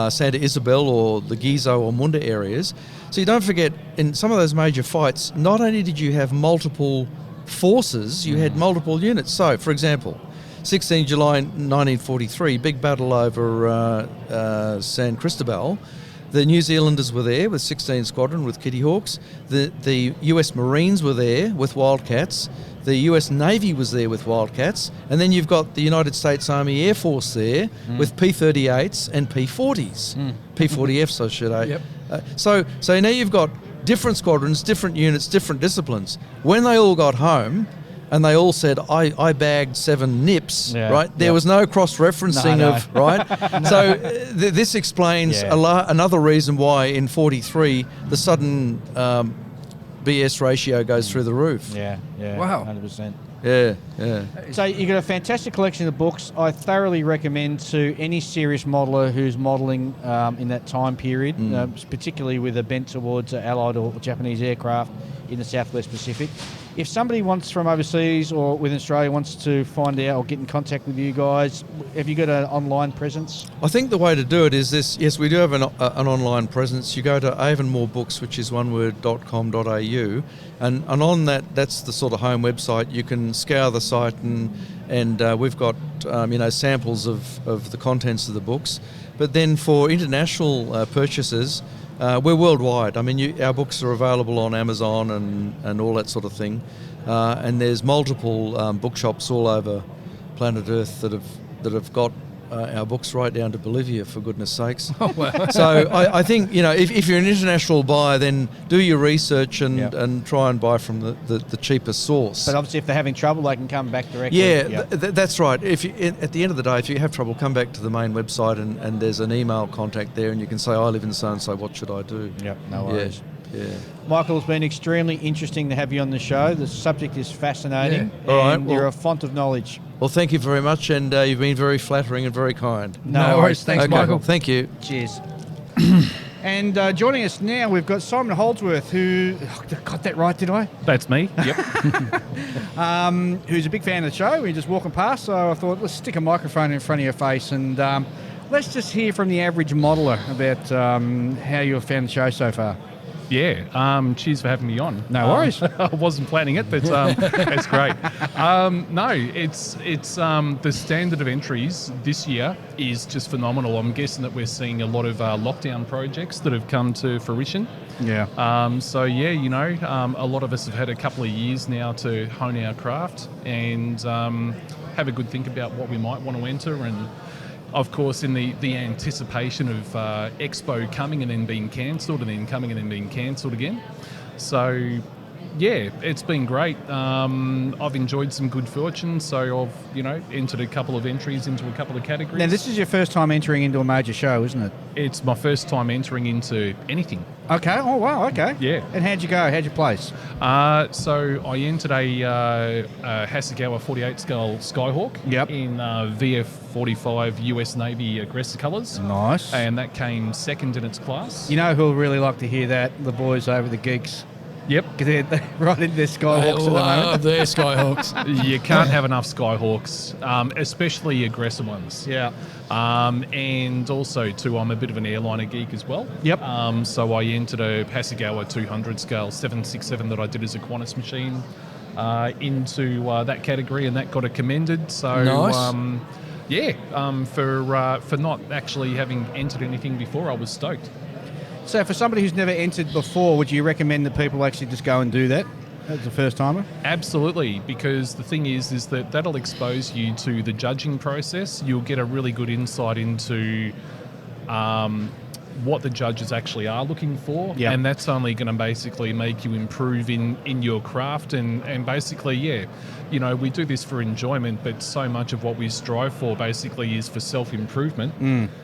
Santa Isabel or the Gizo or Munda areas. So you don't forget, in some of those major fights, not only did you have multiple forces, you had multiple units. So, for example, 16 July 1943, big battle over San Cristobal. The New Zealanders were there with 16 Squadron with Kitty Hawks. The US Marines were there with Wildcats. The US Navy was there with Wildcats. And then you've got the United States Army Air Force there with P-38s and P-40s. P-40Fs, I should say. So now you've got different squadrons, different units, different disciplines. When they all got home, and they all said, I bagged 7 nips, Yeah, right? There was no cross-referencing No. of, right? So this explains another reason why in 43 the sudden BS ratio goes through the roof. Yeah. Wow. 100%. Yeah. So you've got a fantastic collection of books. I thoroughly recommend to any serious modeller who's modelling in that time period, particularly with a bent towards Allied or Japanese aircraft in the Southwest Pacific. If somebody wants from overseas or within Australia wants to find out or get in contact with you guys, have you got an online presence? I think the way to do it is this. Yes, we do have an online presence. You go to Avonmore Books, which is oneword.com.au, and on that's the sort of home website. You can scour the site and we've got samples of the contents of the books. But then for international purchases, we're worldwide. I mean, our books are available on Amazon and all that sort of thing. And there's multiple bookshops all over planet Earth that have got our books right down to Bolivia, for goodness sakes. Oh, wow. So I think, if you're an international buyer, then do your research and try and buy from the cheapest source. But obviously, if they're having trouble, they can come back directly. Yeah, that's right. At the end of the day, if you have trouble, come back to the main website and there's an email contact there, and you can say, I live in so-and-so, what should I do? Yep, no worries. Yeah. Michael, it's been extremely interesting to have you on the show. The subject is fascinating. Yeah. All right, and you're a font of knowledge. Well, thank you very much, and you've been very flattering and very kind. No worries. Thanks, Michael. Thank you. Cheers. And joining us now, we've got Simon Holdsworth, who... got that right, did I? That's me. Yep. Who's a big fan of the show. We were just walking past, so I thought, let's stick a microphone in front of your face and let's just hear from the average modeller about how you've found the show so far. Yeah, cheers for having me on. No worries. I wasn't planning it, but that's great. No, it's the standard of entries this year is just phenomenal. I'm guessing that we're seeing a lot of lockdown projects that have come to fruition. Yeah. A lot of us have had a couple of years now to hone our craft and have a good think about what we might want to enter, and of course, in the anticipation of Expo coming and then being cancelled and then coming and then being cancelled again. So, yeah, it's been great. I've enjoyed some good fortune, so I've, entered a couple of entries into a couple of categories. Now, this is your first time entering into a major show, isn't it? It's my first time entering into anything. Okay. Oh, wow. Okay. Yeah. And how'd you go? How'd you place? So I entered a Hasegawa 48 scale Skyhawk in VF-45 US Navy aggressor colours. Nice. And that came second in its class. You know who'll really like to hear that? The boys over the Geeks. Yep. They're right into their Skyhawks at the moment. Their Skyhawks. You can't have enough Skyhawks, especially aggressor ones. Yeah. And also, too, I'm a bit of an airliner geek as well. Yep. So I entered a Hasegawa 200 scale 767 that I did as a Qantas machine into that category, and that got a commended. So, nice. For not actually having entered anything before, I was stoked. So for somebody who's never entered before, would you recommend that people actually just go and do that as a first timer? Absolutely, because the thing is that that'll expose you to the judging process. You'll get a really good insight into what the judges actually are looking for, and that's only going to basically make you improve in your craft and basically, we do this for enjoyment, but so much of what we strive for basically is for self-improvement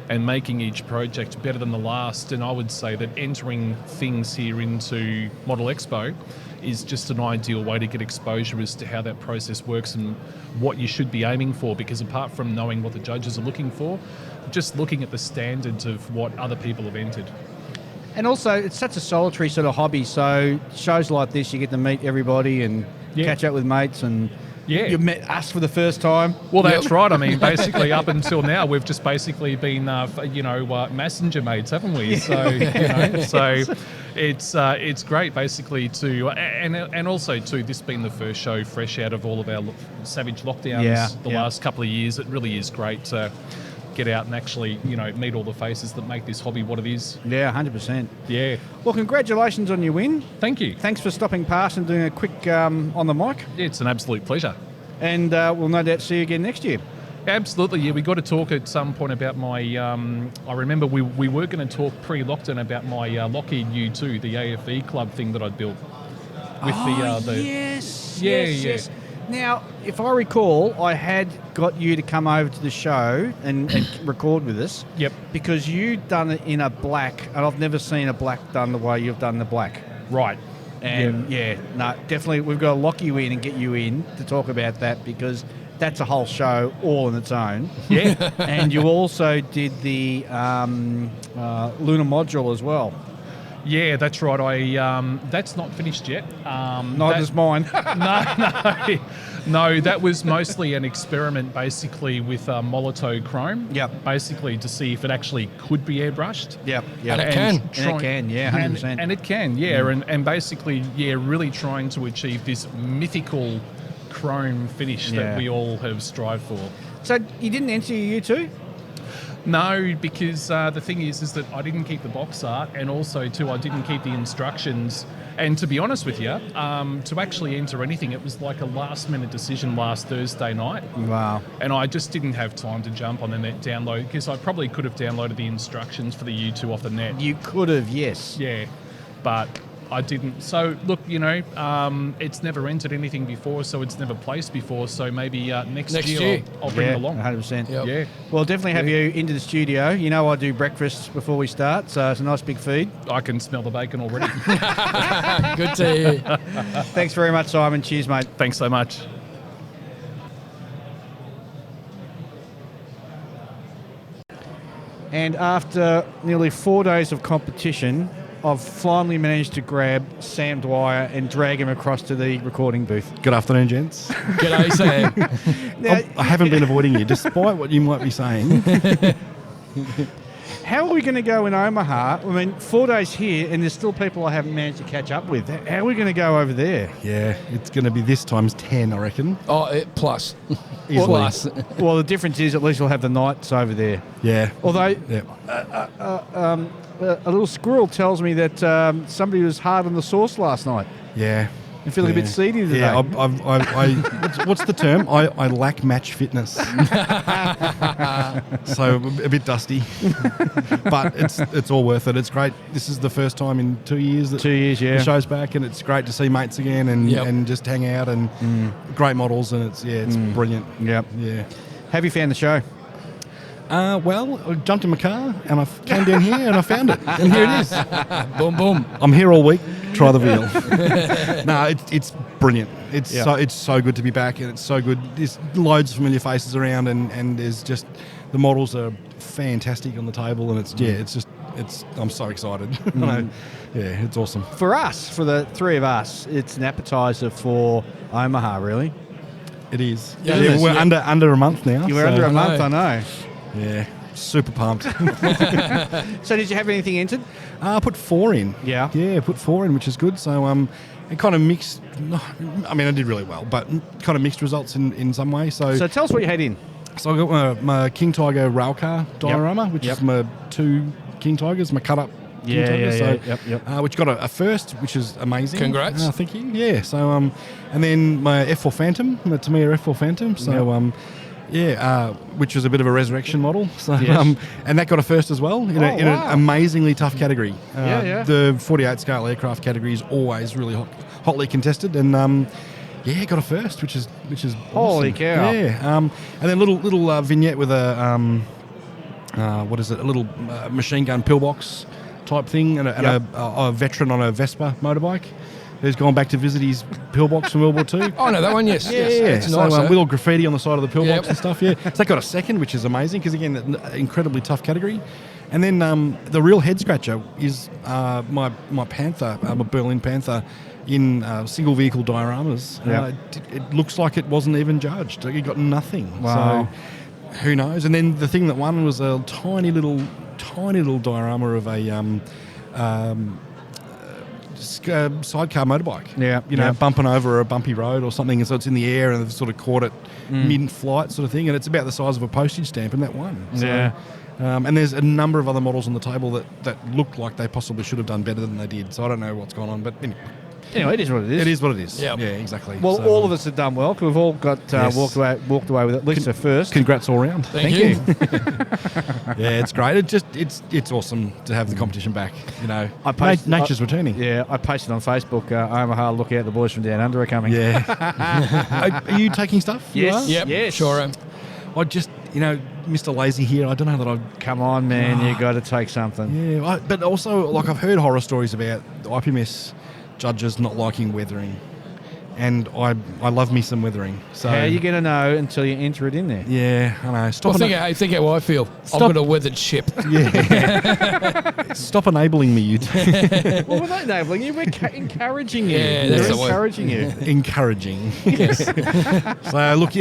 and making each project better than the last. And I would say that entering things here into Model Expo is just an ideal way to get exposure as to how that process works and what you should be aiming for, because apart from knowing what the judges are looking for, just looking at the standards of what other people have entered. And also, it's such a solitary sort of hobby, so shows like this, you get to meet everybody and catch up with mates, and you met us for the first time. Well, that's right. I mean, basically, up until now, we've just basically been, messenger mates, haven't we? Yeah. So, it's great, basically, to and also to this being the first show fresh out of all of our savage lockdowns last couple of years. It really is great to get out and actually, meet all the faces that make this hobby what it is. Yeah, 100%. Yeah. Well, congratulations on your win. Thank you. Thanks for stopping past and doing a quick on the mic. It's an absolute pleasure. And we'll no doubt see you again next year. Absolutely, yeah. We got to talk at some point about my. I remember we were going to talk pre-lockdown about my Lockheed U2, the AFE club thing that I'd built. With yes. Now, if I recall, I had got you to come over to the show and record with us. Yep. Because you'd done it in a black, and I've never seen a black done the way you've done the black. Right. And no, definitely we've got to lock you in and get you in to talk about that because that's a whole show all on its own. Yeah. And you also did the lunar module as well. Yeah, that's right. That's not finished yet. Not as mine. No, that was mostly an experiment basically with Molotov chrome. Yep. Basically to see if it actually could be airbrushed. Yep. And it can. And it can, yeah, 100%. And it can, yeah. And basically, really trying to achieve this mythical chrome finish that we all have strived for. So you didn't enter your U2? No, because the thing is that I didn't keep the box art, and also too I didn't keep the instructions. And to be honest with you, to actually enter anything, it was like a last-minute decision last Thursday night. Wow! And I just didn't have time to jump on the net download because I probably could have downloaded the instructions for the U2 off the net. You could have, yes. Yeah, but I didn't. So look, it's never entered anything before, so it's never placed before. So maybe next year I'll bring it along. 100%. Yep. Yeah. Well, definitely have you into the studio. You know I do breakfast before we start, so it's a nice big feed. I can smell the bacon already. Good to hear. Thanks very much, Simon. Cheers, mate. Thanks so much. And after nearly 4 days of competition, I've finally managed to grab Sam Dwyer and drag him across to the recording booth. Good afternoon, gents. G'day, Sam. Now, I haven't been avoiding you, despite what you might be saying. How are we going to go in Omaha? I mean, 4 days here, and there's still people I haven't managed to catch up with. How are we going to go over there? Yeah, it's going to be this times 10, I reckon. Oh, plus. Easily. Plus. Well, the difference is at least we'll have the nights over there. Yeah. Although, Yeah. a little squirrel tells me that somebody was hard on the sauce last night. Yeah. And feeling a bit seedy today. Yeah, what's the term? I lack match fitness. So a bit dusty. But it's all worth it. It's great. This is the first time in 2 years that 2 years, yeah. the show's back, and it's great to see mates again and just hang out and great models, and it's brilliant. Yep. Yeah. Have you found the show? Well, I jumped in my car and I came down here and I found it. And here it is. Boom, boom. I'm here all week. Try the veal. No, it's brilliant. It's so good to be back, and it's so good. There's loads of familiar faces around, and there's just the models are fantastic on the table, and I'm so excited. It's awesome. For us, for the three of us, it's an appetizer for Omaha, really. It is. Yeah, we're under a month now. You were under a month, I know. Yeah, super pumped. So did you have anything entered? I put 4 in. Yeah. Yeah, put 4 in, which is good. So it kind of mixed. I mean, I did really well, but kind of mixed results in some way. So tell us what you had in. So I got my King Tiger railcar diorama, which is my 2 King Tigers, my cut-up King Tigers. Which got a first, which is amazing. Congrats. Thank you. Yeah, so and then my F4 Phantom, my Tamiya F4 Phantom. So which was a bit of a resurrection model. So, and that got a first as well in an amazingly tough category. The 48 scale aircraft category is always really hotly contested, and got a first, which is holy awesome. cow. Yeah, and then little vignette with a a little machine gun pillbox type thing, and a veteran on a Vespa motorbike who's gone back to visit his pillbox from World War II. Oh, no, that one, yes. Yeah. It's So nice, little graffiti on the side of the pillbox and stuff, So that got a second, which is amazing, because, again, incredibly tough category. And then the real head scratcher is my Panther, my Berlin Panther, in single vehicle dioramas. It looks like it wasn't even judged. It got nothing. Wow. So who knows? And then the thing that won was a tiny little diorama of a sidecar motorbike. Bumping over a bumpy road or something, and so it's in the air, and they've sort of caught it mid-flight sort of thing, and it's about the size of a postage stamp, and that won. So, and there's a number of other models on the table that look like they possibly should have done better than they did, so I don't know what's gone on, but anyway. Anyway, it is what it is. It is what it is. Yep. Yeah, exactly. Well, So, all of us have done well. 'Cause we've all got Yes. walked away with at least a first. Congrats all round. Thank you. Yeah, it's great. It's awesome to have the competition back. You know, nature's returning. Yeah, I posted on Facebook. Omaha, look out! The boys from down under are coming. Yeah. Are you taking stuff? Yes. You Yep. Yes. Sure am. are? I just, Mr. Lazy here. I don't know that I'd. Come on, man! You got to take something. Yeah, but also, like, I've heard horror stories about the IPMS judges not liking weathering, and I love me some weathering. So How are you going to know until you enter it in there? Yeah, I know. Stop. Well, think how I feel. I've got a weathered ship. Yeah. Stop enabling me, you. Well, we're not enabling you. We're encouraging you. Yeah, that's the we're word. encouraging you. Encouraging. Yes. So look,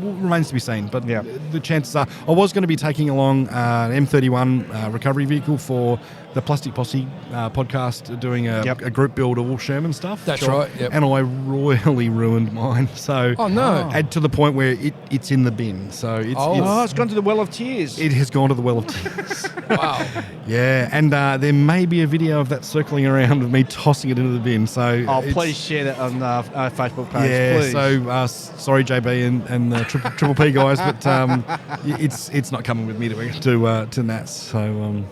remains to be seen. But the chances are, I was going to be taking along an M31 recovery vehicle for the Plastic Posse podcast, doing a group build of all Sherman stuff. That's right. Yep. And I royally ruined mine. So to the point where it's in the bin. So it's gone to the well of tears. It has gone to the well of tears. Wow. Yeah, and there may be a video of that circling around of me tossing it into the bin. So please share that on our Facebook page. yeah, please. so sorry, JB and the Triple P guys, but it's not coming with me to Nats. So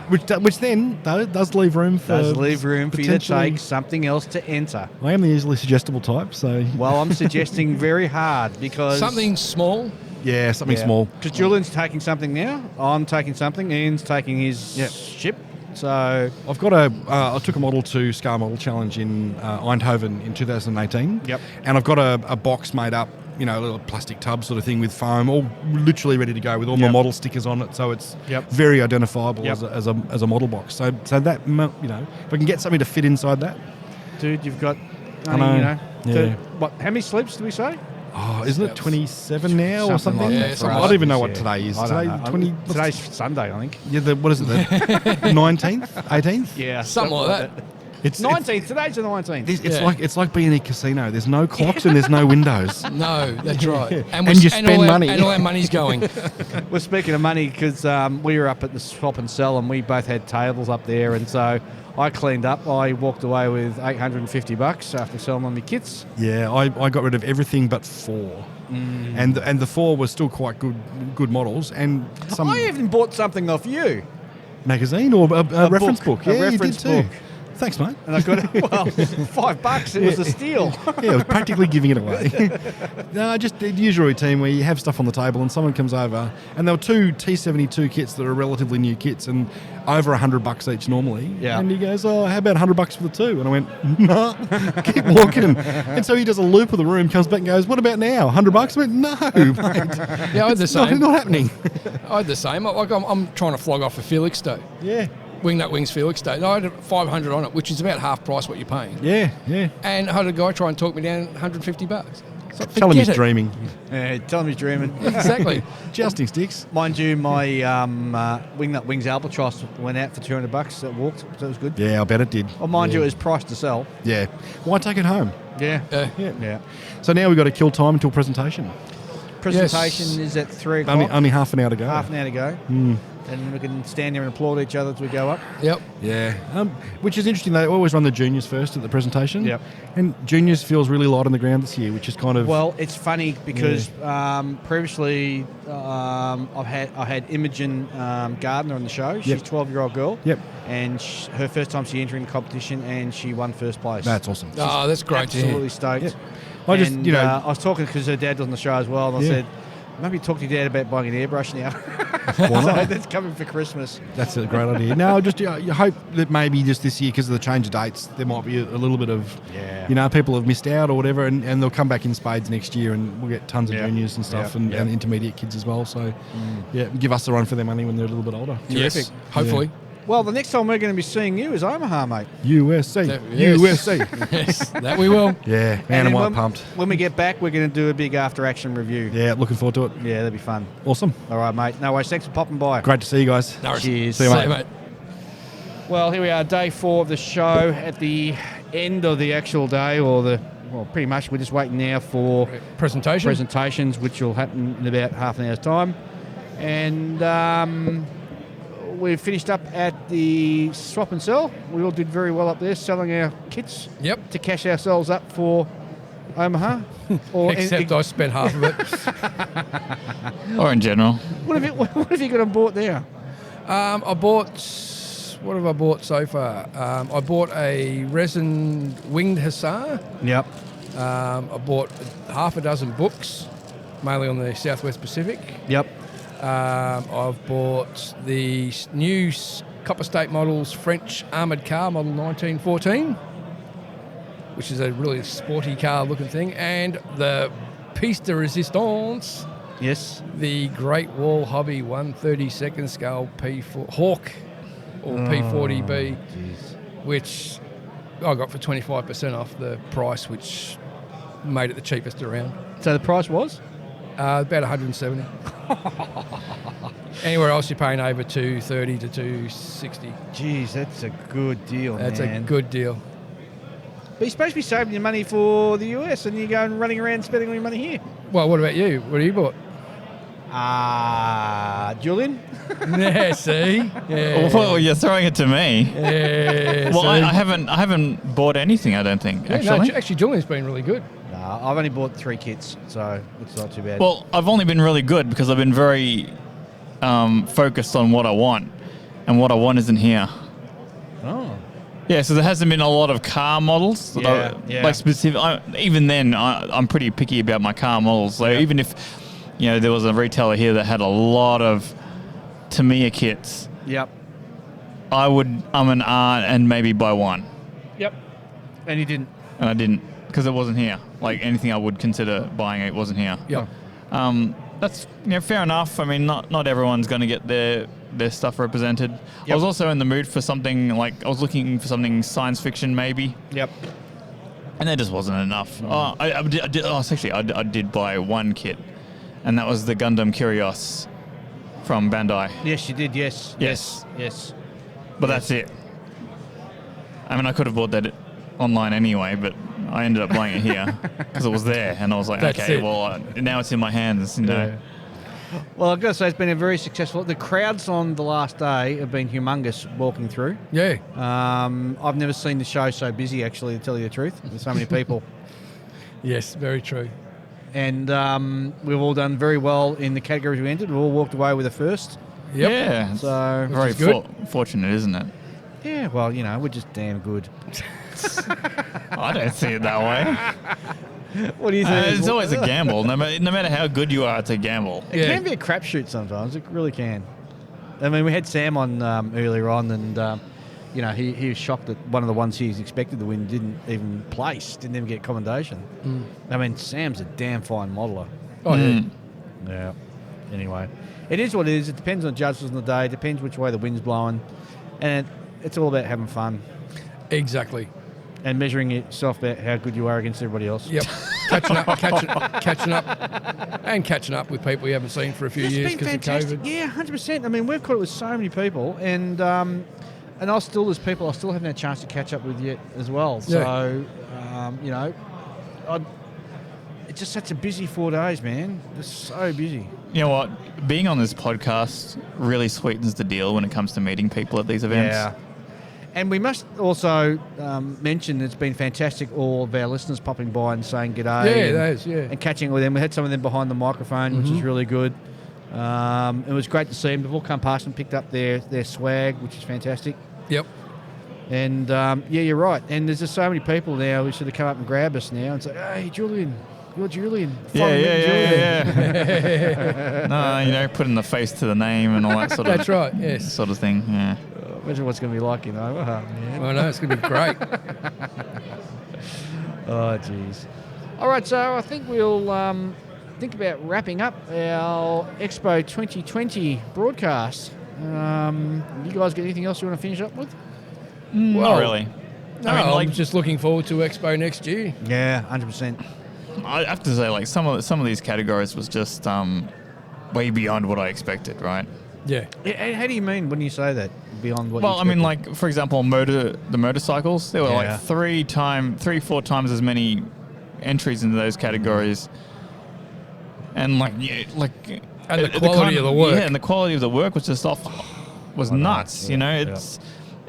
which then though does leave room for you to take something else to enter. I am the easily suggestible type, so well, I'm suggesting very hard because something small. Yeah, something small. Because Julian's taking something now. I'm taking something. Ian's taking his ship. So I've got I took a model to Scar Model Challenge in Eindhoven in 2018. Yep. And I've got a box made up, a little plastic tub sort of thing with foam, all literally ready to go with all my model stickers on it. So it's very identifiable as a model box. So that, if I can get something to fit inside that. Dude, you've got, I know. How many sleeps do we say? Oh, isn't it 27 now or something? Like that. I don't even know what today is. Today's Sunday, I think. Yeah, what is it? The 19th, 18th? Yeah, something like that. It's 19th. Today's the 19th. It's like being in a casino. There's no clocks and there's no windows. No, that's right. And you spend money. And all our money's going. We're speaking of money because we were up at the swap and sell and we both had tables up there, and so I cleaned up. I walked away with $850 after selling on my kits. Yeah, I got rid of everything but 4. And the 4 were still quite good models. And I even bought something off you. Magazine or a reference book? Yeah, reference you did too. book. Thanks, mate. And I got it. Well, $5. It was a steal. Yeah, I was practically giving it away. No, just the usual routine where you have stuff on the table and someone comes over, and there were 2 T72 kits that are relatively new kits and over $100 each normally. Yeah. And he goes, "Oh, how about $100 for the 2?" And I went, "Nah, keep walking." And so he does a loop of the room, comes back and goes, "What about now? $100?" I went, "No, mate. Yeah, I had the same. Not happening." I had the same. I'm trying to flog off a Felix Day. Yeah. Wingnut Wings Felix Day. And I had $500 on it, which is about half price what you're paying. Yeah. And I had a guy try and talk me down $150. So Tell him he's dreaming. Yeah, tell him he's dreaming. Exactly. Jousting sticks. Mind you, my Wingnut Wings Albatross went out for $200. That walked, so it was good. Yeah, I bet it did. Well, mind you, it was priced to sell. Yeah. Why take it home? Yeah. So now we've got to kill time until presentation. Presentation is at 3 o'clock. Only half an hour to go. Half an hour to go. And we can stand there and applaud each other as we go up. Yep. Yeah. Which is interesting. They always run the juniors first at the presentation. Yep. And juniors feels really light on the ground this year, which is kind of... Well, it's funny because previously I had Imogen Gardner on the show. She's a 12-year-old girl. Yep. And her first time she entered in competition and she won first place. That's awesome. Oh, that's great to hear. Absolutely stoked. Yep. I just, I was talking because her dad was on the show as well, and I said, maybe talk to your dad about buying an airbrush now. Why not? So that's coming for Christmas. That's a great idea. No, just you hope that maybe just this year, because of the change of dates, there might be a little bit of, people have missed out or whatever, and they'll come back in spades next year, and we'll get tons of juniors and stuff, and intermediate kids as well. So, give us a run for their money when they're a little bit older. Yes, Terrific. hopefully. Well, the next time we're going to be seeing you is Omaha, mate. USA. Yes. USA. Yes, that we will. Yeah, man, I'm quite pumped. When we get back, we're going to do a big after-action review. Yeah, looking forward to it. Yeah, that'll be fun. Awesome. All right, mate. No worries. Thanks for popping by. Great to see you guys. No worries. Cheers. See you, mate. Well, here we are, day 4 of the show. At the end of the actual day, pretty much we're just waiting now for presentations, which will happen in about half an hour's time. And we finished up at the swap and sell. We all did very well up there, selling our kits. Yep. To cash ourselves up for Omaha. Except I spent half of it. Or in general. What have you got on board there? I bought... What have I bought so far? I bought a resin winged hussar. Yep. I bought half a dozen books, mainly on the Southwest Pacific. Yep. I've bought the new Copper State Models French armoured car, model 1914, which is a really sporty car looking thing, and the piece de resistance. Yes. The Great Wall Hobby 132nd scale P4 Hawk. Or P40B, which I got for 25% off the price, which made it the cheapest around. So the price was? About 170. Anywhere else you're paying over 230 to 260. Jeez, that's a good deal, That's man. a good deal. But you're supposed to be saving your money for the US, and you're going running around spending all your money here. Well, what about you? What have you bought? Julian? Yeah, see? Yeah. Well, you're throwing it to me. Yeah. Well, I haven't bought anything, I don't think, Yeah, actually. no, actually, Julian's been really good. I've only bought 3 kits, so it's not too bad. Well, I've only been really good because I've been very focused on what I want, and what I want isn't here. Oh. Yeah, so there hasn't been a lot of car models. Like specific. Even then, I'm pretty picky about my car models. So even if there was a retailer here that had a lot of Tamiya kits, Yep. I would and maybe buy one. Yep. And you didn't? And I didn't because it wasn't here. Like anything I would consider buying, it wasn't here. Yep. That's fair enough. I mean, not everyone's going to get their stuff represented. Yep. I was also in the mood for something I was looking for something science fiction maybe. Yep. And there just wasn't enough. I did buy one kit, and that was the Gundam Curios from Bandai. Yes, you did. Yes. Yes. Yes. But that's it. I mean, I could have bought that online anyway, but I ended up buying it here because it was there, and I was like, That's okay, it. well, now it's in my hands. Well, I've got to say, it's been a very successful... The crowds on the last day have been humongous walking through. Yeah. I've never seen the show so busy, actually, to tell you the truth. There's so many people. Yes, very true. And we've all done very well in the categories we entered. We've all walked away with a first. Yep. Yeah. So Very fortunate, isn't it? Yeah, well, we're just damn good. I don't see it that way. What do you think? It's always a gamble. No matter how good you are, it's a gamble. It can be a crapshoot sometimes. It really can. I mean, we had Sam on earlier on, and he was shocked that one of the ones he expected to win didn't even place, didn't even get commendation. I mean, Sam's a damn fine modeler. Oh, yeah. Yeah. Anyway, it is what it is. It depends on judges on the day. It depends which way the wind's blowing, and it's all about having fun. Exactly. And measuring yourself about how good you are against everybody else. Yep. catching up with people you haven't seen for a few years because of COVID. Yeah, 100%. I mean, we've caught it with so many people, and there's people I still haven't had a chance to catch up with yet as well. So, it's just such a busy 4 days, man. It's so busy. You know what? Being on this podcast really sweetens the deal when it comes to meeting people at these events. Yeah. And we must also mention it's been fantastic, all of our listeners popping by and saying g'day. And catching with them. We had some of them behind the microphone, which is really good. It was great to see them. They've all come past and picked up their swag, which is fantastic. Yep. And, you're right. And there's just so many people now who should have come up and grab us now and say, hey, Julian, you're Julian. Yeah. No, putting the face to the name and all that sort of That's right, yes. Sort of thing, yeah. Imagine what's going to be like, man. I know, it's going to be great. Oh, jeez. All right, so I think we'll think about wrapping up our Expo 2020 broadcast. You guys got anything else you want to finish up with? Not really. No, I'm just looking forward to Expo next year. Yeah, 100%. I have to say, some of these categories was just way beyond what I expected, right? Yeah. How do you mean when you say that? Beyond what? Well, I mean, for example, the motorcycles. There were 4 times as many entries into those categories, and and the quality of the work. Yeah, and the quality of the work was just off was nuts. You know, it's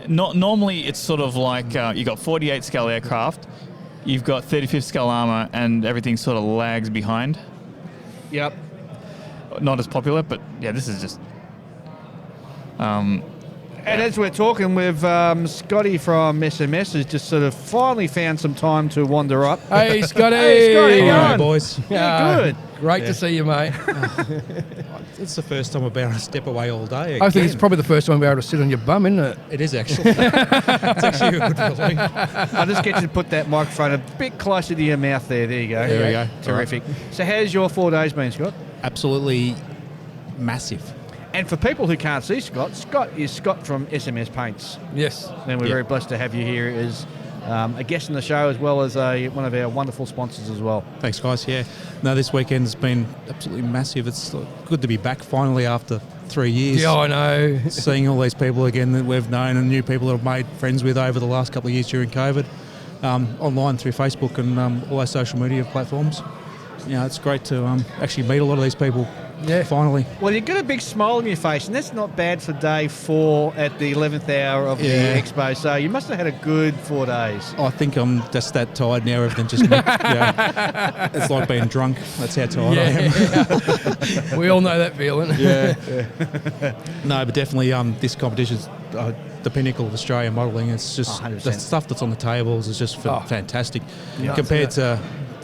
not normally it's sort of like you got 48 scale aircraft, you've got 35th scale armor, and everything sort of lags behind. Yep. Not as popular, but yeah, this is just. And as we're talking with Scotty from SMS, who's just sort of finally found some time to wander up. Hey, Scotty. Hey, Scotty, how you Hi, going? boys. Yeah, good. Great to see you, mate. It's the first time I've been able to step away all day. I think it's probably the first time we're able to sit on your bum, isn't it? It is actually. It's actually a good feeling. I'll just get you to put that microphone a bit closer to your mouth there. There you go. There we go. Terrific. So how's your 4 days been, Scott? Absolutely massive. And for people who can't see Scott is Scott from SMS Paints. Yes. And we're very blessed to have you here as a guest on the show, as well as one of our wonderful sponsors as well. Thanks, guys. Yeah. No, this weekend's been absolutely massive. It's good to be back finally after 3 years. Yeah, I know. Seeing all these people again that we've known and new people that I've made friends with over the last couple of years during COVID, online through Facebook and all our social media platforms. Yeah, it's great to actually meet a lot of these people. Yeah, finally. Well, you've got a big smile on your face, and that's not bad for day 4 at the 11th hour of the expo. So you must have had a good 4 days. I think I'm just that tired now. Everything just mixed. It's like being drunk. That's how tired I am. We all know that feeling. Yeah. No, but definitely this competition's the pinnacle of Australian modelling. It's just the stuff that's on the tables is just fantastic. Yeah. Compared to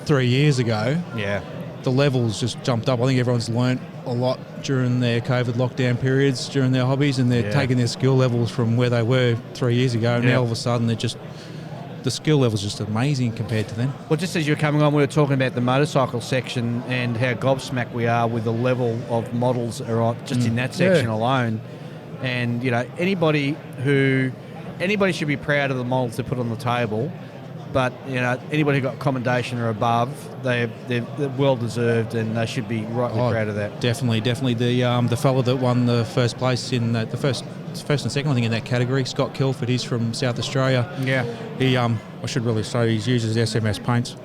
3 years ago. Yeah. The levels just jumped up. I think everyone's learnt a lot during their COVID lockdown periods, during their hobbies, and they're taking their skill levels from where they were 3 years ago. And now all of a sudden the skill level's just amazing compared to then. Well, just as you were coming on, we were talking about the motorcycle section and how gobsmacked we are with the level of models that are on just in that section alone. And, you know, anybody should be proud of the models they put on the table. But, you know, anybody who got commendation or above, they're well deserved, and they should be rightly proud of that. Definitely. The fellow that won the first place in the first and second, I think, in that category, Scott Kilford, he's from South Australia. Yeah. He, I should really say, he uses SMS paints.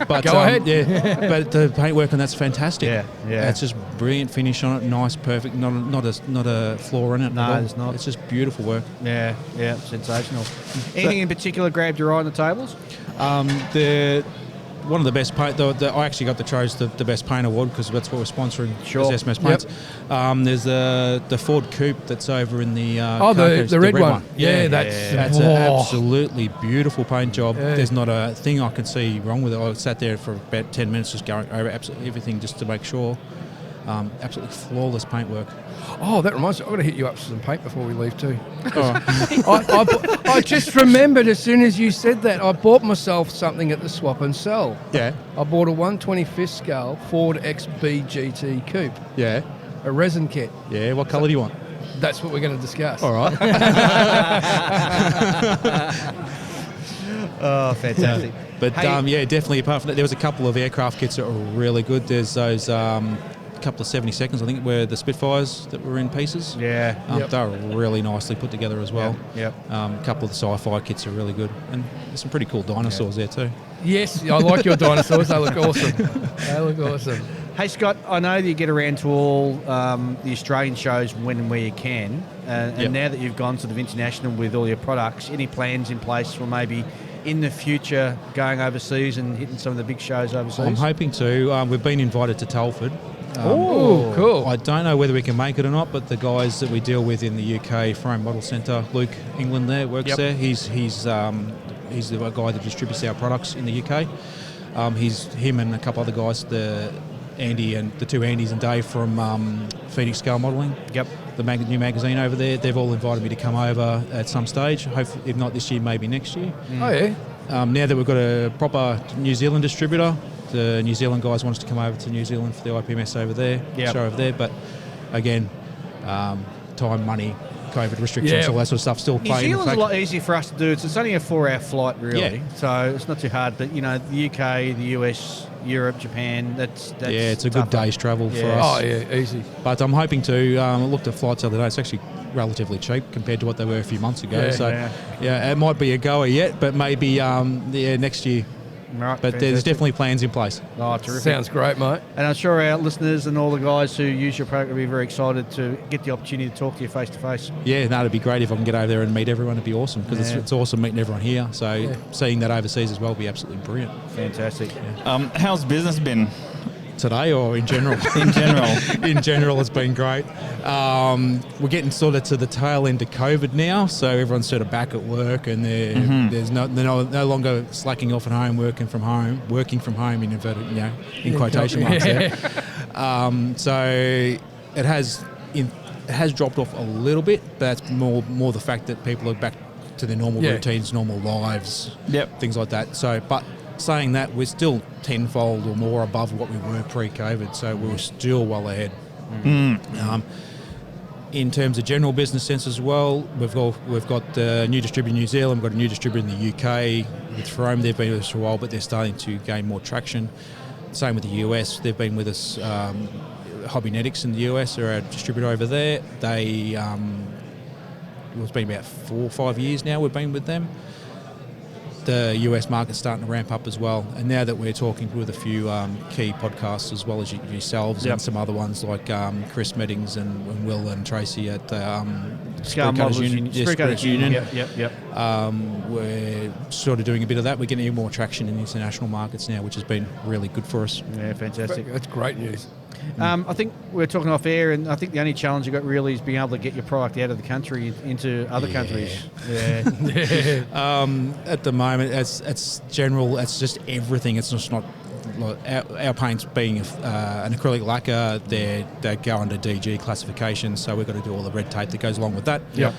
But Go ahead. Yeah. But the paintwork on that's fantastic. Yeah. It's just brilliant finish on it, nice, perfect, not a flaw in it. No, at all. it's not. It's just beautiful work. Yeah, sensational. Anything in particular grabbed your eye on the tables? One of the best paint. I actually got to choose the best paint award because that's what we're sponsoring. Sure. As SMS Paints. There's the Ford Coupe that's over in the the red one. Yeah, that's an absolutely beautiful paint job. Yeah. There's not a thing I can see wrong with it. I sat there for about 10 minutes just going over absolutely everything just to make sure. Absolutely flawless paintwork. Oh, that reminds me, I've got to hit you up for some paint before we leave too. I just remembered as soon as you said that, I bought myself something at the Swap and Sell. Yeah. I bought a 1/25th scale Ford XB GT Coupe. Yeah. A resin kit. Yeah, what colour do you want? That's what we're going to discuss. All right. Oh, fantastic. But definitely apart from that, there was a couple of aircraft kits that were really good. There's those couple of 70 seconds, I think, were the Spitfires that were in pieces. Yeah. They were really nicely put together as well. Yep. A couple of the sci-fi kits are really good. And there's some pretty cool dinosaurs there too. Yes, I like your dinosaurs. They look awesome. Hey, Scott, I know that you get around to all the Australian shows when and where you can. And now that you've gone sort of international with all your products, any plans in place for maybe in the future going overseas and hitting some of the big shows overseas? I'm hoping to. We've been invited to Telford. Oh, cool. I don't know whether we can make it or not, but the guys that we deal with in the UK, Frame Model Centre, Luke England there, works there. He's the guy that distributes our products in the UK. Him and a couple other guys, Andy and the two Andys and Dave from Phoenix Scale Modelling. Yep. The new magazine over there. They've all invited me to come over at some stage. Hopefully, if not this year, maybe next year. Oh, yeah. Now that we've got a proper New Zealand distributor, the New Zealand guys want us to come over to New Zealand for the IPMS over there, show over there. But again, time, money, COVID restrictions, all that sort of stuff still play. New Zealand's a lot easier for us to do. It's only a 4-hour flight, really. Yeah. So it's not too hard. But, you know, the UK, the US, Europe, Japan, that's it's a good day's travel for us. Oh, yeah, easy. But I'm hoping to. I looked at flights the other day. It's actually relatively cheap compared to what they were a few months ago. It might be a goer yet, but maybe next year. Right, but there's definitely plans in place. Oh, terrific. Sounds great, mate. And I'm sure our listeners and all the guys who use your product will be very excited to get the opportunity to talk to you face to face. Yeah, no, it'd be great if I can get over there and meet everyone. It'd be awesome because it's awesome meeting everyone here. So seeing that overseas as well would be absolutely brilliant. Fantastic. How's business been? Today or in general? In general. In general, it's been great. We're getting sort of to the tail end of COVID now, so everyone's sort of back at work and they're no longer slacking off at home, working from home in inverted, in quotation marks there. So it has dropped off a little bit, but that's more the fact that people are back to their normal routines, normal lives, things like that. So, but saying that, we're still tenfold or more above what we were pre-COVID, so we're still well ahead. In terms of general business sense as well, we've got a new distributor in New Zealand, we've got a new distributor in the UK with Frome. They've been with us for a while, but they're starting to gain more traction. Same with the US. They've been with us. Hobbynetics in the US are our distributor over there. It's been about 4 or 5 years now we've been with them. The US market's starting to ramp up as well, and now that we're talking with a few key podcasts as well as yourselves and some other ones like Chris Meddings and Will and Tracy at Screwcutters Union. We're sort of doing a bit of that. We're getting more traction in international markets now, which has been really good for us. Yeah, fantastic. That's great news. I think we're talking off air, and I think the only challenge you've got really is being able to get your product out of the country into other countries. Yeah. At the moment, it's general. It's just everything. It's just not like our paints being an acrylic lacquer. They go under DG classification, so we've got to do all the red tape that goes along with that. Yep.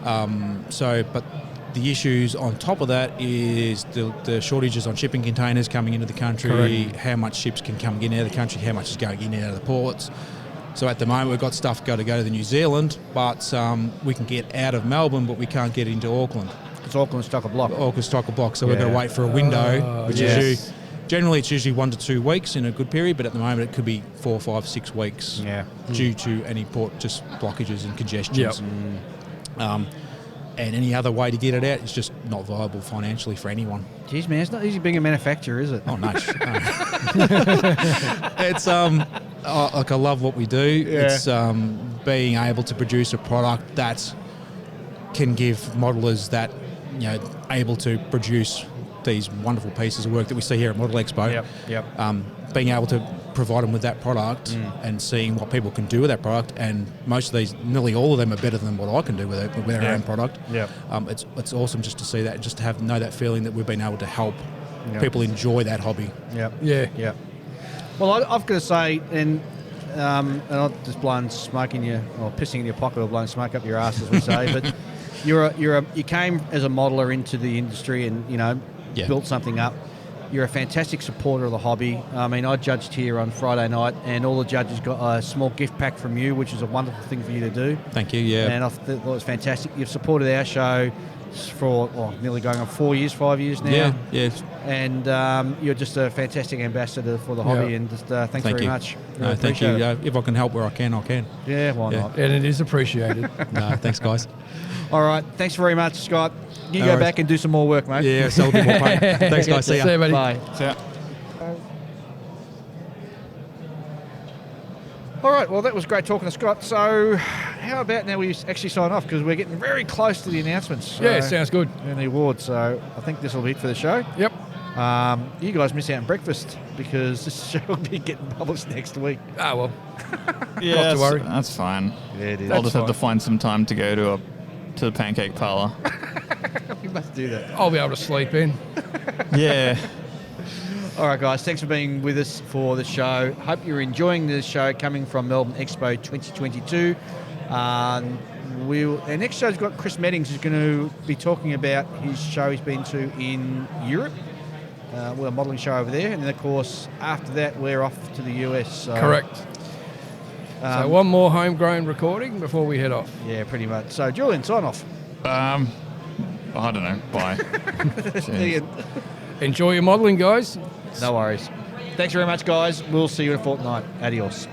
But the issues on top of that is the shortages on shipping containers coming into the country, correct. How much ships can come in and out of the country, how much is going in and out of the ports. So at the moment we've got stuff go to the New Zealand, but we can get out of Melbourne, but we can't get into Auckland. It's Auckland's stock-a-block. Auckland's stock-a-block, so we've got to wait for a window, which is generally it's usually 1 to 2 weeks in a good period, but at the moment it could be 4, 5, 6 weeks due to any port just blockages and congestions. And any other way to get it out is just not viable financially for anyone. Jeez, man, it's not easy being a manufacturer, is it? Oh, no. It's like I love what we do. Yeah. It's being able to produce a product that can give modelers that able to produce these wonderful pieces of work that we see here at Model Expo. Being able to provide them with that product and seeing what people can do with that product, and most of these, nearly all of them, are better than what I can do with our own product. It's awesome just to see that, just to know that feeling that we've been able to help people enjoy that hobby. Well, I've got to say, and I'm not just blowing smoke in your, or pissing in your pocket or blowing smoke up your ass, as we say, but you came as a modeler into the industry and built something up. You're a fantastic supporter of the hobby. I mean, I judged here on Friday night, and all the judges got a small gift pack from you, which is a wonderful thing for you to do. Thank you, And I thought it was fantastic. You've supported our show for nearly going on 5 years now. And you're just a fantastic ambassador for the hobby, and just thanks very much. No, thank you. If I can help where I can, I can. Yeah, why not? And it is appreciated. No, thanks, guys. All right, thanks very much, Scott. You go back and do some more work, mate. Yeah, sell a bit more paint. Thanks, guys. See ya. See you, buddy. Bye. See ya. All right, well, that was great talking to Scott. So how about now we actually sign off, because we're getting very close to the announcements. Yeah, sounds good. And the awards. So I think this will be it for the show. Yep. You guys miss out on breakfast, because this show will be getting published next week. Ah, well. Yeah, Not to worry. That's fine. Yeah, it is. I'll just have to find some time to go to the pancake parlour. We must do that. I'll be able to sleep in. Yeah. All right, guys, thanks for being with us for the show. Hope you're enjoying the show coming from Melbourne Expo 2022. Our next show's got Chris Meddings, who's going to be talking about his show he's been to in Europe. We're a modelling show over there. And then, of course, after that, we're off to the US. So, correct. So one more homegrown recording before we head off. Yeah, pretty much. So, Julian, sign off. I don't know. Bye. Ian. Enjoy your modelling, guys. No worries. Thanks very much, guys. We'll see you in a fortnight. Adios.